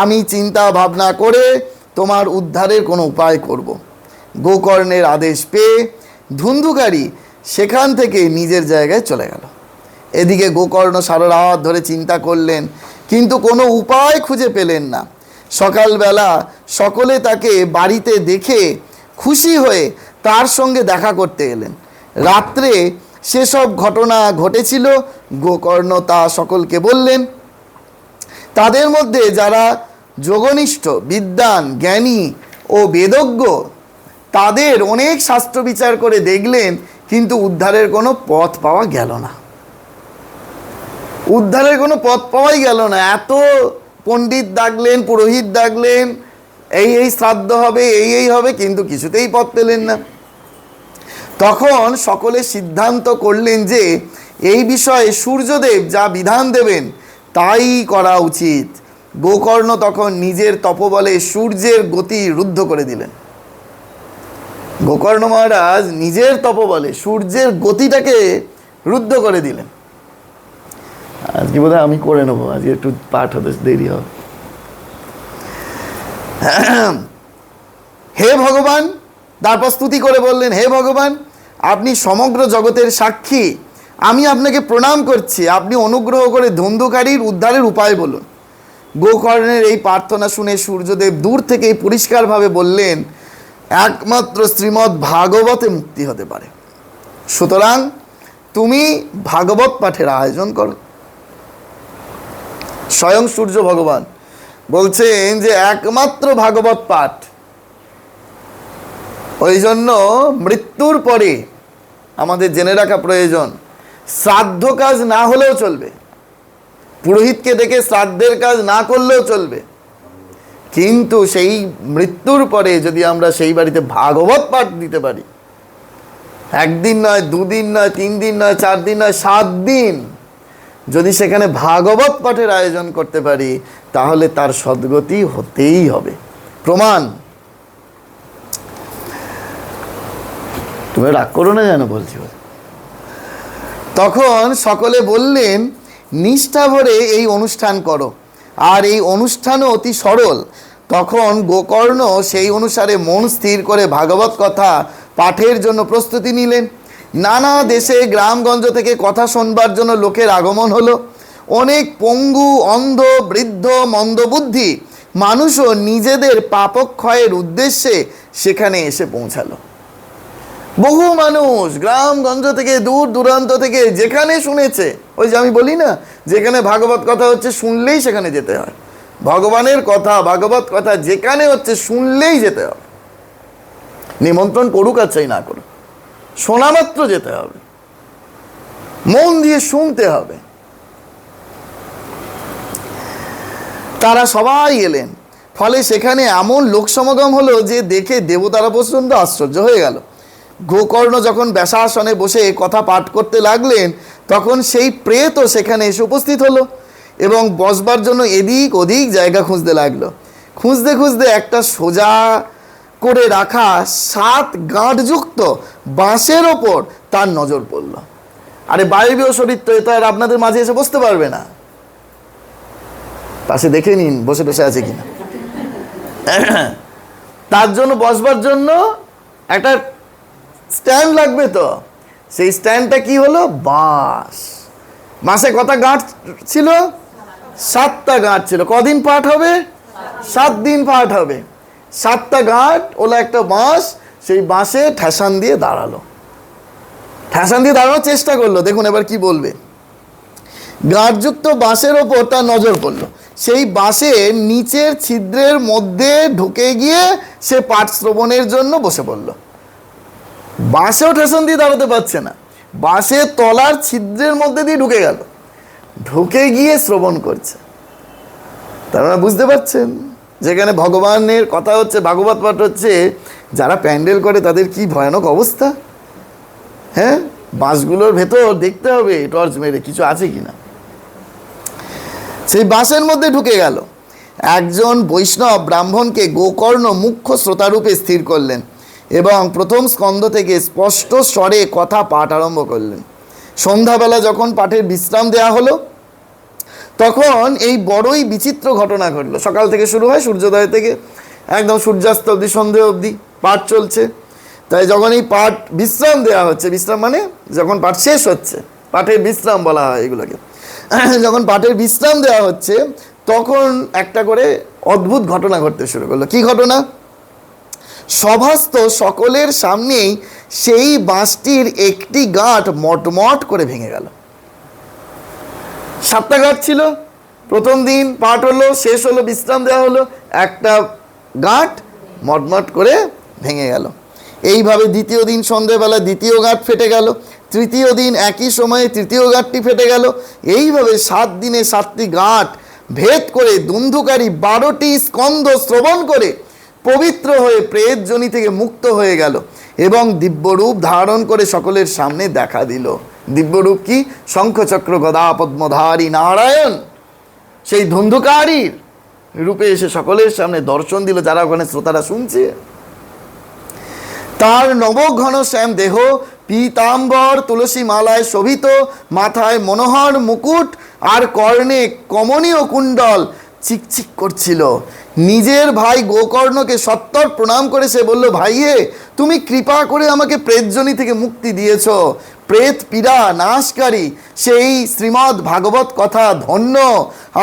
আমি চিন্তা ভাবনা করে তোমার উদ্ধারের কোনো উপায় করব। গোকর্ণের আদেশ পেয়ে ধুন্ধুকারী সেখান থেকে নিজের জায়গায় চলে গেল। এদিকে গোকর্ণ সারা রাত ধরে চিন্তা করলেন, কিন্তু কোনো উপায় খুঁজে পেলেন না। সকালবেলা সকলে তাকে বাড়িতে দেখে খুশি হয়ে তার সঙ্গে দেখা করতে এলেন। রাত্রে সেসব ঘটনা ঘটেছিল গোকর্ণ তা সকলকে বললেন। তাদের মধ্যে যারা যোগনিষ্ঠ, বিদ্বান, জ্ঞানী ও বেদজ্ঞ, তাদের অনেক শাস্ত্র বিচার করে দেখলেন, কিন্তু উদ্ধারের কোনো পথ পাওয়া গেল না। উদ্ধারের কোনো পথ পাওয়াই গেল না। এত পণ্ডিত ডাকলেন, পুরোহিত ডাকলেন, এই শ্রাদ্ধ হবে, এই হবে, কিন্তু কিছুতেই পথ পেলেন না। তখন সকলে সিদ্ধান্ত করলেন যে এই বিষয়ে সূর্যদেব যা বিধান দেবেন তাই করা উচিত। গোকর্ণ তখন নিজের তপবলে সূর্যের গতি রুদ্ধ করে দিলেন। গোকর্ণ মহারাজ নিজের তপবলে সূর্যের গতিটাকে রুদ্ধ করে দিলেন। আজকে বোধহয় আমি করে নেবো, আজকে একটু পাঠ হতে দেরি হবে। হে ভগবান, তারপর স্তুতি করে বললেন, হে ভগবান, আপনি সমগ্র জগতের সাক্ষী, আমি আপনাকে প্রণাম করছি, আপনি অনুগ্রহ করে ধুন্ধুকারীর উদ্ধারের উপায় বলুন। গোকর্ণের এই প্রার্থনা শুনে সূর্যদেব দূর থেকেই পরিষ্কারভাবে বললেন, একমাত্র শ্রীমদ্ ভাগবতে মুক্তি হতে পারে, সুতরাং তুমি ভাগবত পাঠের আয়োজন করো। স্বয়ং সূর্য ভগবান বলছেন যে একমাত্র ভাগবত পাঠ। ওই জন্য মৃত্যুর পরে আমাদের জেনে রাখা প্রয়োজন, শ্রাদ্ধ কাজ না হলেও চলবে, পুরোহিতকে দেখে শ্রাদ্ধের কাজ না করলেও চলবে, কিন্তু সেই মৃত্যুর পরে যদি আমরা সেই বাড়িতে ভাগবত পাঠ দিতে পারি, একদিন নয়, দুদিন নয়, 3 দিন নয়, 4 দিন নয়, 7 দিন যদি সেখানে ভাগবত পাঠের আয়োজন করতে পারি, তাহলে তার সদ্গতি হতেই হবে। প্রমাণ। তুমি রাগ করো না যেন বলছি। তখন সকলে বললেন, নিষ্ঠা ভরে এই অনুষ্ঠান করো, আর এই অনুষ্ঠানও অতি সরল। তখন গোকর্ণ সেই অনুসারে মন স্থির করে ভাগবত কথা পাঠের জন্য প্রস্তুতি নিলেন। নানা দেশে গ্রামগঞ্জ থেকে কথা শোনবার জন্য লোকের আগমন হলো। অনেক পঙ্গু, অন্ধ, বৃদ্ধ, মন্দবুদ্ধি মানুষও নিজেদের পাপক্ষয়ের উদ্দেশ্যে সেখানে এসে পৌঁছালো। বহু মানুষ গ্রামগঞ্জ থেকে, দূর দূরান্ত থেকে, যেখানে শুনেছে, ওই যে আমি বলি না, যেখানে ভাগবত কথা হচ্ছে শুনলেই সেখানে যেতে হয়। ভগবানের কথা, ভাগবত কথা যেখানে হচ্ছে শুনলেই যেতে হবে। নিমন্ত্রণ করুক আর চাই না করুক, শোনা মাত্র যেতে হবে, মন দিয়ে শুনতে হবে। তারা সবাই এলেন, ফলে সেখানে এমন লোক সমাগম হলো যে দেখে দেবতারা পর্যন্ত আশ্চর্য হয়ে গেল। গোকর্ণ যখন ব্যাসাসনে বসে কথা পাঠ করতে লাগলেন, তখন সেই প্রেতও সেখানে এসে উপস্থিত হলো এবং বসবার জন্য এদিক ওদিক জায়গা খুঁজতে লাগলো। খুঁজতে খুঁজতে একটা সোজা করে রাখা 7 গাঁটযুক্ত বাঁশের ওপর তার নজর পড়ল। আরে বায়বীয় শরীর তো, এটা আর আপনাদের মাঝে এসে বসতে পারবে না, পাশে দেখে নিন বসে বসে আছে কিনা। তার জন্য বসবার জন্য একটা স্ট্যান্ড লাগবে, তো সেই স্ট্যান্ডটা কি হলো? বাঁশ। বাঁশে কটা গাঁট ছিল? 7টা গাঁট ছিল। কদিন পাঠ হবে? 7 দিন পাঠ হবে। 7টা গাঁট ওলা একটা বাঁশ, সেই বাঁশে ঠেসান দিয়ে দাঁড়ালো, ঠেসান দিয়ে দাঁড়ানোর চেষ্টা করলো। দেখুন এবার কি বলবে। গাঁটযুক্ত বাঁশের ওপর তার নজর পড়ল, সেই বাঁশের নিচের ছিদ্রের মধ্যে ঢুকে গিয়ে সে পাঠ শ্রবণের জন্য বসে পড়ল। বাঁশেও ঠেসান দিয়ে দাঁড়াতে পারছে না, বাঁশের তলার ছিদ্রের মধ্যে দিয়ে ঢুকে গেল, ঢুকে গিয়ে শ্রবণ করছে। তারা বুঝতে পারছেন যেখানে ভগবানের কথা হচ্ছে, ভাগবত পাঠ হচ্ছে, যারা প্যান্ডেল করে তাদের কি ভয়ানক অবস্থা। হ্যাঁ, বাঁশগুলোর ভেতর দেখতে হবে টর্চ মেরে কিছু আছে কিনা। সেই বাঁশের মধ্যে ঢুকে গেল। একজন বৈষ্ণব ব্রাহ্মণকে গোকর্ণ মুখ্য শ্রোতারূপে স্থির করলেন এবং প্রথম স্কন্ধ থেকে স্পষ্ট স্বরে কথা পাঠ আরম্ভ করলেন। সন্ধ্যাবেলা যখন পাঠের বিশ্রাম দেওয়া হলো, তখন এই বড়ই বিচিত্র ঘটনা ঘটলো। সকাল থেকে শুরু হয়, সূর্যোদয় থেকে একদম সূর্যাস্ত অবধি, সন্ধে অবধি পাঠ চলছে। তাই যখন এই পাঠ বিশ্রাম দেওয়া হচ্ছে, বিশ্রাম মানে যখন পাঠ শেষ হচ্ছে, পাঠের বিশ্রাম বলা হয় এগুলোকে, যখন পাঠের বিশ্রাম দেওয়া হচ্ছে তখন একটা করে অদ্ভুত ঘটনা ঘটতে শুরু করলো। কি ঘটনা? সভাস্থ সকলের সামনেই সেই বাঁশটির একটি গাঁট মটমট করে ভেঙে গেল। 7টা গাঁট ছিল, প্রথম দিন পাঠ হলো, শেষ হলো, বিশ্রাম দেওয়া হলো, একটা গাঁট মটমট করে ভেঙে গেল। এইভাবে দ্বিতীয় দিন সন্ধ্যেবেলা দ্বিতীয় গাঁট ফেটে গেল, তৃতীয় দিন একই সময়ে তৃতীয় গাঁটটি ফেটে গেল। এইভাবে 7 দিনে 7টি গাঁট ভেদ করে দুন্ধুকারী 12টি স্কন্ধ শ্রবণ করে পবিত্র হয়ে প্রেত যোনি থেকে মুক্ত হয়ে গেল এবং দিব্যরূপ ধারণ করে সকলের সামনে দেখা দিল। দিব্যরূপ কি? শঙ্খচক্র গদা পদ্মধারী নারায়ণ সেই ধুন্ধুকারীর রূপে এসে সকলের সামনে দর্শন দিল, যারা ওখানে শ্রোতারা শুনছে। তার নবঘন শ্যাম দেহ, পীতাম্বর তুলসী মালায় শোভিত, মাথায় মনোহর মুকুট আর কর্ণে কমনীয় কুণ্ডল চিকচিক করছিল। নিজের ভাই গোকর্ণকে সত্তর প্রণাম করে সে বলল, ভাইয়ে তুমি কৃপা করে আমাকে প্রেতজনি থেকে মুক্তি দিয়েছ। প্রেত পীড়া নাশকারী সেই শ্রীমদ্ ভাগবত কথা ধন্য,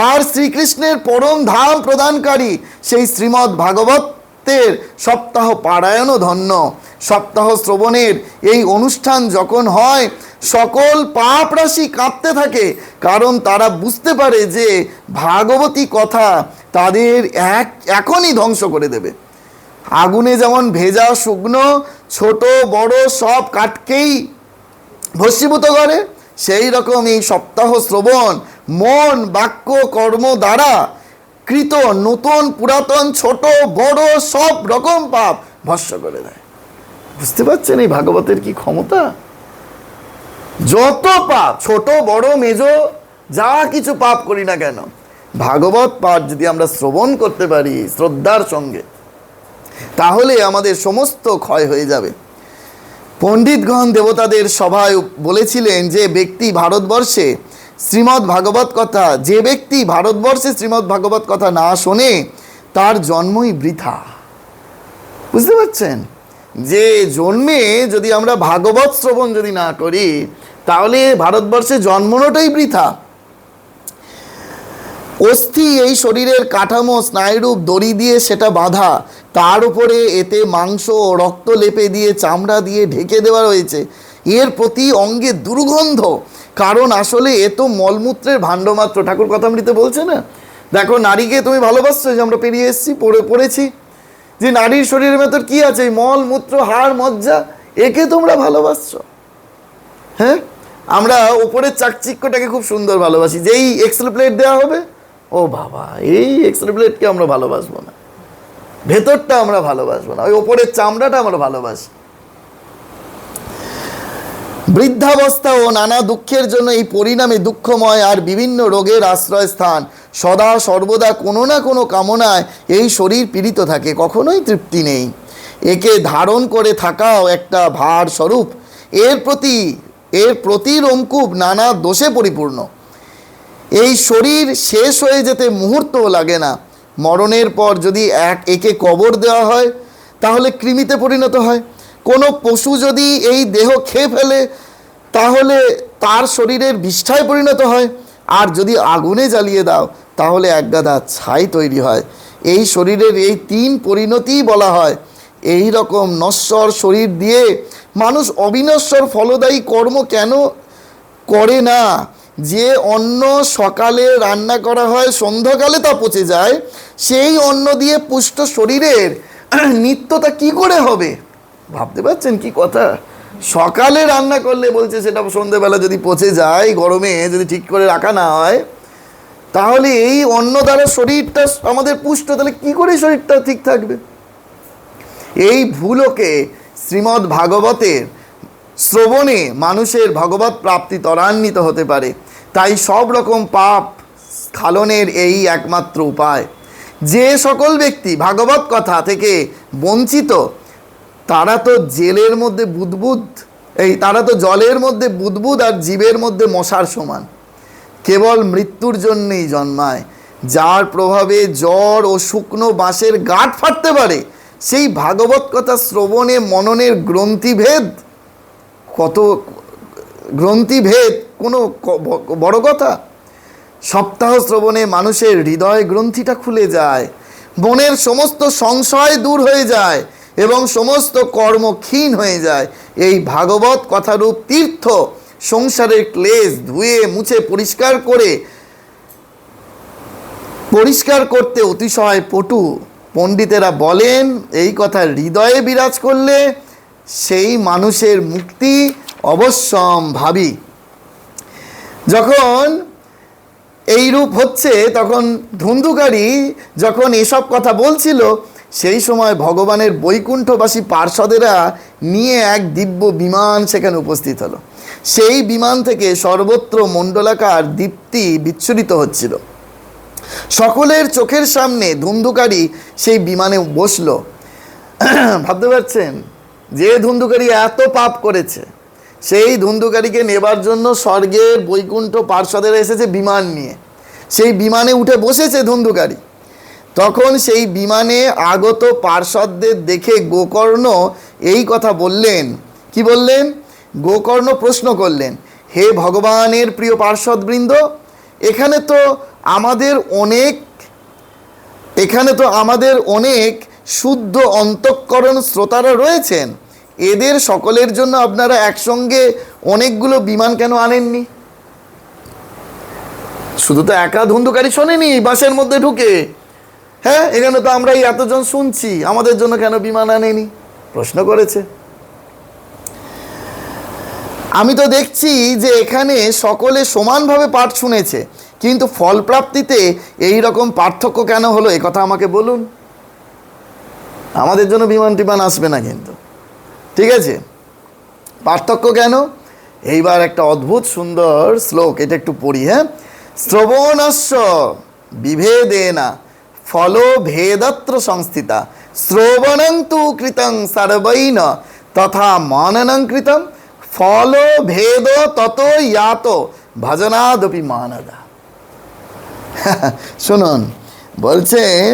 আর শ্রীকৃষ্ণের পরম ধাম প্রদানকারী সেই শ্রীমদ্ ভাগবতের সপ্তাহ পারায়ণও ধন্য। সপ্তাহ শ্রবণের এই অনুষ্ঠান যখন হয়, সকল পাপ রাশি কাঁপতে থাকে, কারণ তারা বুঝতে পারে যে ভাগবতী কথা তাদের এখনই ধ্বংস করে দেবে। আগুনে যেমন ভেজা শুকনো ছোট বড় সব কাঠকেই ভস্মীভূত করে, সেই রকম এই সপ্তাহ শ্রবণ মন বাক্য কর্ম দ্বারা কৃত নতুন পুরাতন ছোট বড় সব রকম পাপ ভস্ম করে দেয়। বুঝতে পারছেন এই ভাগবতের কি ক্ষমতা? যত পাপ ছোট বড় মেজো যা কিছু পাপ করি না কেন, ভাগবত পাঠ যদি আমরা শ্রবণ করতে পারি শ্রদ্ধার সঙ্গে, তাহলে আমাদের সমস্ত ক্ষয় হয়ে যাবে। পণ্ডিতগণ দেবতাদের সভায় বলেছিলেন, যে ব্যক্তি ভারতবর্ষে শ্রীমদ্ ভাগবত কথা শ্রীমদ্ ভাগবত কথা না শোনে তার জন্মই বৃথা। বুঝতে পারছেন? যে জন্মে যদি আমরা ভাগবত শ্রবণ যদি না করি, তাহলে ভারতবর্ষে জন্মনোটাই বৃথা। অস্থি এই শরীরের কাঠামো স্নায়ুরূপ দড়ি দিয়ে সেটা বাঁধা, তার উপরে এতে মাংস ও রক্ত লেপে দিয়ে চামড়া দিয়ে ঢেকে দেওয়া রয়েছে। এর প্রতি অঙ্গে দুর্গন্ধ, কারণ আসলে এ তো মলমূত্রের ভাণ্ড মাত্র। ঠাকুর কথামৃতে বলছে না, দেখো নারীকে তুমি ভালোবাসছো, যে আমরা পেরিয়ে এসেছি পড়েছি যে নারীর শরীরের ভেতর কি আছে, মল মূত্র হাড় মজ্জা, একে তোমরা ভালোবাসছো। হ্যাঁ, আমরা উপরের চাকচিক্যটাকে খুব সুন্দর ভালোবাসি, যেই এক্সরে প্লেট দেওয়া হবে, ও বাবা এই এক্সরে প্লেটকে আমরা ভালোবাসবো না, ভেতরটা আমরা ভালোবাসবো না, ওই ওপরের চামড়াটা আমরা ভালোবাসি। বৃদ্ধাবস্থা ও নানা দুঃখের জন্য এই পরিণামে দুঃখময় আর বিভিন্ন রোগের আশ্রয়স্থান। সদা সর্বদা কোনো না কোনো কামনায় এই শরীর পীড়িত থাকে, কখনোই তৃপ্তি নেই। একে ধারণ করে থাকাও একটা ভার স্বরূপ। এর প্রতি রঙ্কুব নানা দোষে পরিপূর্ণ। এই শরীর শেষ হয়ে যেতে মুহূর্তও লাগে না। মরণের পর যদি একে কবর দেওয়া হয়, তাহলে কৃমিতে পরিণত হয়। কোনো পশু যদি এই দেহ খেয়ে ফেলে, তাহলে তার শরীরের বিষ্ঠায় পরিণত হয়। আর যদি আগুনে জ্বালিয়ে দাও, তাহলে একগাদা ছাই তৈরি হয়। এই শরীরের এই 3 পরিণতিই বলা হয়। এই রকম নশ্বর শরীর দিয়ে মানুষ অবিনশ্বর ফলদায়ী কর্ম কেন করে না? যে অন্ন সকালে রান্না করা হয়, সন্ধ্যাকালে তা পচে যায়, সেই অন্ন দিয়ে পুষ্ট শরীরের নিত্যতা কি করে হবে? ভাবতে পারছেন কি কথা? সকালে রান্না করলে বলছে সেটা সন্ধ্যেবেলা যদি পচে যায়, গরমে যদি ঠিক করে রাখা না হয়, তাহলে এই অন্ন দ্বারা শরীরটা আমাদের পুষ্ট, তাহলে কি করে শরীরটা ঠিক থাকবে? এই ভুলকে শ্রীমদ্ ভাগবতের শ্রবণে মানুষের ভগবত প্রাপ্তি ত্বরান্বিত হতে পারে। তাই সব রকম পাপ স্খলনের এই একমাত্র উপায়। যে সকল ব্যক্তি ভাগবত কথা থেকে বঞ্চিত, তারা তো জেলের মধ্যে বুদবুদ, তারা তো জলের মধ্যে বুদবুদ আর জীবের মধ্যে মশার সমান, কেবল মৃত্যুর জন্যেই জন্মায়। যার প্রভাবে জ্বর ও শুকনো বাঁশের গাঁট ফাটতে পারে, সেই ভাগবত কথা শ্রবণে মননের গ্রন্থিভেদ, কত গ্রন্থিভেদ কোনো বড় কথা? সপ্তাহ শ্রবণে মানুষের হৃদয় গ্রন্থিটা খুলে যায়, মনের সমস্ত সংশয় দূর হয়ে যায় এবং সমস্ত কর্ম ক্ষীণ হয়ে যায়। এই ভাগবত কথারূপ তীর্থ সংসারের ক্লেশ ধুয়ে মুছে পরিষ্কার করতে অতিশয় পটু। পণ্ডিতেরা বলেন, এই কথা হৃদয়ে বিরাজ করলে সেই মানুষের মুক্তি অবশ্যম্ভাবী। যখন এই রূপ হচ্ছে, তখন ধুন্ধুকারী যখন এসব কথা বলছিল, সেই সময় ভগবানের বৈকুণ্ঠবাসী পার্ষদেরা নিয়ে এক দিব্য বিমান সেখানে উপস্থিত হলো। সেই বিমান থেকে সর্বত্র মণ্ডলাকার দীপ্তি বিচ্ছুরিত হচ্ছিল। সকলের চোখের সামনে ধুন্ধুকারী সেই বিমানে বসল। ভাবতে পারছেন, যে ধুন্ধুকারী এত পাপ করেছে, সেই ধুন্ধুকারীকে নেবার জন্য স্বর্গের বৈকুণ্ঠ পার্ষদেরা এসেছে বিমান নিয়ে। সেই বিমানে উঠে বসেছে ধুন্ধুকারী। তখন সেই বিমানে আগত পার্ষদদের দেখে গোকর্ণ এই কথা বললেন। কি বললেন? গোকর্ণ প্রশ্ন করলেন, হে ভগবানের প্রিয় পার্ষদবৃন্দ, এখানে তো আমাদের অনেক শুদ্ধ অন্তঃকরণ শ্রোতারা রয়েছেন। এদের সকলের জন্য আপনারা একসঙ্গে অনেকগুলো বিমান কেন আনেননি? শুধু তো একা ধুন্ধুকারী শোনেনি বাসের মধ্যে ঢুকে, হ্যাঁ, এখানে তো আমরা এতজন শুনছি, আমাদের জন্য কেন বিমান আনেনি? প্রশ্ন করেছে। আমি তো দেখছি যে এখানে সকলে সমানভাবে পাঠ শুনেছে, কিন্তু ফলপ্রাপ্তিতে এই রকম পার্থক্য কেন হলো, একথা আমাকে বলুন। আমাদের জন্য বিমান টিমান আসবে না কিন্তু, ঠিক আছে? পার্থক্য কেন? এইবার একটা অদ্ভুত সুন্দর শ্লোক, এটা একটু পড়ি। হ্যাঁ, শ্রবণস্য বিভেদেনা ফল ভেদত্র সংস্থিতা শ্রবণং তু কৃতং সর্বৈন তথা মননং কৃতং ফল ভেদ তত ইয়াত ভজনাদপি মানদা। শুনুন, বলছেন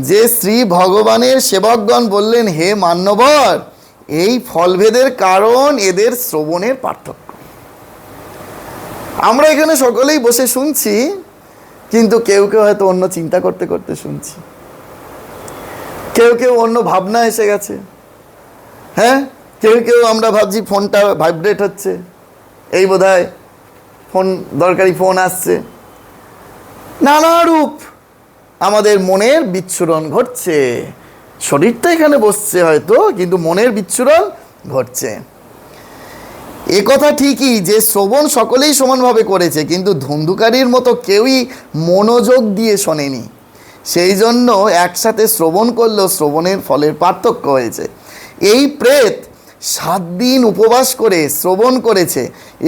যে শ্রী ভগবানের সেবকগণ বললেন, হে মান্যবর, এই ফলভেদের কারণ এদের শ্রবণের পার্থক্য। আমরা এখানে সকলেই বসে শুনছি, কিন্তু কেউ কেউ হয়তো অন্য চিন্তা করতে করতে শুনছি, কেউ কেউ অন্য ভাবনা এসে গেছে। হ্যাঁ, কেউ কেউ আমরা ভাবছি ফোনটা ভাইব্রেট হচ্ছে, এই বোধহয় ফোন, দরকারি ফোন আসছে। নানা রূপ আমাদের মনের বিচ্ছুরণ ঘটছে। শরীরটা এখানে বসছে হয়তো, কিন্তু মনের বিচ্ছুরণ ঘটছে। এ কথা ঠিকই যে শ্রবণ সকলেই সমানভাবে করেছে, কিন্তু ধুন্ধুকারীর মতো কেউই মনোযোগ দিয়ে শোনেনি। সেই জন্য একসাথে শ্রবণ করলেও শ্রবণের ফলের পার্থক্য হয়েছে। এই প্রেত 7 দিন উপবাস করে শ্রবণ করেছে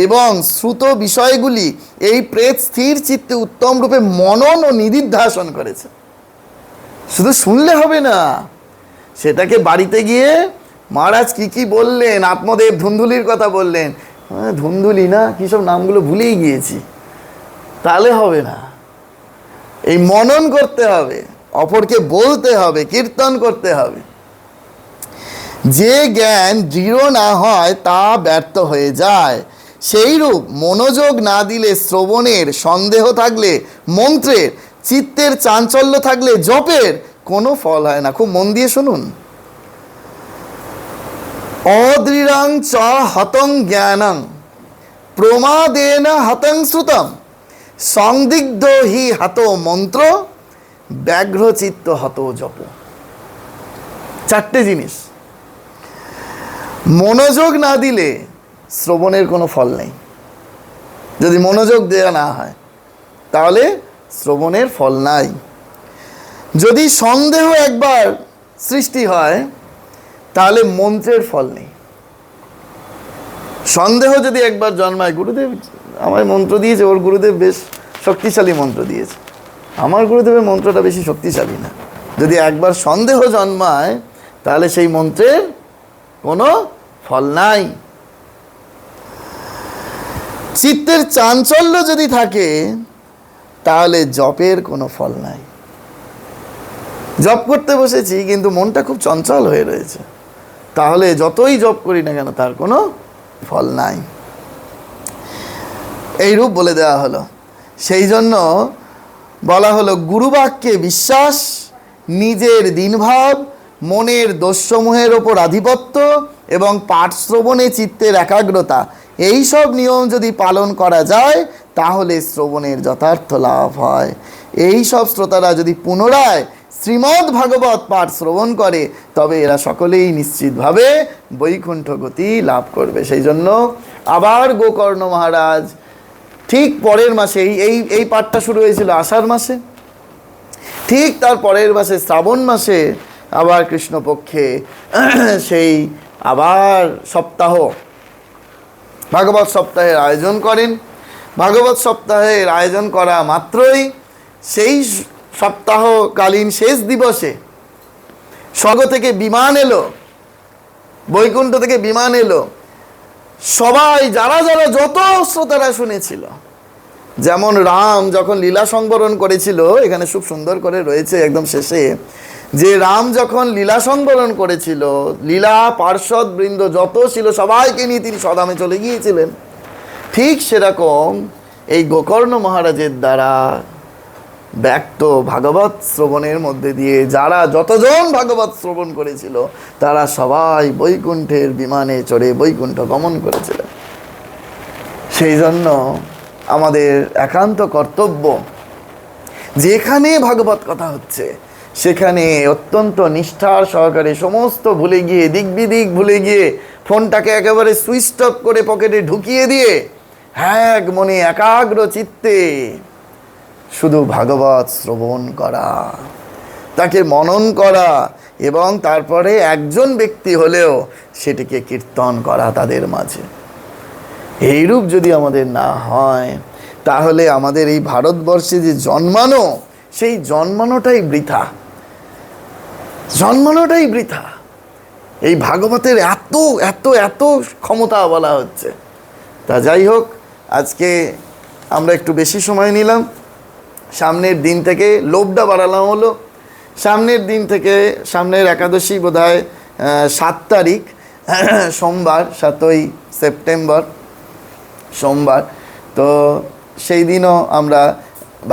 এবং শ্রুত বিষয়গুলি এই প্রেত স্থির চিত্তে উত্তম রূপে মনন ও নিদিধ্যাসন করেছে। শুধু শুনলে হবে না, সেটাকে বাড়িতে গিয়ে মহারাজ কি বললেন, আত্মদেব ধুন্ধুলির কথা বললেন, ধুন্ধুলি না কী সব নামগুলো ভুলেই গিয়েছি, তাহলে হবে না। এই মনন করতে হবে, অপরকে বলতে হবে, কীর্তন করতে হবে। যে জ্ঞান দৃঢ় না হয় তা ব্যর্থ হয়ে যায়। সেইরূপ মনোযোগ না দিলে শ্রবণের, সন্দেহ থাকলে মন্ত্রের, চিত্তের চাঞ্চল্য থাকলে জপের কোনো ফল হয় না। খুব মন দিয়ে শুনুন, অদৃঢ়ং চ হতং জ্ঞানং প্রমাদেন হতং শ্রুতম সংদিগ্ধ হি হত মন্ত্র ব্যাঘ্রচিত্ত হত জপ। চারটে জিনিস। মনোযোগ না দিলে শ্রবণের কোনো ফল নেই। যদি মনোযোগ দেওয়া না হয় তাহলে শ্রবণের ফল নাই। যদি সন্দেহ একবার সৃষ্টি হয় তাহলে মন্ত্রের ফল নেই। সন্দেহ যদি একবার জন্মায়, গুরুদেব আমায় মন্ত্র দিয়েছে, ওর গুরুদেব বেশ শক্তিশালী মন্ত্র দিয়েছে, আমার গুরুদেবের মন্ত্রটা বেশি শক্তিশালী না, যদি একবার সন্দেহ জন্মায় তাহলে সেই মন্ত্রের কোনো ফল নাই। চিত্তের চাঞ্চল্য যদি থাকে তাহলে জপের কোনো ফল নাই। জপ করতে বসেছি কিন্তু মনটা খুব চঞ্চল হয়ে রয়েছে, তাহলে যতই জপ করি না কেন তার কোনো ফল নাই। এই রূপ বলে দেওয়া হলো। সেই জন্য বলা হলো গুরুবাক্যে বিশ্বাস, নিজের দিনভাব, মনের দোষসমূহের ওপর আধিপত্য এবং পাঠ শ্রবণে চিত্তের একাগ্রতা, এই সব নিয়ম যদি পালন করা যায় তাহলে শ্রবণের যথার্থ লাভ হয়। এই সব শ্রোতারা যদি পুনরায় শ্রীমদ্ ভাগবত পাঠ শ্রবণ করে তবে এরা সকলেই নিশ্চিতভাবে বৈকুণ্ঠ গতি লাভ করবে। সেই জন্য আবার গোকর্ণ মহারাজ ঠিক পরের মাসে, এই পাঠটা শুরু হয়েছিল আষাঢ় মাসে, ঠিক তার পরের মাসে শ্রাবণ মাসে আবার কৃষ্ণপক্ষে সেই আবার সপ্তাহ, ভাগবত সপ্তাহের আয়োজন করেন। ভাগবত সপ্তাহের আয়োজন করা মাত্রই সেই সপ্তাহকালীন শেষ দিবসে স্বর্গ থেকে বিমান এলো, বৈকুণ্ঠ থেকে বিমান এলো। সবাই যারা যারা যত শ্রোতারা শুনেছিল, যেমন রাম যখন লীলা সংবরণ করেছিল, এখানে খুব সুন্দর করে রয়েছে একদম শেষে, যে রাম যখন লীলা সংবরণ করেছিল, লীলা পার্ষদ বৃন্দ যত ছিল সবাইকে নিয়ে তিনি সদামে চলে গিয়েছিলেন। ঠিক সেরকম এই গোকর্ণ মহারাজের দ্বারা ব্যক্ত ভাগবত শ্রবণের মধ্যে দিয়ে যারা যতজন ভাগবত শ্রবণ করেছিল তারা সবাই বৈকুণ্ঠের বিমানে চড়ে বৈকুণ্ঠ গমন করেছিলেন। সেই জন্য আমাদের একান্ত কর্তব্য, যেখানে ভাগবত কথা হচ্ছে সেখানে অত্যন্ত নিষ্ঠার সহকারে সমস্ত ভুলে গিয়ে, দিক বিদিক ভুলে গিয়ে, ফোনটাকে একেবারে সুইচ অফ করে পকেটে ঢুকিয়ে দিয়ে এক মনে একাগ্র চিত্তে শুধু ভাগবত শ্রবণ করা, তাকে মনন করা এবং তারপরে একজন ব্যক্তি হলেও সেটিকে কীর্তন করা তাদের মাঝে। এইরূপ যদি আমাদের না হয় তাহলে আমাদের এই ভারতবর্ষে যে জন্মানো, সেই জন্মানোটাই বৃথা, জন্মানোটাই বৃথা। এই ভাগবতের এত এত এত ক্ষমতা বলা হচ্ছে। তা যাই হোক, আজকে আমরা একটু বেশি সময় নিলাম। সামনের দিন থেকে লোভটা বাড়ালাম হলো, সামনের দিন থেকে, সামনের একাদশী বোধহয় 7 তারিখ সোমবার, 7ই সেপ্টেম্বর সোমবার, তো সেই দিনও আমরা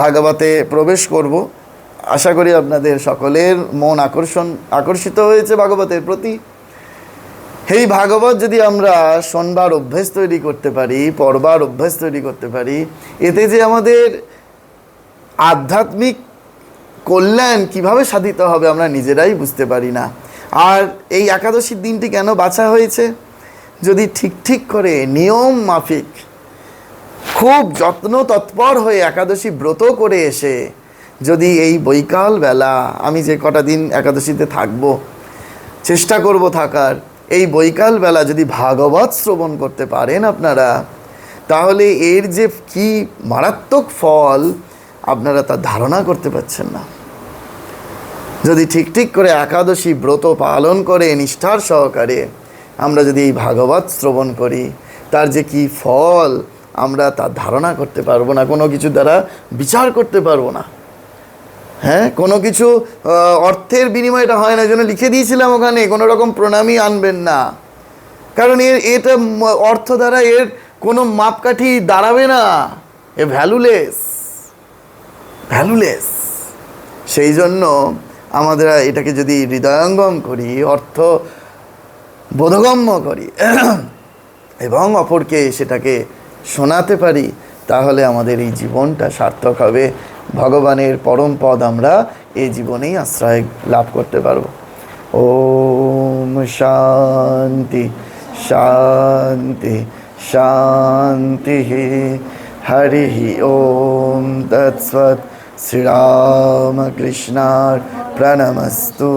ভাগবতে প্রবেশ করব। আশা করি আপনাদের সকলের মন আকর্ষিত হয়েছে ভাগবতের প্রতি। এই ভাগবত যদি আমরা শোনবার অভ্যেস তৈরি করতে পারি, পড়বার অভ্যেস তৈরি করতে পারি, এতে যে আমাদের আধ্যাত্মিক কল্যাণ কিভাবে সাধিত হবে আমরা নিজেরাই বুঝতে পারি না। আর এই একাদশীর দিনটি কেন বাছা হয়েছে? যদি ঠিক করে নিয়ম মাফিক খুব যত্ন তৎপর হয়ে একাদশী ব্রত করে এসে যদি এই বৈকাল বেলা, আমি যে কটা দিন একাদশীতে থাকবো, চেষ্টা করব থাকার, এই বৈকাল বেলা যদি ভাগবত শ্রবণ করতে পারেন আপনারা, তাহলে এর যে কি মারাত্মক ফল আপনারা তা ধারণা করতে পারছেন না। যদি ঠিক করে একাদশী ব্রত পালন করে নিষ্ঠার সহকারে আমরা যদি এই ভাগবত শ্রবণ করি, তার যে কি ফল আমরা তা ধারণা করতে পারবো না, কোনো কিছু দ্বারা বিচার করতে পারবো না। হ্যাঁ, কোনো কিছু অর্থের বিনিময়টা হয় না, জন্য লিখে দিয়েছিলাম ওখানে কোনো রকম প্রণামী আনবেন না, কারণ এটা অর্থ দ্বারা এর কোনো মাপকাঠি দাঁড়াবে না, এ ভ্যালুলেস। সেই জন্য আমাদের এটাকে যদি হৃদয়ঙ্গম করি, অর্থ বোধগম্য করি এবং অপরকে সেটাকে শোনাতে পারি, তাহলে আমাদের এই জীবনটা সার্থক হবে। ভগবানের পরম পদ আমরা এই জীবনেই আশ্রয় লাভ করতে পারব। ওম শান্তি শান্তি শান্তি। হরি ওম তৎসৎ। শ্রীরামকৃষ্ণার প্রণমস্তু।